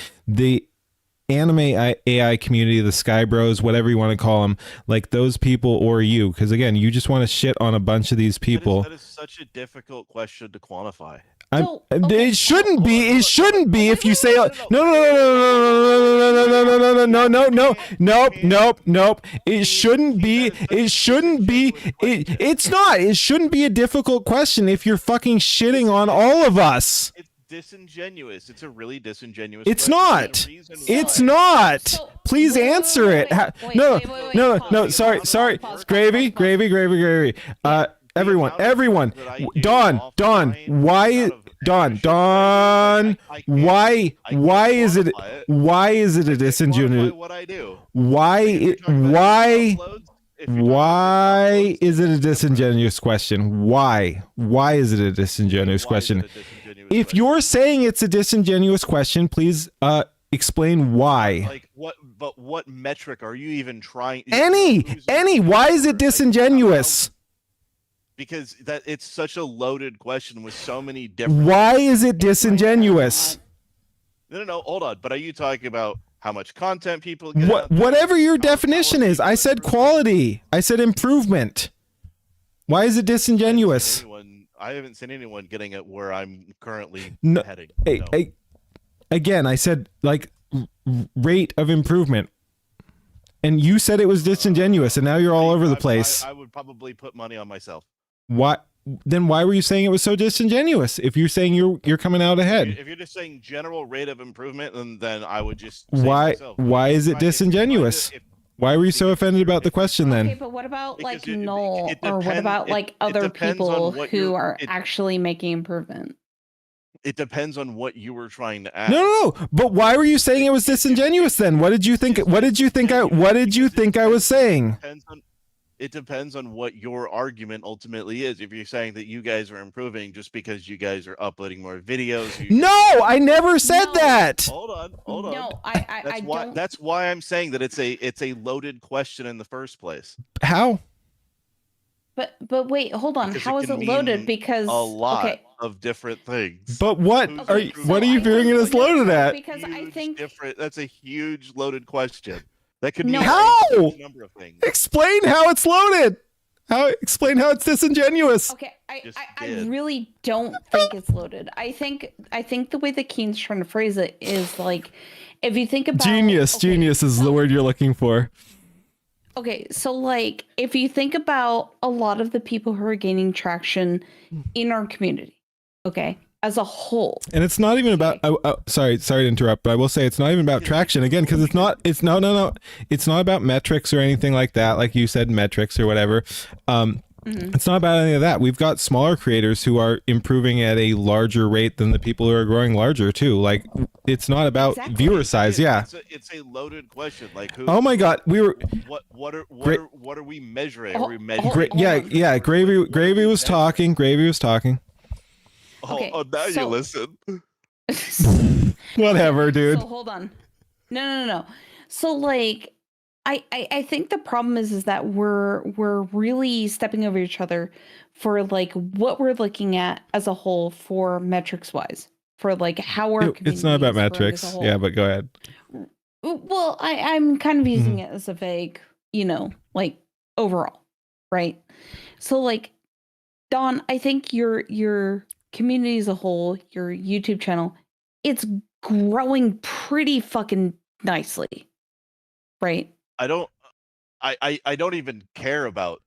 anime AI community, the Skyebros, whatever you want to call them, like those people or you, because again, you just want to shit on a bunch of these people. That is such a difficult question to quantify. It shouldn't be. It shouldn't be if you say no. Nope. It shouldn't be. It shouldn't be. It's not. It shouldn't be a difficult question if you're fucking shitting on all of us. It's disingenuous. It's a really disingenuous. It's question. not. The reason It's why- not. So- Please wait, answer wait, it. wait, Ha- wait, no, wait, wait, no, pause, no. pause, Sorry, pause, sorry. pause, Gravey, pause, pause. gravy. Everyone, amount of everyone. work that I do Don, offline, the why? amount of Don, exercise I do, Don. I can't- Why? I can't Why is it? quantify it. Why is it a I can't disingenuous? quantify what I do. Why? Like, if you're talking about Why? uploads, if you're talking about Why uploads, is it a that's different. disingenuous question? Why? Why is it a disingenuous Why is question? it a disingenuous If question? you're saying it's a disingenuous question, please explain why. Like what? But what metric are you even trying? Any. Why is it disingenuous? Because that it's such a loaded question with so many different. Why is it disingenuous? No. Hold on. But are you talking about how much content people get? out there? Whatever your How definition is. I people said improve? quality. I said improvement. Why is it disingenuous? I haven't seen anyone getting it where I'm currently No, heading. Hey, No. again, I said like rate of improvement. And you said it was disingenuous, and now you're all over the place. I would probably put money on myself. Why? Then why were you saying it was so disingenuous? If you're saying you're coming out ahead, If you're just saying general rate of improvement, then I would just say why? myself. Why is it If you find disingenuous? Why were you so offended about the question Okay, then? but what about Because like it Noel, or what depends- about like it other depends on people what who you're- are it- actually making improvement? It depends on what you were trying to ask. No. But why were you saying it was disingenuous then? What did you think? What did you think I was saying? It depends on what your argument ultimately is. If you're saying that you guys are improving just because you guys are uploading more videos. No, I never said No. that. Hold on. No, I don't. That's why I'm saying that it's a loaded question in the first place. How? But wait, hold on. Because How it is can it loaded? mean Because a lot okay, of different things. But what Who's are improving? what are you So I viewing it think- as loaded at? because I Huge think different. That's a huge loaded question. That could No. mean How? a huge number of things. Explain how it's loaded. Explain how it's disingenuous. okay, Just I did. really don't think it's loaded. I think the way that Keen's trying to phrase it is like, if you think about Genius is the word you're looking for. Okay, so like if you think about a lot of the people who are gaining traction in our community, okay, as a whole. And it's not even about sorry to interrupt, but I will say it's not even about traction again, because it's not about metrics or anything like that, like you said, metrics or whatever. It's not about any of that. We've got smaller creators who are improving at a larger rate than the people who are growing larger too. Like, it's not about Exactly. viewer size. Yeah. It's a loaded question. Like who? Oh my God, we were. What Great. are we measuring? Oh, Are we measuring? Great. Yeah. Gravey was talking. Gravey was talking. Okay, Now so- you listen. Whatever, dude. So hold on. No. So like I think the problem is that we're really stepping over each other for like what we're looking at as a whole for metrics wise. For like how our It's not about community is growing as a metrics. whole. Yeah, but go ahead. Well, I'm kind of using it as a vague, like overall, right? So like Don, I think your community as a whole, your YouTube channel, it's growing pretty fucking nicely. Right? I don't even care about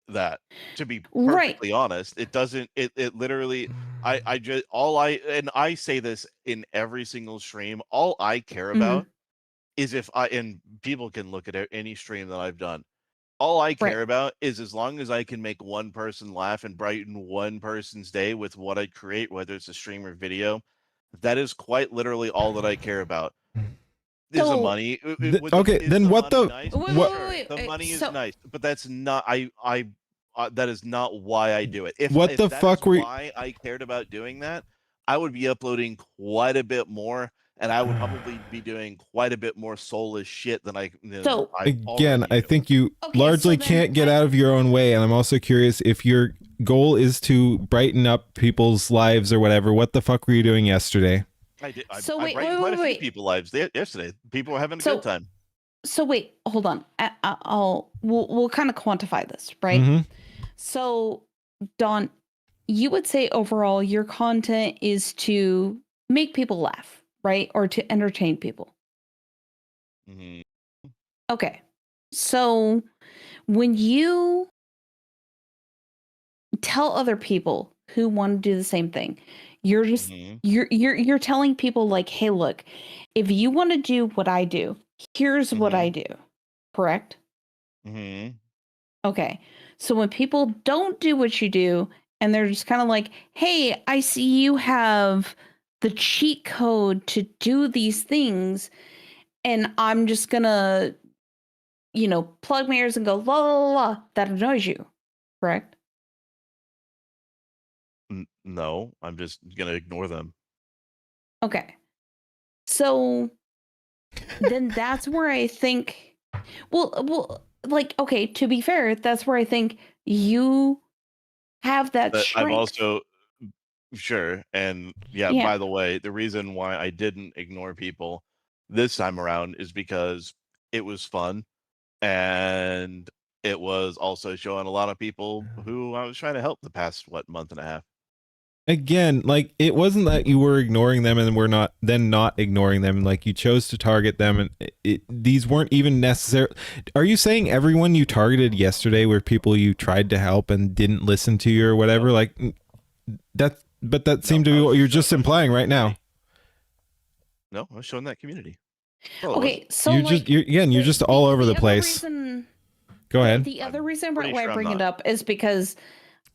that, to be Right. perfectly honest. It doesn't. It literally. I say this in every single stream. All I care about is and people can look at any stream that I've done. All I care about is as long as I can make one person laugh and brighten one person's day with what I create, whether it's a stream or video. That is quite literally all that I care about. Is the So- money okay, is then the what money the- nice? what- Sure, the money is so- nice, but that's not that is not why I do it. If What the that fuck is were you- why I cared about doing that, I would be uploading quite a bit more, and I would probably be doing quite a bit more soulless shit than I. So- Again, I do. think you Okay, largely so then can't get out of your own way, and I'm also curious if your goal is to brighten up people's lives or whatever. What the fuck were you doing yesterday? I did. So I wait, brightened quite a few wait. people's lives yesterday. People were having a So- good time. So wait, hold on. We'll kind of quantify this, right? Mhm. So, Don, you would say overall your content is to make people laugh, right? Or to entertain people. Mhm. Okay. So, when you tell other people who want to do the same thing. You're just Mhm. you're telling people like, hey, look, if you want to do what I do, here's what I do. Correct? Mm-hmm. Okay. So when people don't do what you do and they're just kind of like, hey, I see you have the cheat code to do these things, and I'm just gonna, plug my ears and go la la la, la, that annoys you, correct? No, I'm just gonna ignore them. Okay. So then that's where I think, well, like, okay, to be fair, that's where I think you have that But I've strength. also sure, and yeah. Yeah. By the way, the reason why I didn't ignore people this time around is because it was fun, and it was also showing a lot of people who I was trying to help the past month and a half. Again, like, it wasn't that you were ignoring them and we're not ignoring them. Like, you chose to target them, and these weren't even necessary. Are you saying everyone you targeted yesterday were people you tried to help and didn't listen to you or whatever? Like, but that seemed to be what you're just implying right now. No, I was showing that community. Well, Okay, so you're just all over the place. Go ahead. The other reason pretty why I sure I'm bring it not. up is because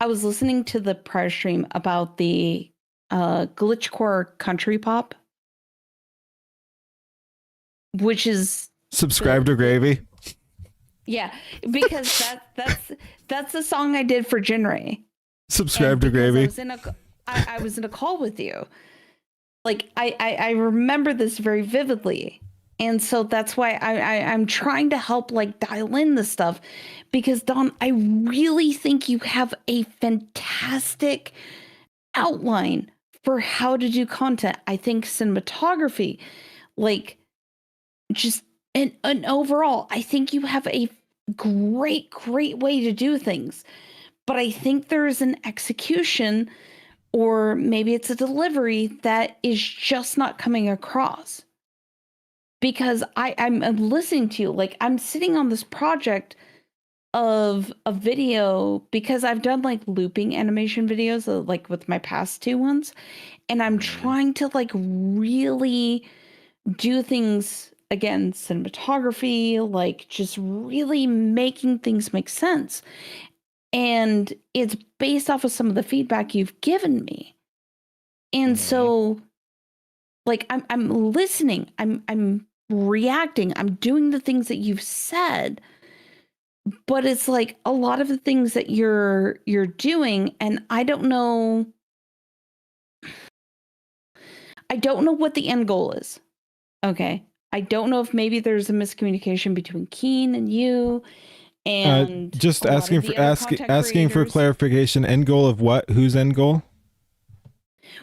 I was listening to the prior stream about the glitchcore country pop, which is Subscribe to Gravey. Yeah, because that's the song I did for Jinray. Subscribe to Gravey. I was in a call with you. Like I remember this very vividly. And so that's why I'm trying to help like dial in the stuff, because Don, I really think you have a fantastic outline for how to do content. I think cinematography, like just and overall, I think you have a great way to do things. But I think there is an execution, or maybe it's a delivery, that is just not coming across. Because I'm listening to you, like I'm sitting on this project of a video, because I've done like looping animation videos, like with my past two ones, and I'm trying to like really do things, again, cinematography, like just really making things make sense. And it's based off of some of the feedback you've given me. And so like I'm listening, I'm reacting, I'm doing the things that you've said, but it's like a lot of the things that you're doing, and I don't know what the end goal is. Okay. I don't know if maybe there's a miscommunication between Keen and you, and just asking for clarification. End goal of what? Whose end goal?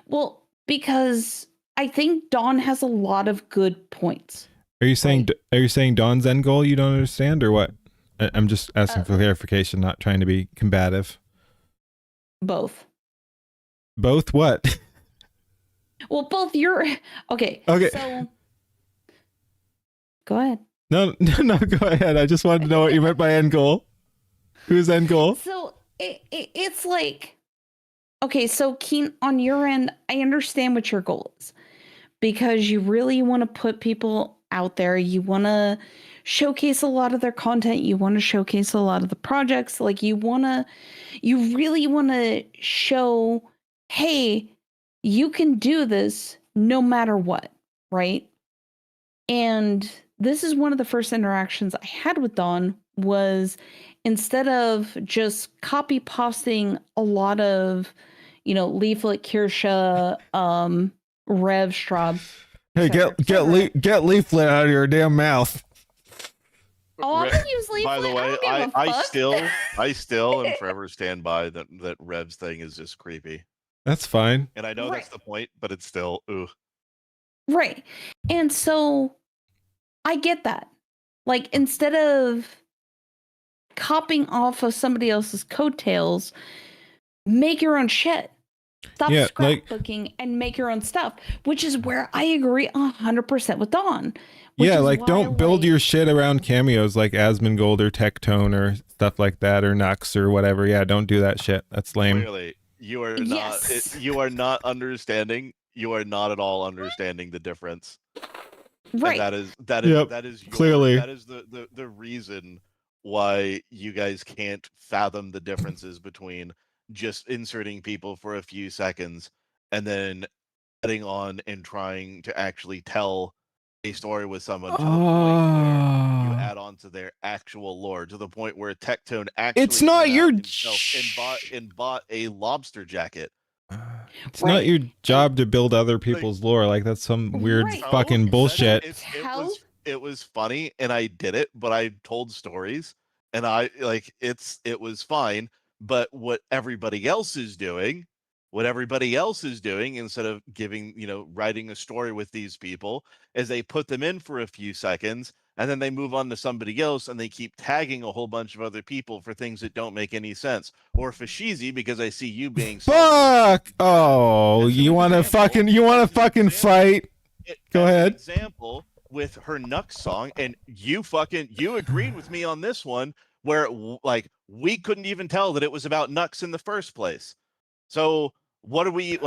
Well, because I think Dawn has a lot of good points. Are you saying Dawn's end goal you don't understand, or what? I'm just asking for clarification, not trying to be combative. Both. Both what? Well, both your okay. So go ahead. No, go ahead. I just wanted to know what you meant by end goal. Whose end goal? So it's like, okay, so Keen, on your end, I understand what your goal is, because you really want to put people out there. You want to showcase a lot of their content. You want to showcase a lot of the projects. Like you really want to show, hey, you can do this no matter what, right? And this is one of the first interactions I had with Dawn, was instead of just copy pasting a lot of, Leaflet, Kirsha, Rev, Straub. Hey, get Leaflet out of your damn mouth. Oh, I'm gonna use Leaflet. By the way, I still and forever stand by that Rev's thing is just creepy. That's fine. And I know that's the point, but it's still ooh. Right. And so I get that. Like, instead of copying off of somebody else's coattails, make your own shit. Stop scrapbooking and make your own stuff, which is where I agree 100% with Dawn. Yeah, is like why, don't build like- your shit around cameos like Asmongold or Tectone or stuff like that or Nux or whatever. Yeah, don't do that shit. That's lame. Clearly, you are Yes. not. You are not understanding. You are not at all understanding the difference. Right. And Yep, that is your, clearly. that is the reason why you guys can't fathom the differences between just inserting people for a few seconds and then adding on and trying to actually tell a story with someone to the point where you add on to their actual lore, to the point where Tectone actually It's not went out your himself and bought a lobster jacket. It's not your job to build other people's lore. Like that's some weird Right. fucking bullshit. It was funny and I did it, but I told stories and it was fine. But what everybody else is doing, instead of writing a story with these people, is they put them in for a few seconds and then they move on to somebody else and they keep tagging a whole bunch of other people for things that don't make any sense. Or Fashizi, because I see you being Fuck! Oh, you want to fucking fight? Go ahead. Example with her Nux song, and you agreed with me on this one, where like we couldn't even tell that it was about Nux in the first place. So what are we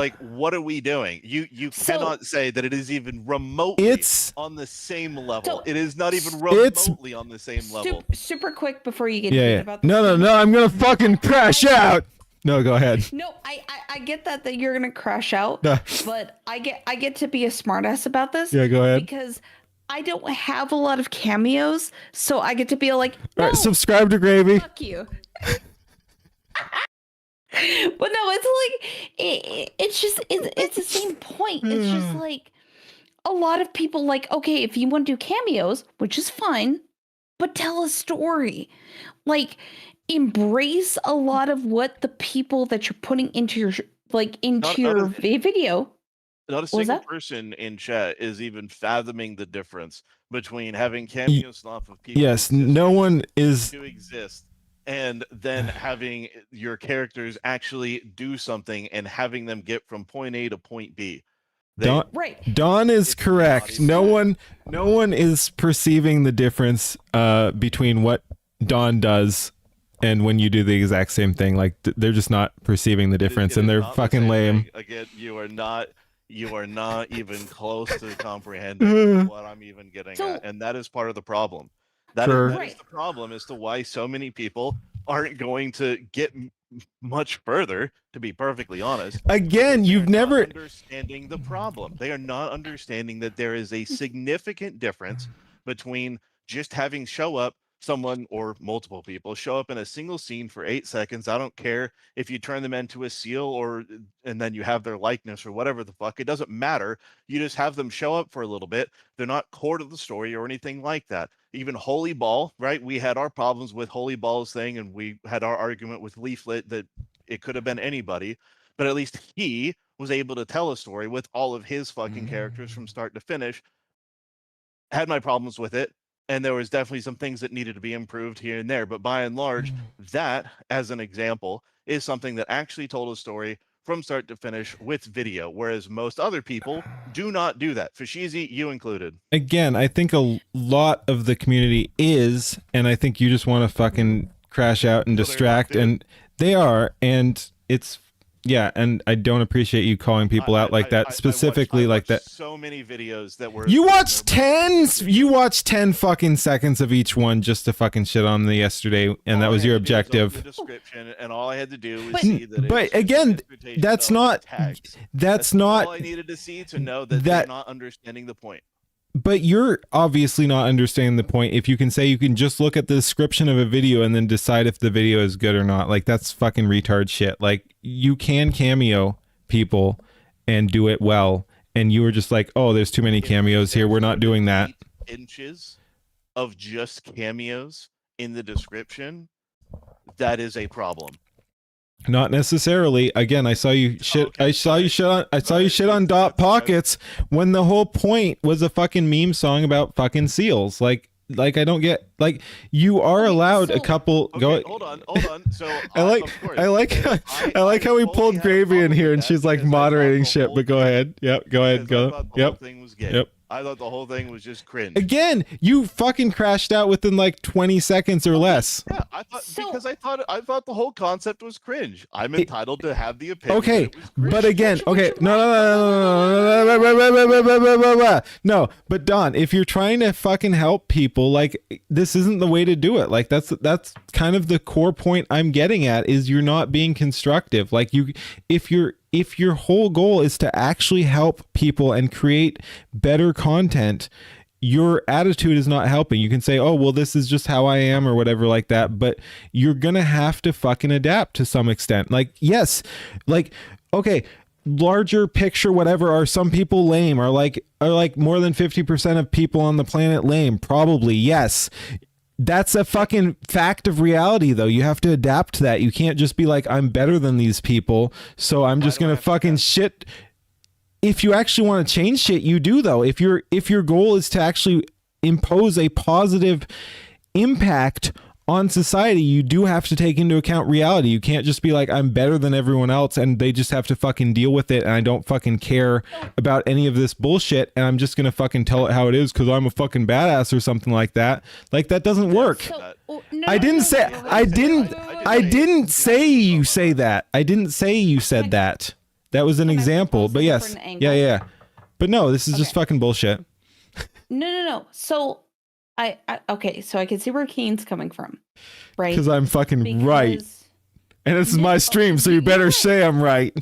doing? You cannot say that it is even remotely on the same level. It is not even remotely on the same level. Super quick before you get about this. No, I'm gonna fucking crash out. No, go ahead. No, I get that you're gonna crash out, but I get to be a smartass about this. Yeah, go ahead. Because I don't have a lot of cameos, so I get to be like, no, all right, subscribe to Gravey. Fuck you. But no, it's the same point. It's just like a lot of people like, okay, if you want to do cameos, which is fine, but tell a story. Like, embrace a lot of what the people that you're putting into your video. Not a single person in chat is even fathoming the difference between having cameos off of people. Yes, no one is to exist, and then having your characters actually do something and having them get from point A to point B. Dawn is correct. No one is perceiving the difference between what Dawn does and when you do the exact same thing. Like they're just not perceiving the difference, and they're fucking lame. Again, you are not even close to comprehending what I'm even getting at, and that is part of the problem. That is the problem as to why so many people aren't going to get much further, to be perfectly honest. Again, you've never understanding the problem. They are not understanding that there is a significant difference between just having someone or multiple people show up in a single scene for 8 seconds. I don't care if you turn them into a seal and then you have their likeness or whatever the fuck. It doesn't matter. You just have them show up for a little bit. They're not core to the story or anything like that. Even Holy Ball, right? We had our problems with Holy Ball's thing, and we had our argument with Leaflet that it could have been anybody, but at least he was able to tell a story with all of his fucking characters from start to finish. Had my problems with it, and there was definitely some things that needed to be improved here and there, but by and large, that, as an example, is something that actually told a story from start to finish with video, whereas most other people do not do that. Fashizi, you included. Again, I think a lot of the community is, and I think you just want to fucking crash out and distract, and they are, and it's and I don't appreciate you calling people out like that, specifically like that. So many videos that were you watched 10 fucking seconds of each one just to fucking shit on me yesterday, and that was your objective. The description, and all I had to do was see that. But again, that's not all I needed to see to know that they're not understanding the point. But you're obviously not understanding the point. If you can say you can just look at the description of a video and then decide if the video is good or not, like that's fucking retard shit. Like you can cameo people and do it well, and you were just like, oh, there's too many cameos here, we're not doing that. Inches of just cameos in the description, that is a problem. Not necessarily. Again, I saw you shit. Okay, I saw you shit on Dot Pockets when the whole point was a fucking meme song about fucking seals. Like I don't get. Like you are allowed a couple. Okay, go. Hold on. So I like how we pulled Gravey in here and she's like moderating shit. But go ahead. Yep. Go ahead. Go. Yep. Thing was gay. Yep. I thought the whole thing was just cringe. Again, you fucking crashed out within like 20 seconds or less. Yeah, because I thought the whole concept was cringe. I'm It- entitled to have the opinion. Okay, that it was cringe. but again, okay, no, no, but Don, if you're trying to fucking help people, like this isn't the way to do it. Like that's kind of the core point I'm getting at is you're not being constructive. Like if your whole goal is to actually help people and create better content, your attitude is not helping. You can say, oh, well, this is just how I am or whatever like that, but you're going to have to fucking adapt to some extent. Like, yes, like, okay, larger picture, whatever, are some people lame? Are like more than 50% of people on the planet lame? Probably, yes. That's a fucking fact of reality, though. You have to adapt to that. You can't just be like, I'm better than these people, so I'm just going to fucking shit. If you actually want to change shit, you do, though. If your goal is to actually impose a positive impact on society, you do have to take into account reality. You can't just be like, I'm better than everyone else and they just have to fucking deal with it and I don't fucking care about any of this bullshit and I'm just gonna fucking tell it how it is because I'm a fucking badass or something like that. Like that doesn't work. I didn't say you say that. I didn't say you said that. That was an example, but yes. Yeah. But no, this is just fucking bullshit. No. So okay, so I can see where Kane's coming from, right? Because I'm fucking right. And this is my stream, so you better say I'm right.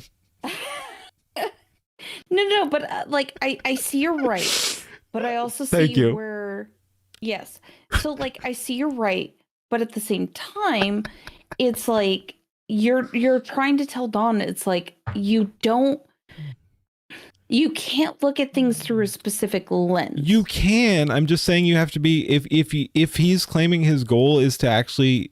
No, but like I see you're right, but I also see where yes. So like I see you're right, but at the same time, it's like you're trying to tell Dawn it's like you can't look at things through a specific lens. You can. I'm just saying you have to be if he's claiming his goal is to actually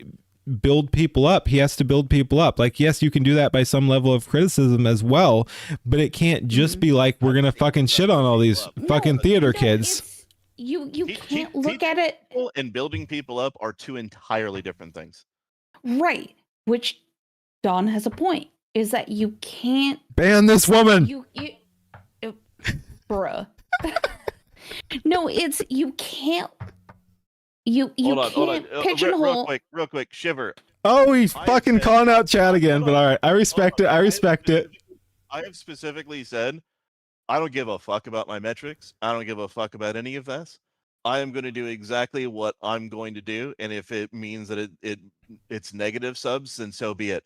build people up, he has to build people up. Like, yes, you can do that by some level of criticism as well, but it can't just be like we're gonna fucking shit on all these fucking theater kids. You can't look at it. And building people up are two entirely different things. Right. Which Dawn has a point. Is that you can't ban this woman. You bruh. No, it's you can't pigeonhole. Real quick, Shiver. Oh, he's fucking calling out Chad again, but all right, I respect it. I have specifically said, I don't give a fuck about my metrics. I don't give a fuck about any of this. I am going to do exactly what I'm going to do, and if it means that it's negative subs, then so be it.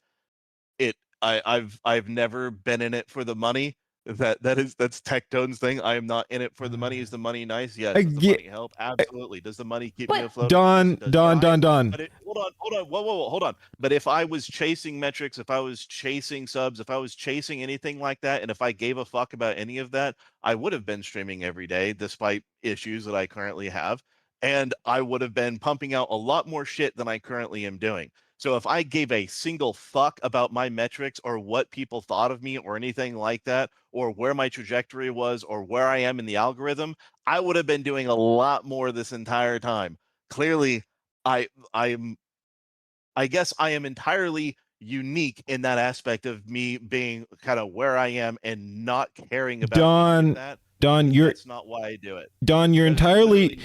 I've never been in it for the money. That's Tectone's thing. I am not in it for the money. Is the money nice? Yes. Does the money help? Absolutely. Does the money keep me afloat? Don. But hold on. But if I was chasing metrics, if I was chasing subs, if I was chasing anything like that, and if I gave a fuck about any of that, I would have been streaming every day, despite issues that I currently have, and I would have been pumping out a lot more shit than I currently am doing. So if I gave a single fuck about my metrics or what people thought of me or anything like that, or where my trajectory was or where I am in the algorithm, I would have been doing a lot more this entire time. Clearly, I guess I am entirely unique in that aspect of me being kind of where I am and not caring about that. Don, that's not why I do it. Don, you're entirely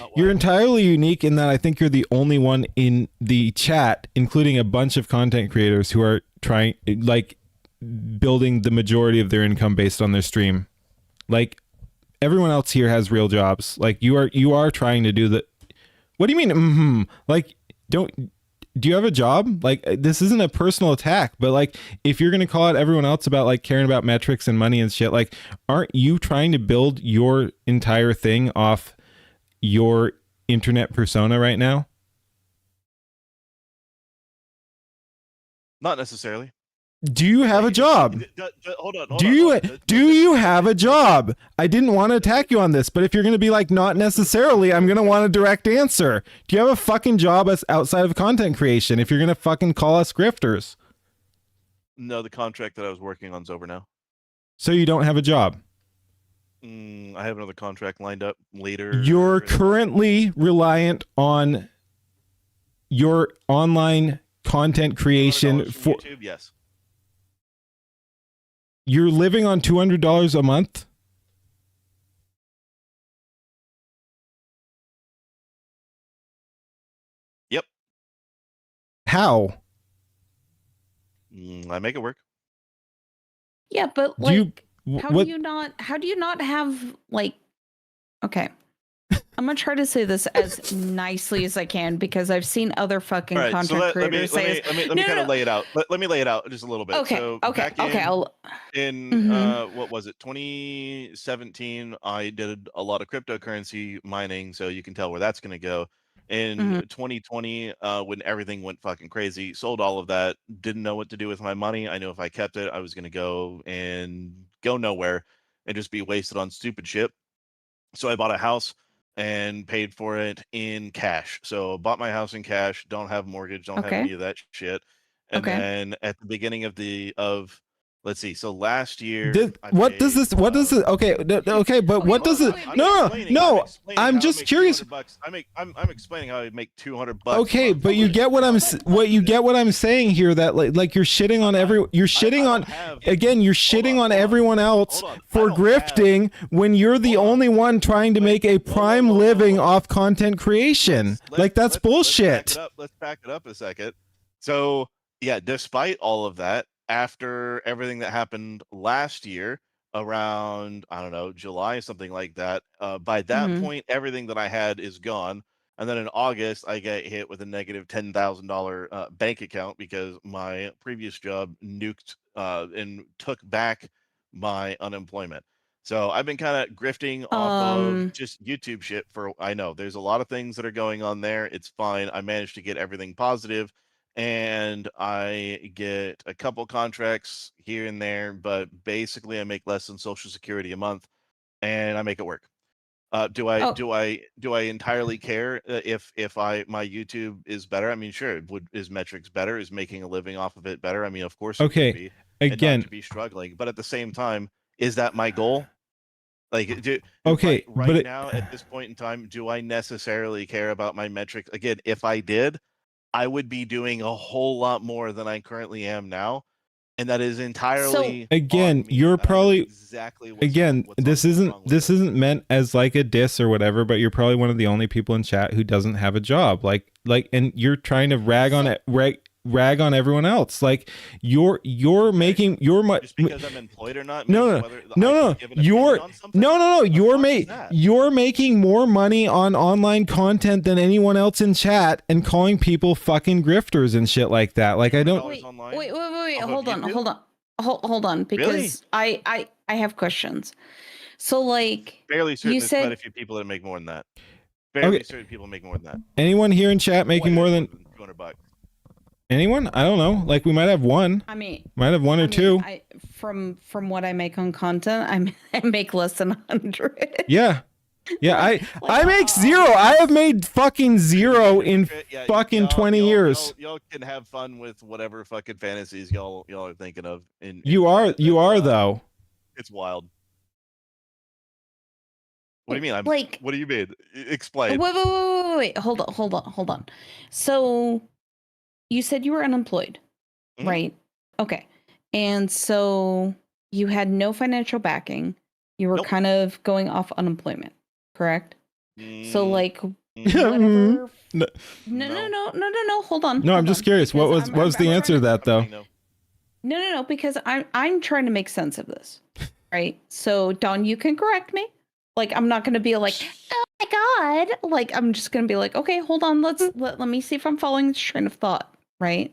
unique in that I think you're the only one in the chat, including a bunch of content creators who are trying, like, building the majority of their income based on their stream. Like, everyone else here has real jobs. Like, you are trying to do the. What do you mean? Like, do you have a job? Like, this isn't a personal attack, but like, if you're going to call out everyone else about like caring about metrics and money and shit, like, aren't you trying to build your entire thing off your internet persona right now? Not necessarily. Do you have a job? Hold on. Do you have a job? I didn't want to attack you on this, but if you're going to be like, not necessarily, I'm going to want a direct answer. Do you have a fucking job as outside of content creation if you're going to fucking call us grifters? No, the contract that I was working on is over now. So you don't have a job? I have another contract lined up later. You're currently reliant on your online content creation for YouTube, yes. You're living on $200 a month? How? I make it work. Yeah, but Do you- like, how what- do you not have like, okay. I'm gonna try to say this as nicely as I can because I've seen other fucking All right, content so creators say let me No, kind of no. lay it out. Let me lay it out just a little bit. Okay, So okay, back okay. in Mhm. what was it, 2017, I did a lot of cryptocurrency mining, so you can tell where that's going to go. In Mhm. 2020, when everything went fucking crazy, sold all of that, didn't know what to do with my money. I knew if I kept it, I was going to go nowhere and just be wasted on stupid shit. So I bought a house and paid for it in cash. So bought my house in cash, don't have mortgage, don't have Okay. any of that shit. And Okay. then at the beginning of let's see, so last year What does this? Okay, okay, but what does it? No. I'm just curious. I'm explaining how I make $200 a Okay, month. but you get what I'm saying here, that like you're shitting on you're shitting on you're shitting on everyone else for grifting when you're the only one trying to make a prime living off content creation. Like that's bullshit. Let's back it up a second. So yeah, despite all of that, after everything that happened last year around, I don't know, July, something like that, by that Mhm. point, everything that I had is gone. And then in August, I get hit with a negative $10,000 bank account because my previous job nuked and took back my unemployment. So I've been kind of grifting off of just YouTube shit I know there's a lot of things that are going on there. It's fine. I managed to get everything positive and I get a couple contracts here and there, but basically I make less than Social Security a month and I make it work. Do I entirely care if my YouTube is better? I mean, sure. Is metrics better? Is making a living off of it better? I mean, of course it would Okay, be. And again, not to be struggling, but at the same time, is that my goal? Like, okay, right now at this point in time, do I necessarily care about my metrics? Again, if I did, I would be doing a whole lot more than I currently am now. And that is entirely again, on me. you're And I know probably exactly what's again, wrong this isn't meant as like a diss or whatever, but you're probably one of the only people in chat who doesn't have a job. Like and you're trying to rag on everyone else. Like you're making just because I'm employed or not. No, you're making more money on online content than anyone else in chat and calling people fucking grifters and shit like that. Like I don't. Wait. Hold on, because really? I have questions. So like, barely certain you there's said quite a few people that make more than that. Barely certain people make more than that. Anyone here in chat making more than $200? Anyone? I don't know. Like we might have one. I mean, might have one or two. From what I make on content, I make less than 100. Yeah. Yeah, I make zero. I have made fucking zero in fucking 20 years. Y'all can have fun with whatever fucking fantasies y'all are thinking of. You are though. It's wild. What do you mean? What do you mean? Explain. Wait. Hold on. So you said you were unemployed, right? Okay. And so you had no financial backing. You were kind of going off unemployment, correct? So like whatever. No. Hold on. No, I'm just curious. What was the answer to that though? No, because I'm trying to make sense of this. Right? So Dawn, you can correct me. Like I'm not gonna be like, oh my god. Like I'm just gonna be like, okay, hold on, let me see if I'm following this train of thought, right?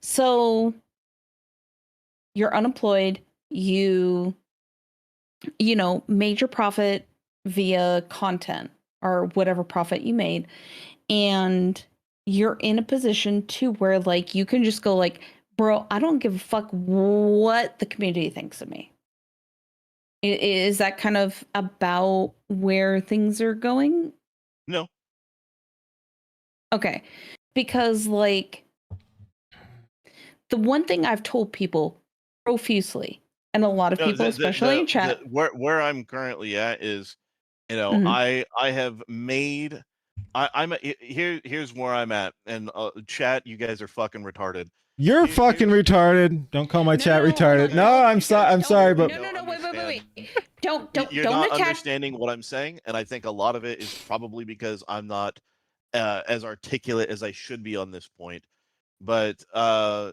So you're unemployed, you know, made your profit via content or whatever profit you made, and you're in a position to where like you can just go like, bro, I don't give a fuck what the community thinks of me. Is that kind of about where things are going? No. Okay. Because like the one thing I've told people profusely, and a lot of people, especially in chat, where I'm currently at is, you know, I have made, here's where I'm at, and chat, you guys are fucking retarded. You're fucking retarded. Don't call my chat retarded. No, I'm sorry, but no, wait. Don't you're not attack. understanding what I'm saying, and I think a lot of it is probably because I'm not as articulate as I should be on this point. But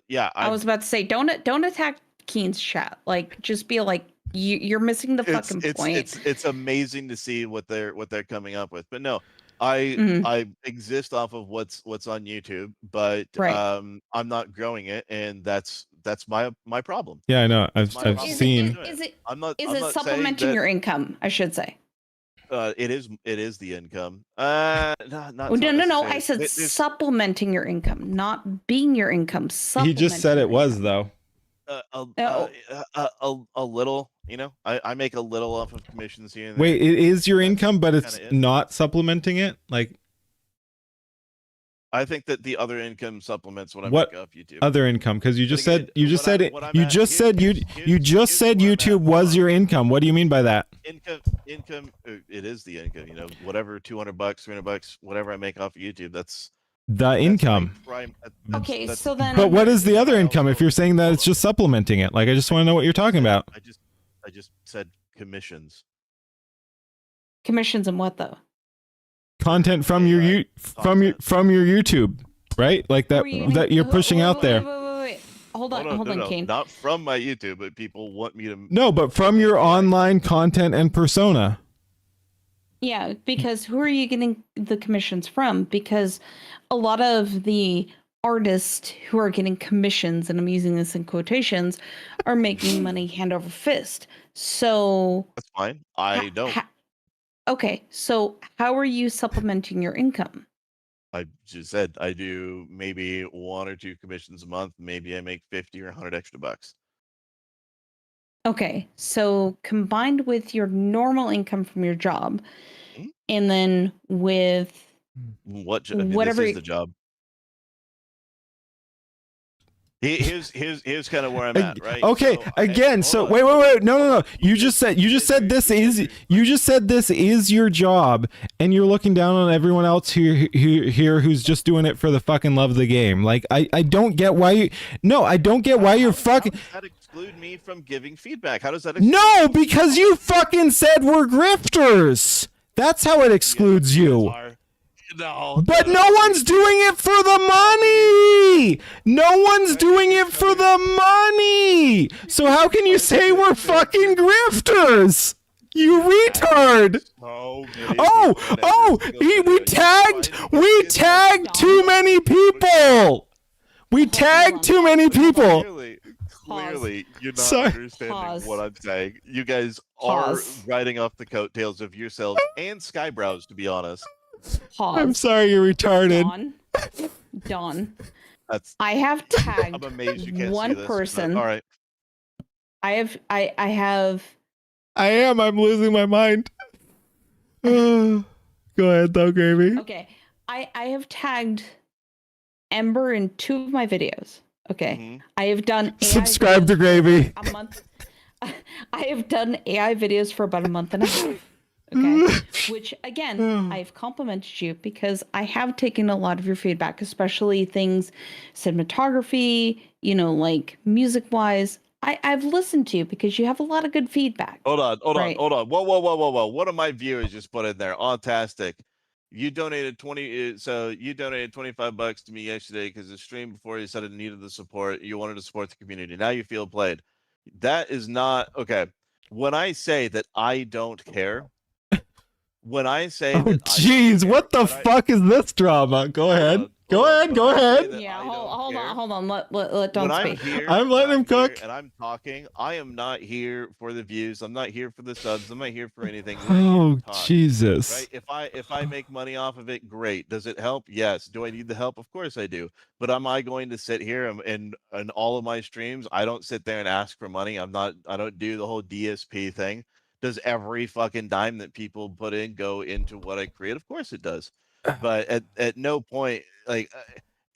yeah, I was about to say, don't attack Keen's chat. Like, just be like, you're missing the fucking point. It's amazing to see what they're coming up with. But no, Mhm. I exist off of what's on YouTube, but Right. I'm not growing it, and that's my problem. Yeah, I know. I've problem. seen. Is it I'm not supplementing your income? I should say. it is the income. Not Oh, no. I said there's supplementing your income, not being your income. He just said it was income. though. a little, you know. I make a little off of commissions here and there. Wait, it is your That's income, but it's kinda it. not supplementing it. Like, I think that the other income supplements what I What make off YouTube. other income? Because you But just again, said you just said it. what I'm You at- just said here's- you just here's said where I'm at. YouTube Hold was on. your income. What do you mean by that? Income. It is the income. You know, whatever $200, $300, whatever I make off of YouTube. That's The income. Okay, so then- But what is the other I income if also- you're saying that it's just supplementing it? Like, I just want to know what you're talking about. I just said commissions. Commissions and what though? Content from your from your YouTube, right? Like that that you're pushing out there. Wait. Hold on, No, Kane. not from my YouTube, but people want me to. No, but from your online content and persona. Yeah, because who are you getting the commissions from? Because a lot of the artists who are getting commissions, and I'm using this in quotations, are making money hand over fist. So That's fine. I don't. Okay, so how are you supplementing your income? I just said I do maybe 1 or 2 commissions a month. Maybe I make 50 or 100 extra bucks. Okay, so combined with your normal income from your job, Mhm. and then with Whatever this is the job. Here's kind of where I'm at, right? Okay, So again, so wait, no. You just said this is your job, and you're looking down on everyone else here who's just doing it for the fucking love of the game. Like, I don't get why you. No, I don't get why you're fucking. How does that exclude me from giving feedback? How does that? No, because you fucking said we're grifters. That's how it excludes you. No, But no one's doing it for the money. No one's doing it for the money. So how can you say we're fucking grifters? You retard. We tagged too many people. We tagged too many people. Clearly, you're not Sorry. understanding what I'm saying. You guys are riding off the coattails of yourselves and Skyebros, to be honest. I'm sorry, you're retarded. Dawn. I have tagged I'm amazed you can't one see this, person. All right. I'm losing my mind. Go ahead, though, Gravey. Okay. I have tagged Ember in 2 of my videos. Okay. Mhm. I have done AI Subscribe to videos Gravey. for a month. I have done AI videos for about a month and a half. Okay. Which again, I've complimented you because I have taken a lot of your feedback, especially things cinematography, like music wise. I've listened to you because you have a lot of good feedback. Hold on. Whoa. One of my viewers just put in there. Autastic. You donated you donated $25 to me yesterday because the stream before you said it needed the support. You wanted to support the community. Now you feel played. That is not okay. When I say that I don't care, when I say jeez, what the fuck is this drama? Go ahead. Go ahead. Yeah, hold on. Let Don speak. I'm letting him cook. And I'm talking. I am not here for the views. I'm not here for the subs. I'm not here for anything. Oh, Jesus. Right? If I make money off of it, great. Does it help? Yes. Do I need the help? Of course I do. But am I going to sit here and all of my streams? I don't sit there and ask for money. I don't do the whole DSP thing. Does every fucking dime that people put in go into what I create? Of course it does. But at no point, like,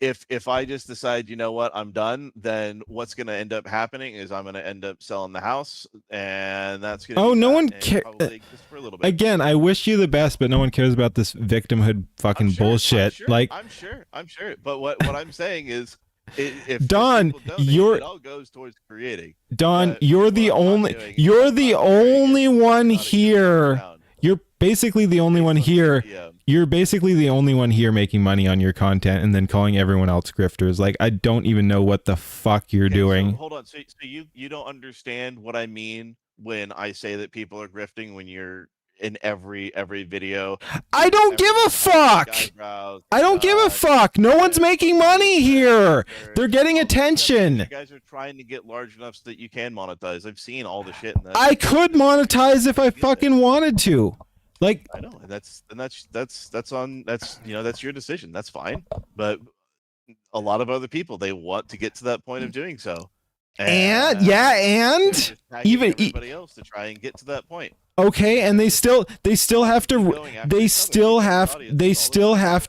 if I just decide, you know what, I'm done, then what's going to end up happening is I'm going to end up selling the house, and that's going to. Oh, no one cares. For a little bit. Again, I wish you the best, but no one cares about this victimhood fucking bullshit. I'm sure. But what I'm saying is, if Don, it all goes towards creating. Don, you're the only one here. You're basically the only one here. You're basically the only one here making money on your content and then calling everyone else grifters. Like, I don't even know what the fuck you're doing. So, hold on. So you don't understand what I mean when I say that people are grifting when you're in every video. I don't give a fuck. I don't give a fuck. No one's making money here. They're getting attention. You guys are trying to get large enough so that you can monetize. I've seen all the shit in that. I could monetize if I fucking wanted to. Like, I know, that's your decision. That's fine. But a lot of other people, they want to get to that point of doing so. And even everybody else to try and get to that point. Okay, and they still have to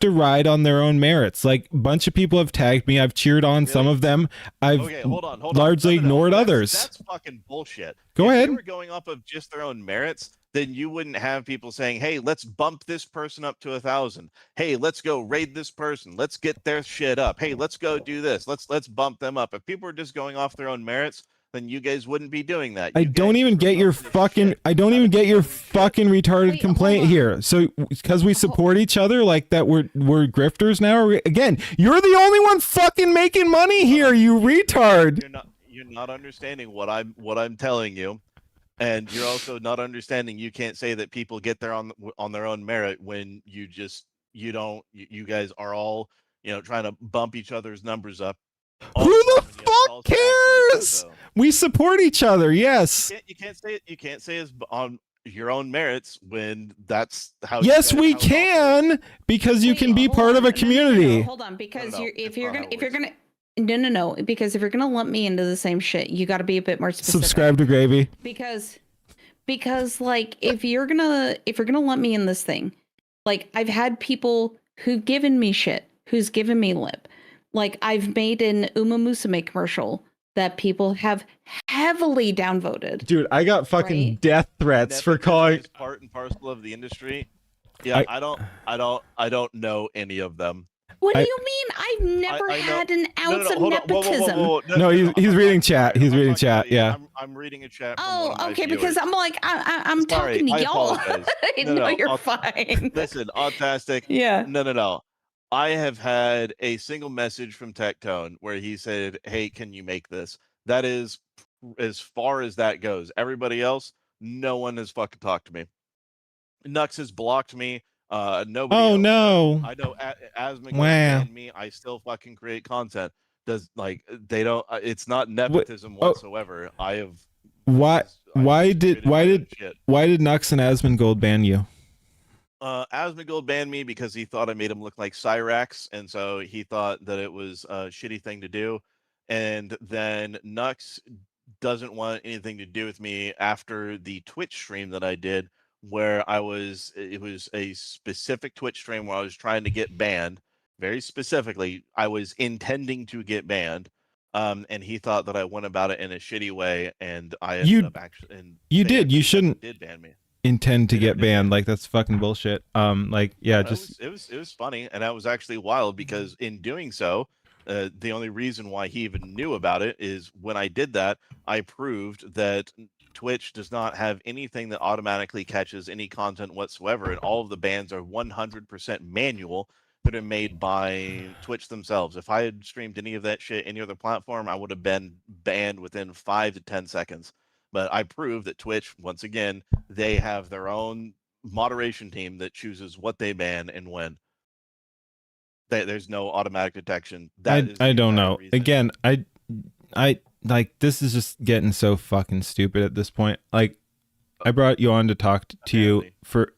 ride on their own merits. Like, a bunch of people have tagged me. I've cheered on some of them. I've largely ignored others. That's fucking bullshit. Go ahead. If you were going off of just their own merits, then you wouldn't have people saying, "Hey, let's bump this person up to 1,000. Hey, let's go raid this person. Let's get their shit up. Hey, let's go do this. Let's bump them up." If people were just going off their own merits, then you guys wouldn't be doing that. I don't even get your fucking retarded complaint here. So because we support each other like that, we're grifters now. Again, you're the only one fucking making money here, you retard. You're not understanding what I'm telling you. And you're also not understanding. You can't say that people get there on their own merit when you guys are all trying to bump each other's numbers up. Who the fuck cares? We support each other. Yes. You can't say it. You can't say it's on your own merits when that's how. Yes, we can, because you can be part of a community. No, hold on, because if you're gonna no, because if you're gonna lump me into the same shit, you got to be a bit more specific. Subscribe to Gravey. Because like if you're gonna lump me in this thing, like I've had people who've given me shit, who's given me lip. Like I've made an Uma Musume commercial that people have heavily downvoted. Dude, I got fucking death threats for calling. Part and parcel of the industry. Yeah, I don't know any of them. What do you mean? I've never had an ounce of nepotism. No, he's reading chat. He's reading chat. Yeah. I'm reading a chat. Oh, okay. Because I'm like, I'm talking to y'all. No, you're fine. Listen, Autastic. Yeah. No. I have had a single message from Tectone where he said, "Hey, can you make this?" That is as far as that goes. Everybody else, no one has fucking talked to me. Nux has blocked me. Nobody. Oh else. no! I know. Asmik and me, I still fucking create content. They don't? It's not nepotism whatsoever. I have. Why did Nux and Asmongold ban you? Asmongold banned me because he thought I made him look like Cyrax, and so he thought that it was a shitty thing to do. And then Nux doesn't want anything to do with me after the Twitch stream that I did, where it was a specific Twitch stream where I was trying to get banned. Very specifically, I was intending to get banned. And he thought that I went about it in a shitty way, and I ended up actually. And you did. You shouldn't. Did ban me. Intend to get banned. Like, that's fucking bullshit. Like, yeah, just it was funny, and that was actually wild because in doing so, the only reason why he even knew about it is when I did that, I proved that Twitch does not have anything that automatically catches any content whatsoever, and all of the bans are 100% manual that are made by Twitch themselves. If I had streamed any of that shit any other platform, I would have been banned within 5 to 10 seconds. But I proved that Twitch, once again, they have their own moderation team that chooses what they ban and when. There's no automatic detection. I don't know. Reason. Again, I like, this is just getting so fucking stupid at this point. Like, I brought you on to talk to you for,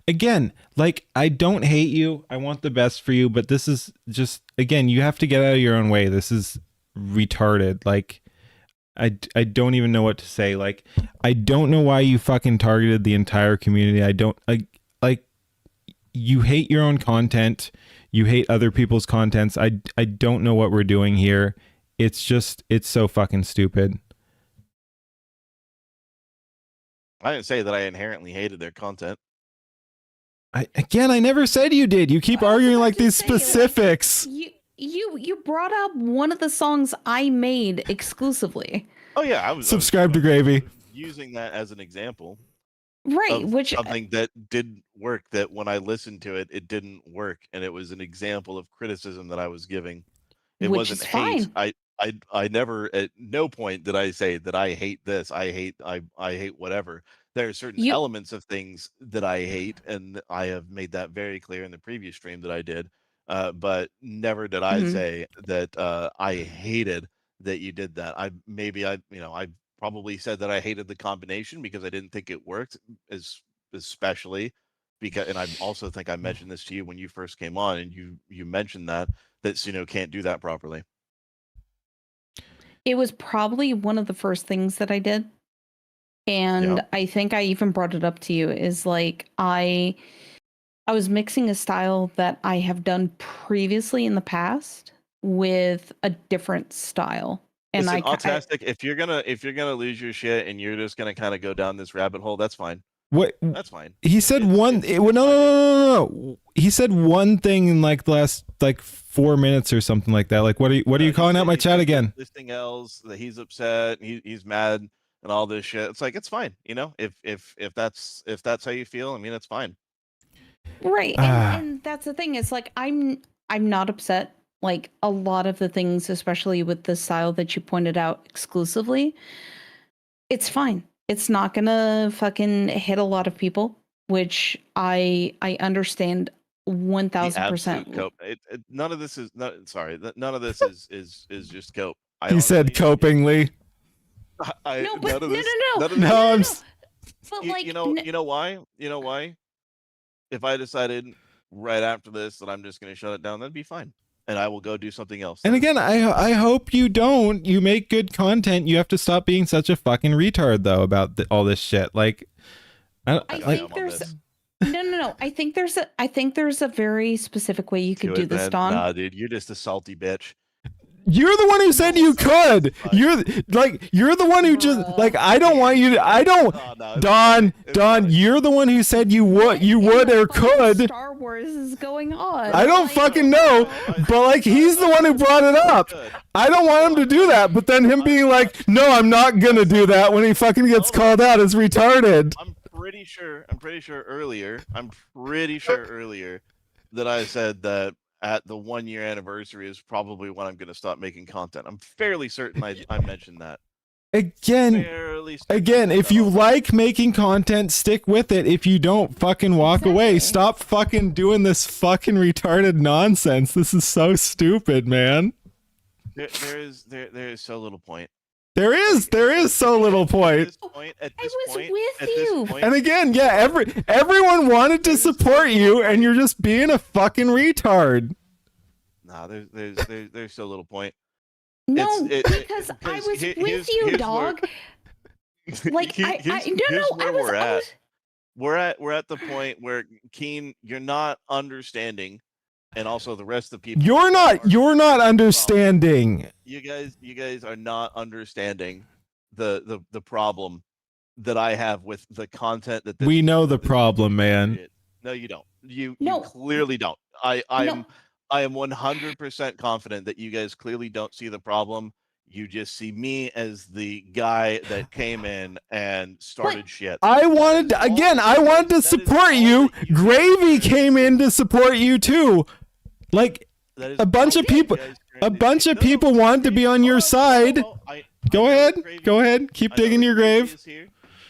again, like, I don't hate you. I want the best for you, but this is just, again, you have to get out of your own way. This is retarded. Like, I don't even know what to say. Like, I don't know why you fucking targeted the entire community. Like, you hate your own content. You hate other people's contents. I don't know what we're doing here. It's so fucking stupid. I didn't say that I inherently hated their content. I never said you did. You keep arguing like these specifics. You brought up one of the songs I made exclusively. Oh yeah, I was subscribe to Gravey. Using that as an example. Right, of which something that didn't work, that when I listened to it, it didn't work, and it was an example of criticism that I was giving. It which wasn't is hate. fine. I never, at no point did I say that I hate this. I hate whatever. There are certain You elements of things that I hate, and I have made that very clear in the previous stream that I did. But never did I Mhm. say that I hated that you did that. I probably said that I hated the combination because I didn't think it worked, as especially because, and I also think I mentioned this to you when you first came on, and you mentioned that Suno can't do that properly. It was probably one of the first things that I did. And Yeah. I think I even brought it up to you is like I was mixing a style that I have done previously in the past with a different style. And Listen, I Autastic, if you're gonna lose your shit and you're just gonna kind of go down this rabbit hole, that's fine. What That's fine. he said no, no, no. He said one thing in like the last like 4 minutes or something like that. Like, what are you calling out my chat again? Listing L's, that he's upset, he's mad, and all this shit. It's like, it's fine, if that's how you feel. I mean, it's fine. Right. And that's the thing. It's like I'm not upset. Like a lot of the things, especially with the style that you pointed out exclusively, it's fine. It's not gonna fucking hit a lot of people, which I understand The 1000%. absolute cope. None of this is none of this is just cope. He said copingly. No, but none of this, no. none of this, No, I'm But like, you know why? You know why? If I decided right after this that I'm just going to shut it down, that'd be fine, and I will go do something else. And again, I hope you don't. You make good content. You have to stop being such a fucking retard though about all this shit. Like, I think there's no. I think there's a very specific way you could do this, Don. Nah, dude, you're just a salty bitch. You're the one who said you could. You're the one who just like I don't want you to. I don't. Don, you're the one who said you would or could. Star Wars is going on. I don't fucking know, but like he's the one who brought it up. I don't want him to do that, but then him being like, "No, I'm not gonna do that" when he fucking gets called out is retarded. I'm pretty sure earlier that I said that at the 1 year anniversary is probably when I'm going to stop making content. I'm fairly certain I mentioned that. Again, if you like making content, stick with it. If you don't, fucking walk away. Stop fucking doing this fucking retarded nonsense. This is so stupid, man. There is so little point. There is so little point. I was with you. And again, yeah, everyone wanted to support you, and you're just being a fucking retard. Nah, there's so little point. No, because I was with you, dog. Like We're at the point where Keen, you're not understanding, and also the rest of the people. You're not understanding. You guys are not understanding the problem that I have with the content that we know the problem, man. No, you don't. You clearly don't. I am 100% confident that you guys clearly don't see the problem. You just see me as the guy that came in and started shit. I wanted to support you. Gravey came in to support you too. Like a bunch of people wanted to be on your side. Go ahead. Keep digging your grave.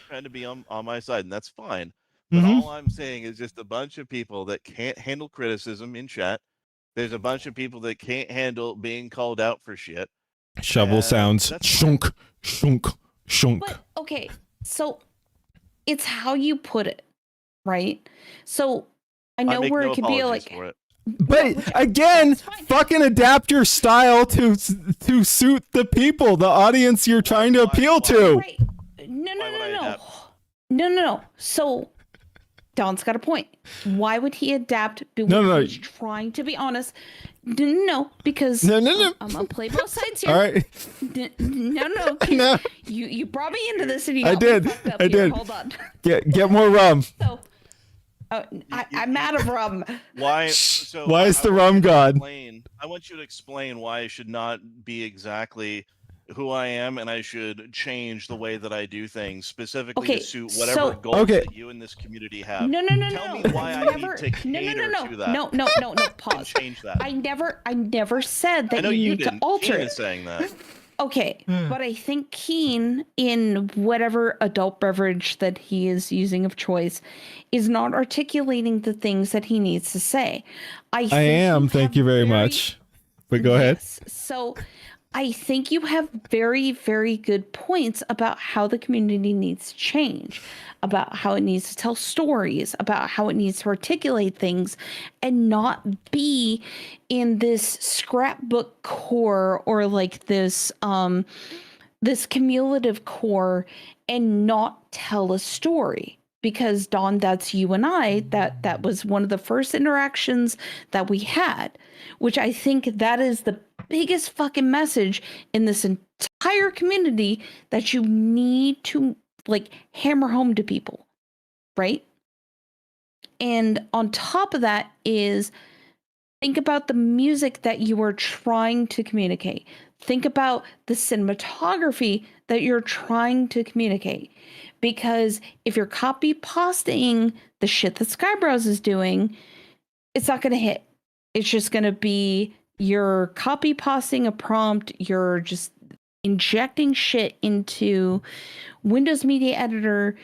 Trying to be on my side, and that's fine. But all I'm saying is just a bunch of people that can't handle criticism in chat. There's a bunch of people that can't handle being called out for shit. Shovel sounds. Shunk, shunk, shunk. But, okay, so it's how you put it, right? So I know where it could be like. But again, fucking adapt your style to suit the people, the audience you're trying to appeal to. Right. No. So Don's got a point. Why would he adapt? He's trying to be honest. No, because I'm gonna play both sides here. All right. No. You brought me into this, and you got me fucked up I here. did. Hold on. Get more rum. So, I'm out of rum. Why? Why is the rum god? I want you to explain why I should not be exactly who I am, and I should change the way that I do things specifically Okay, to suit whatever so- goals Okay. that you in this community have. No. Tell me why I need to cater to that. No. And Pause. change that. I never said that I know you you need didn't. to alter Keen it. is saying that. Okay, but I think Keen, in whatever adult beverage that he is using of choice, is not articulating the things that he needs to say. I am. Thank you very much. But go ahead. So I think you have very, very good points about how the community needs to change, about how it needs to tell stories, about how it needs to articulate things and not be in this scrapbook core or like this this cumulative core and not tell a story. Because Dawn, that's you and I, that was one of the first interactions that we had, which I think that is the biggest fucking message in this entire community that you need to like hammer home to people, right? And on top of that is think about the music that you are trying to communicate. Think about the cinematography that you're trying to communicate. Because if you're copy pasting the shit that Skyebros is doing, it's not going to hit. It's just going to be you're copy pasting a prompt, you're just injecting shit into Windows Media Editor,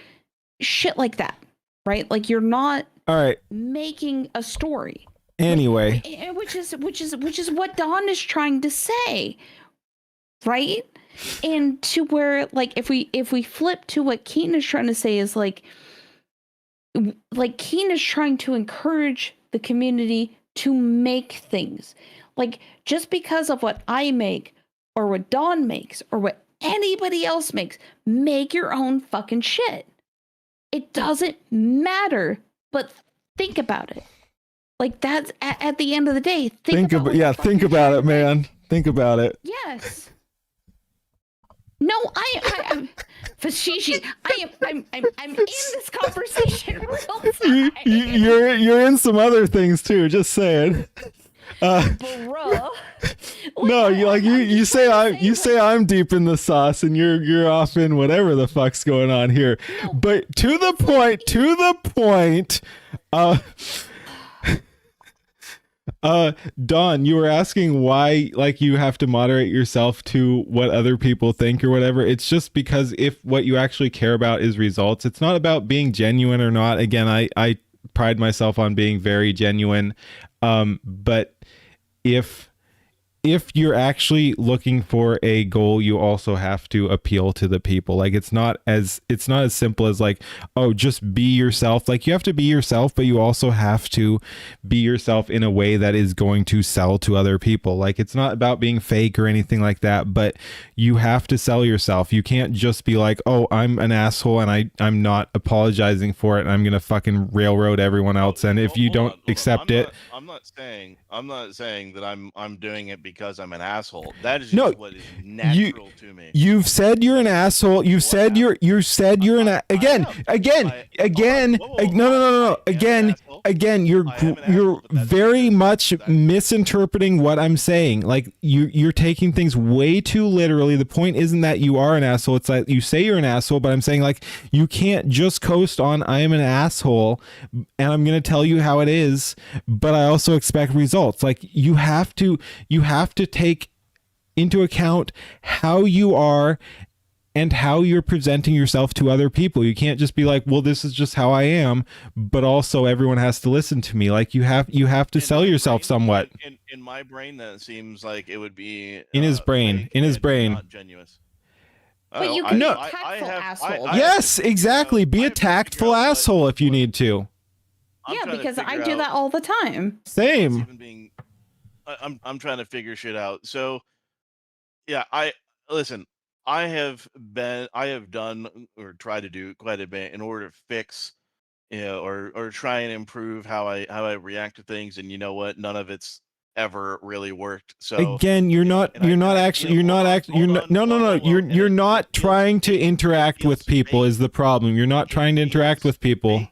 shit like that, right? Like you're not making a story. Anyway, which is what Dawn is trying to say, right? And to where like if we flip to what Keaton is trying to say is like Keaton is trying to encourage the community to make things. Like just because of what I make or what Dawn makes or what anybody else makes, make your own fucking shit. It doesn't matter, but think about it. Like that's at the end of the day. Think about it, man. Think about it. Yes. No, I'm Fashishi. I'm in this conversation real time. You're in some other things too. Just saying. Bruh. No, you say I'm deep in the sauce and you're off in whatever the fuck's going on here. No, but to the point. Dawn, you were asking why like you have to moderate yourself to what other people think or whatever. It's just because if what you actually care about is results, it's not about being genuine or not. Again, I pride myself on being very genuine. But if you're actually looking for a goal, you also have to appeal to the people. Like it's not as simple as like, oh, just be yourself. Like you have to be yourself, but you also have to be yourself in a way that is going to sell to other people. Like it's not about being fake or anything like that, but you have to sell yourself. You can't just be like, oh, I'm an asshole and I'm not apologizing for it and I'm gonna fucking railroad everyone else. And if you don't accept it, I'm not saying that I'm doing it because I'm an asshole. That is just what is natural to me. You've said you're an asshole. You've said you're an again. No. Again, you're very much misinterpreting what I'm saying. Like you're taking things way too literally. The point isn't that you are an asshole. It's like you say you're an asshole, but I'm saying like you can't just coast on I am an asshole and I'm going to tell you how it is, but I also expect results. Like you have to take into account how you are and how you're presenting yourself to other people. You can't just be like, well, this is just how I am, but also everyone has to listen to me. Like you have to sell yourself somewhat. In my brain, that seems like it would be in his brain, not genuine. But you can be a tactful asshole. Yes, exactly. Be a tactful asshole if you need to. Yeah, because I do that all the time. Same. I'm trying to figure shit out. So yeah, I have done or tried to do quite a bit in order to fix, or try and improve how I react to things. And you know what? None of it's ever really worked. So again, you're not trying to interact with people is the problem. You're not trying to interact with people.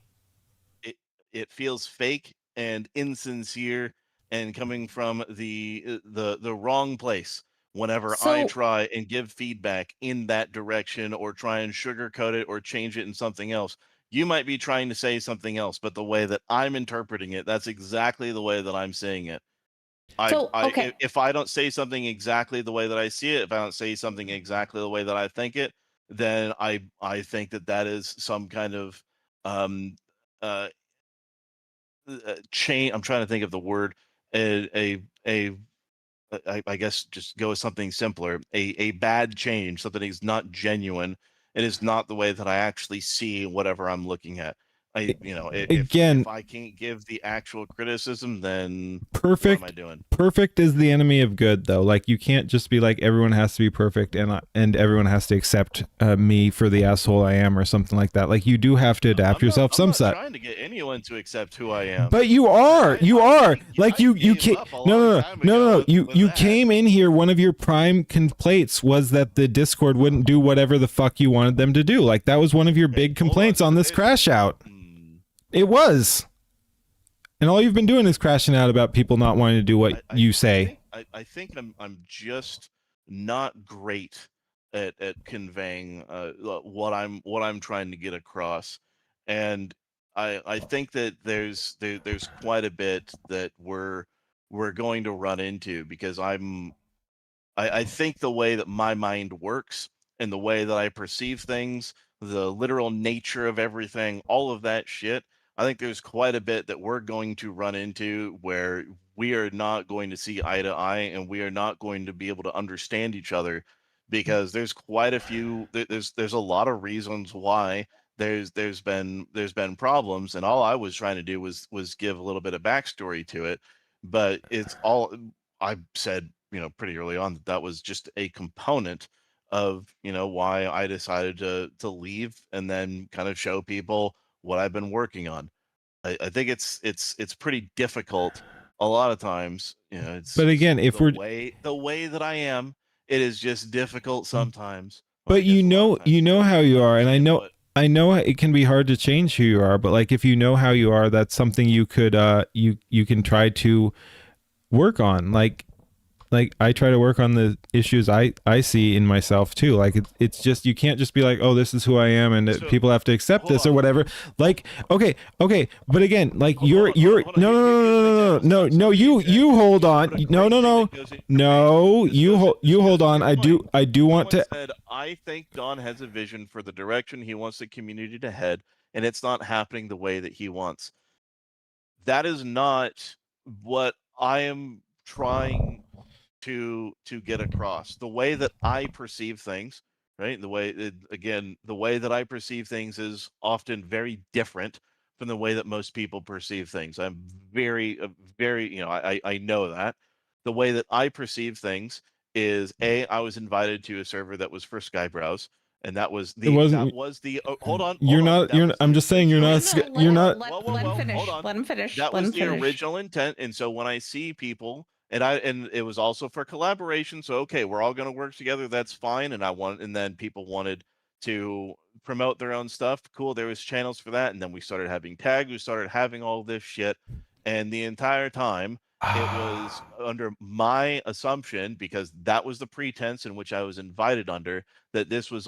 It feels fake and insincere and coming from the wrong place. whenever I try and give feedback in that direction or try and sugarcoat it or change it in something else. You might be trying to say something else, but the way that I'm interpreting it, that's exactly the way that I'm saying it. If I don't say something exactly the way that I see it, if I don't say something exactly the way that I think it, then I think that is some kind of um uh chain. I'm trying to think of the word. I guess just go with something simpler. A bad change, something is not genuine. It is not the way that I actually see whatever I'm looking at. If I can't give the actual criticism, then what am I doing? Perfect is the enemy of good, though. Like, you can't just be like, everyone has to be perfect and everyone has to accept me for the asshole I am or something like that. Like, you do have to adapt yourself some set. I'm not trying to get anyone to accept who I am. But you are. Like, you came. No. You came in here. One of your prime complaints was that the Discord wouldn't do whatever the fuck you wanted them to do. Like, that was one of your big complaints on this crash out. It was. And all you've been doing is crashing out about people not wanting to do what you say. I think I'm just not great at conveying what I'm trying to get across, and I think that there's quite a bit that we're going to run into, because I think the way that my mind works and the way that I perceive things, the literal nature of everything, all of that shit, I think there's quite a bit that we're going to run into where we are not going to see eye to eye and we are not going to be able to understand each other, because there's quite a few there's a lot of reasons why there's been problems, and all I was trying to do was give a little bit of backstory to it. But it's all, I said, pretty early on, that was just a component of, why I decided to leave and then kind of show people what I've been working on. I think it's pretty difficult a lot of times. But again, if the way that I am, it is just difficult sometimes. But you know how you are, and I know it can be hard to change who you are, but like, if you know how you are, that's something you could you can try to work on. Like I try to work on the issues I see in myself too. Like, it's just, you can't just be like, oh, this is who I am, and people have to accept this or whatever. Like, okay, but again, like, you're no, you hold on, no, you hold on. I do want to. I think Don has a vision for the direction he wants the community to head, and it's not happening the way that he wants. That is not what I am trying to get across. The way that I perceive things, right? The way that I perceive things is often very different from the way that most people perceive things. I'm very, I know that. The way that I perceive things is, I was invited to a server that was for Skyebros, and that was the hold on. I'm just saying you're not. Let him finish. That was the original intent. And so when I see people, and it was also for collaboration, so okay, we're all going to work together, that's fine. And then people wanted to promote their own stuff. Cool, there was channels for that, and then we started having tags, we started having all this shit, and the entire time it was under my assumption, because that was the pretense in which I was invited under, that this was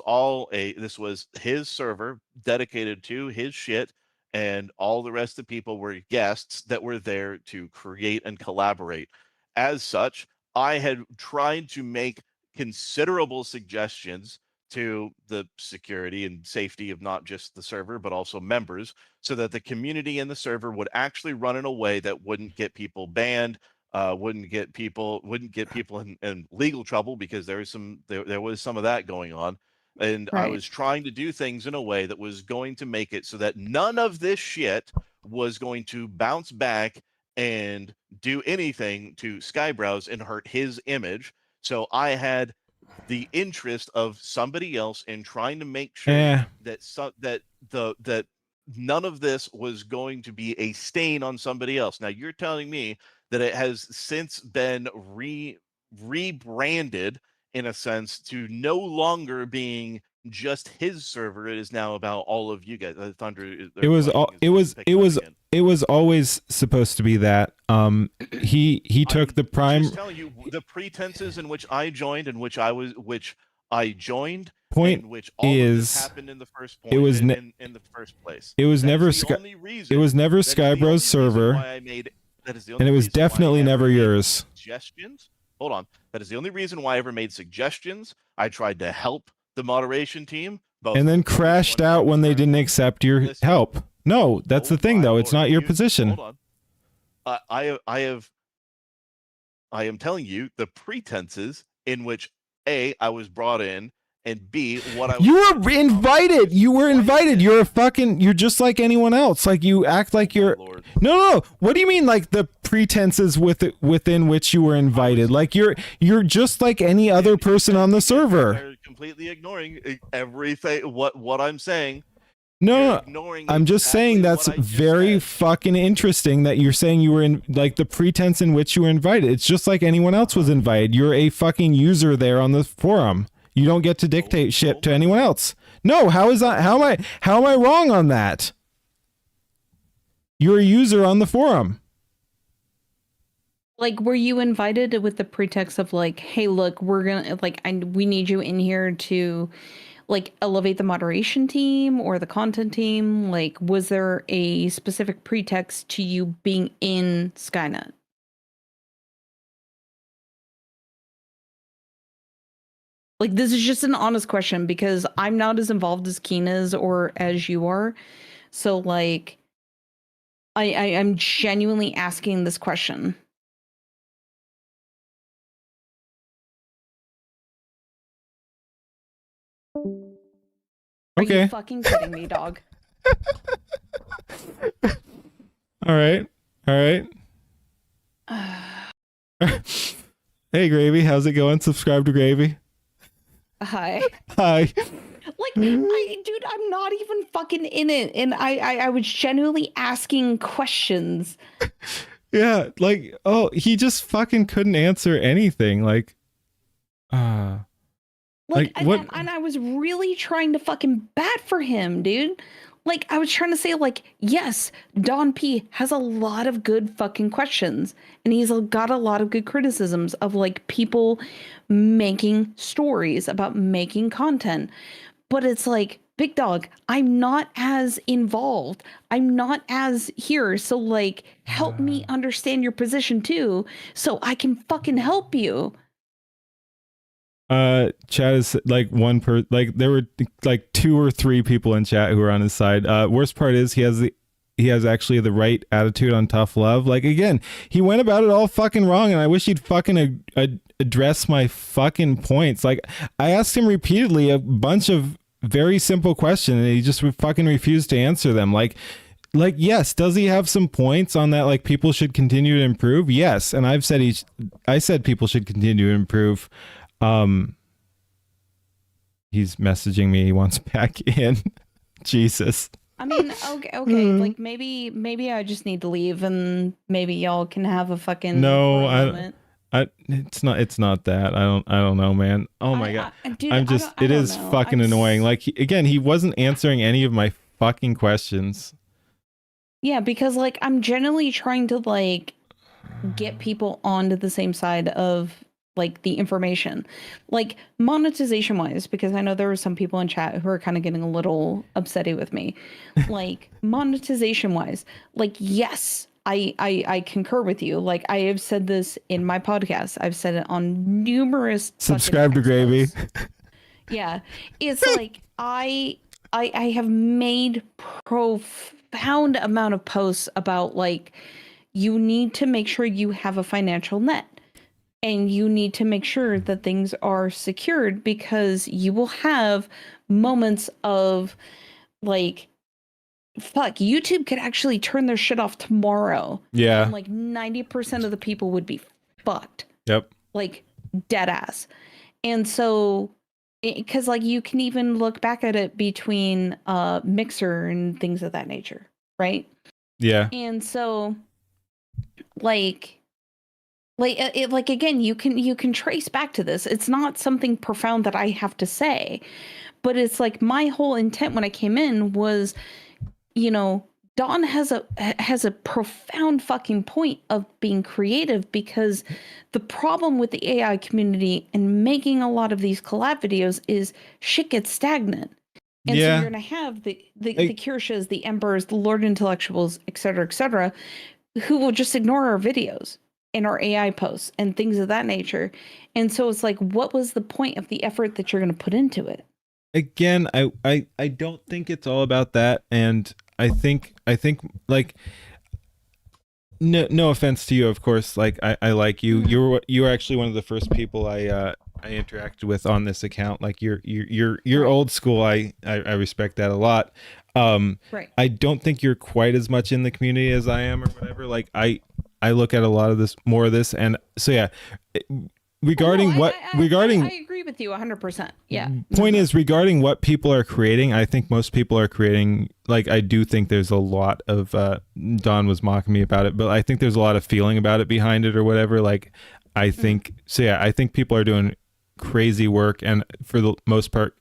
his server dedicated to his shit, and all the rest of the people were guests that were there to create and collaborate. As such, I had tried to make considerable suggestions to the security and safety of not just the server, but also members, so that the community and the server would actually run in a way that wouldn't get people banned, wouldn't get people in legal trouble, because there was some of that going on. And right. I was trying to do things in a way that was going to make it so that none of this shit was going to bounce back and do anything to Skyebros and hurt his image. So I had the interest of somebody else in trying to make sure that none of this was going to be a stain on somebody else. Now, you're telling me that it has since been rebranded, in a sense, to no longer being just his server. It is now about all of you guys. Thunder. it was always supposed to be that. He took the prime. Just telling you the pretenses in which I joined and which I joined. Point in which all is, of this happened in the first point. It was in the first place. It was never It was never Skyebros server, and it was definitely never yours. Suggestions. Hold on. That is the only reason why I ever made suggestions. I tried to help the moderation team, and then crashed out when they didn't accept your help. No, that's the thing, though. It's not your position. Hold on. I am telling you the pretenses in which A, I was brought in, and B, what I was. You were invited. You were invited. You're you're just like anyone else. Like, you act like you're. No. What do you mean, like, the pretenses within which you were invited? Like, you're just like any other person on the server. You're completely ignoring everything. What I'm saying. No, I'm just saying that's very fucking interesting that you're saying you were in, like, the pretense in which you were invited. It's just like anyone else was invited. You're a fucking user there on the forum. You don't get to dictate shit to anyone else. No, how is that? How am I wrong on that? You're a user on the forum. Like, were you invited with the pretext of, like, hey, look, we're gonna, like, we need you in here to, like, elevate the moderation team or the content team? Like, was there a specific pretext to you being in Skynet? Like, this is just an honest question because I'm not as involved as Keen is or as you are. So, like, I'm genuinely asking this question. Are you fucking kidding me, dog? All right. Hey, Gravey, how's it going? Subscribe to Gravey. Hi. Like, dude, I'm not even fucking in it, and I was genuinely asking questions. Yeah, like, oh, he just fucking couldn't answer anything. Like, what? And I was really trying to fucking bat for him, dude. Like, I was trying to say, like, yes, Don P has a lot of good fucking questions, and he's got a lot of good criticisms of, like, people making stories about making content. But it's like, big dog, I'm not as involved. I'm not as here. So, like, help me understand your position too, so I can fucking help you. Chat is like there were like 2 or 3 people in chat who were on his side. Worst part is he has actually the right attitude on tough love. Like, again, he went about it all fucking wrong, and I wish he'd fucking address my fucking points. Like, I asked him repeatedly a bunch of very simple questions, and he just fucking refused to answer them. Like, yes, does he have some points on that? Like, people should continue to improve. Yes, and I said people should continue to improve. He's messaging me. He wants back in. Jesus. I mean, okay. Like, maybe I just need to leave, and maybe y'all can have a fucking moment. It's not that. I don't know, man. Oh my god. Dude, it is fucking annoying. Like, he wasn't answering any of my fucking questions. Yeah, because, like, I'm generally trying to, like, get people onto the same side of, like, the information, like, monetization wise, because I know there were some people in chat who are kind of getting a little upsetty with me. Like, monetization wise, like, yes, I concur with you. Like, I have said this in my podcast. I've said it on numerous. Subscribe to Gravey. Yeah, it's like I have made profound amount of posts about, like, you need to make sure you have a financial net. And you need to make sure that things are secured, because you will have moments of, like, fuck, YouTube could actually turn their shit off tomorrow. Yeah. And, like, 90% of the people would be fucked. Yep. Like, dead ass. And so, because, like, you can even look back at it between Mixer and things of that nature, right? Yeah. And so, like again, you can trace back to this. It's not something profound that I have to say, but it's like, my whole intent when I came in was, Don has a profound fucking point of being creative, because the problem with the AI community and making a lot of these collab videos is shit gets stagnant. And so you're going to have the Kirshas, the Embers, the Lord Intellectuals, et cetera, who will just ignore our videos and our AI posts and things of that nature. And so it's like, what was the point of the effort that you're going to put into it? Again, I don't think it's all about that. And I think like, no offense to you, of course, like I like you. You were actually one of the first people I interacted with on this account. Like you're old school. I respect that a lot. Right. I don't think you're quite as much in the community as I am or whatever. Like I look at a lot of this, more of this, and so yeah. Regarding I agree with you 100%. Yeah. Point is, regarding what people are creating, I think most people are creating, like, I do think there's a lot of Don was mocking me about it, but I think there's a lot of feeling about it behind it or whatever. Like, I think so yeah, I think people are doing crazy work, and for the most part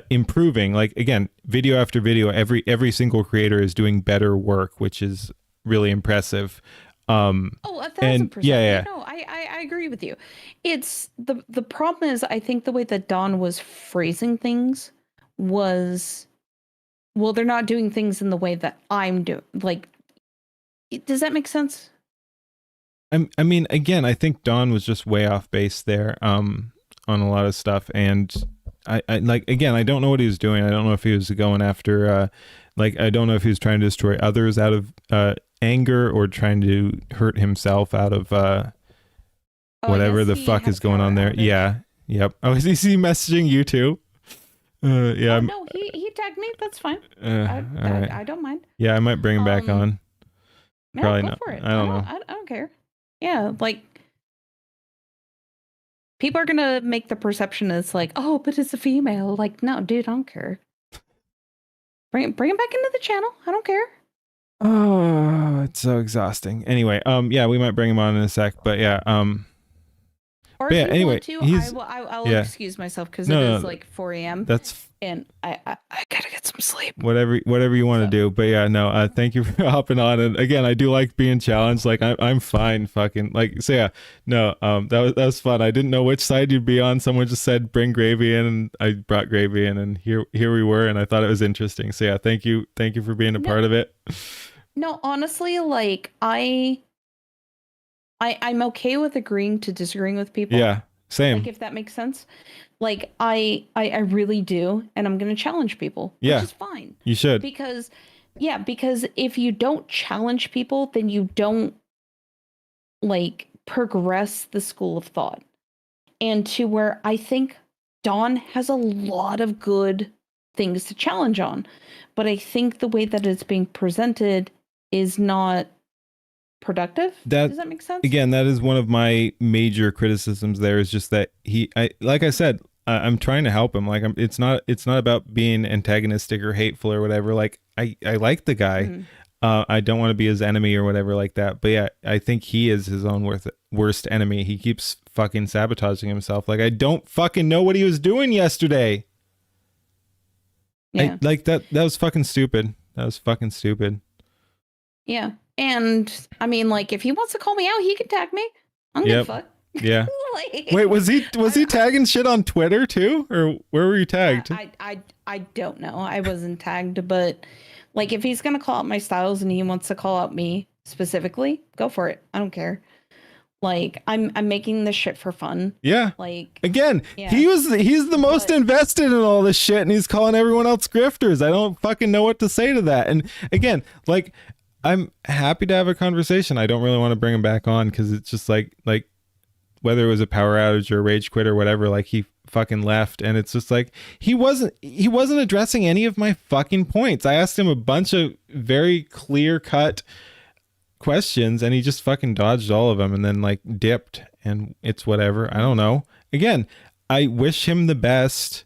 improving. Like, again, video after video, every single creator is doing better work, which is really impressive. 1,000%. Yeah. No, I agree with you. It's the problem is, I think the way that Don was phrasing things was, well, they're not doing things in the way that I'm doing. Like, does that make sense? I mean, again, I think Don was just way off base there on a lot of stuff, and I like, again, I don't know what he was doing. I don't know if he was going after like, I don't know if he was trying to destroy others out of anger, or trying to hurt himself out of whatever the fuck is going on there. Yeah. Yep. Oh, is he messaging you too? Yeah. No, he tagged me. That's fine. I don't mind. Yeah, I might bring him back on. Yeah, Probably go not. for it. I don't know. I don't care. Yeah, like, people are gonna make the perception it's like, oh, but it's a female. Like, no, dude, I don't care. Bring him back into the channel. I don't care. Oh, it's so exhausting. Anyway, yeah, we might bring him on in a sec, but yeah, or but yeah, if you anyway, want to, I'll excuse myself, because it is like 4 a.m. And I gotta get some sleep. Whatever you want to do. But yeah, no, thank you for hopping on. And again, I do like being challenged. Like, I'm fine fucking, like, so yeah, no, that was fun. I didn't know which side you'd be on. Someone just said bring Gravey in, and I brought Gravey in, and here we were, and I thought it was interesting. So yeah, thank you for being a part of it. No, honestly, like, I'm okay with agreeing to disagreeing with people. Yeah, same. Like, if that makes sense. Like, I really do, and I'm gonna challenge people. Yeah, which is fine. You should. Because if you don't challenge people, then you don't, like, progress the school of thought. And to where I think Don has a lot of good things to challenge on, but I think the way that it's being presented is not productive. Does that make sense? Again, that is one of my major criticisms there, is just that like I said, I'm trying to help him. Like, it's not about being antagonistic or hateful or whatever. Like, I like the guy. Mm-hmm. I don't want to be his enemy or whatever like that. But yeah, I think he is his own worst enemy. He keeps fucking sabotaging himself. Like, I don't fucking know what he was doing yesterday. Yeah. Like, that was fucking stupid. That was fucking stupid. Yeah. And I mean, like, if he wants to call me out, he can tag me. I'm gonna fuck. Yeah. Like, wait, was he tagging shit on Twitter too, or where were you tagged? I don't know. I wasn't tagged, but like, if he's gonna call out my styles and he wants to call out me specifically, go for it. I don't care. Like, I'm making this shit for fun. Yeah. Like, again, yeah. He's the most invested in all this shit, and he's calling everyone else grifters. I don't fucking know what to say to that. And again, like, I'm happy to have a conversation. I don't really want to bring him back on, because it's just like whether it was a power outage or a rage quit or whatever, like, he fucking left, and it's just like he wasn't addressing any of my fucking points. I asked him a bunch of very clear cut questions, and he just fucking dodged all of them, and then, like, dipped, and it's whatever. I don't know. Again, I wish him the best.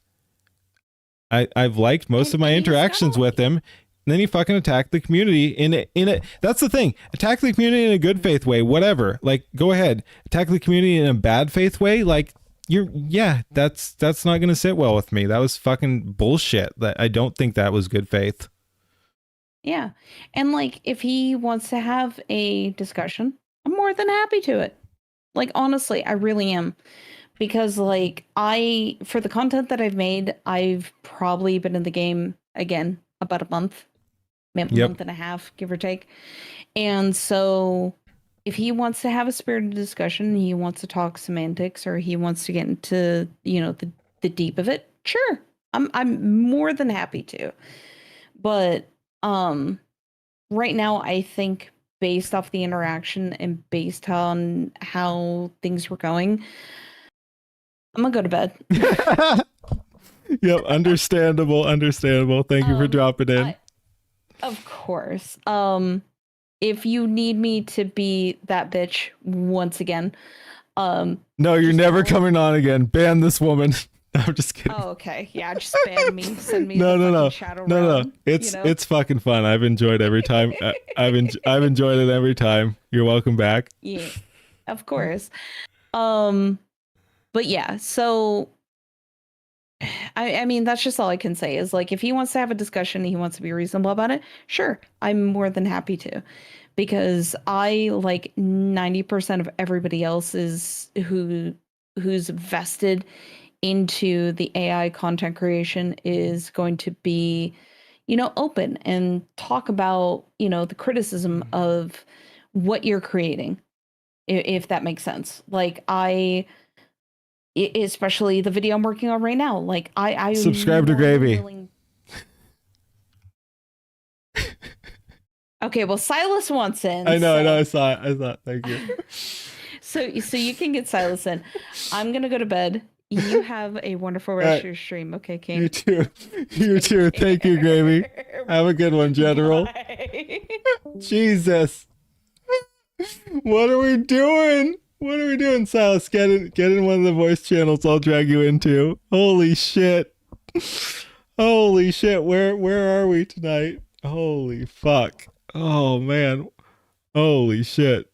I've liked most of my interactions with him. And then he fucking attacked the community in a that's the thing. Attack the community in a good faith way, whatever. Like, go ahead. Attack the community in a bad faith way, like, that's not gonna sit well with me. That was fucking bullshit. That I don't think that was good faith. Yeah. And like if he wants to have a discussion, I'm more than happy to it. Like honestly, I really am. Because like for the content that I've made, I've probably been in the game again about a month, month and a half, give or take. And so if he wants to have a spirited discussion, he wants to talk semantics, or he wants to get into, the deep of it, sure. I'm more than happy to. But right now I think based off the interaction and based on how things were going, I'm gonna go to bed. Yep, understandable. Thank you for dropping in. Of course. If you need me to be that bitch once again, no, you're never coming on again. Ban this woman. I'm just kidding. Oh, okay. Yeah, just ban me. Send me no. shadow realm. It's fucking fun. I've enjoyed every time. I've enjoyed it every time. You're welcome back. Yeah, of course. But yeah, so I mean, that's just all I can say is like, if he wants to have a discussion, he wants to be reasonable about it. Sure, I'm more than happy to, because I like 90% of everybody else is who's vested into the AI content creation is going to be, open and talk about, the criticism of what you're creating, if that makes sense. Like especially the video I'm working on right now. Like I subscribe to Gravey. Okay, well Silas wants in. I know. I saw it. Thank you. So you can get Silas in. I'm gonna go to bed. You have a wonderful rest of your stream. Okay, Kane. You too. Thank you, Gravey. Have a good one, General. Bye. Jesus. What are we doing? Silas? Get in one of the voice channels I'll drag you into. Holy shit. Where are we tonight? Holy fuck. Oh man. Holy shit.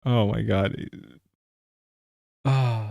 Oh my god. Oh.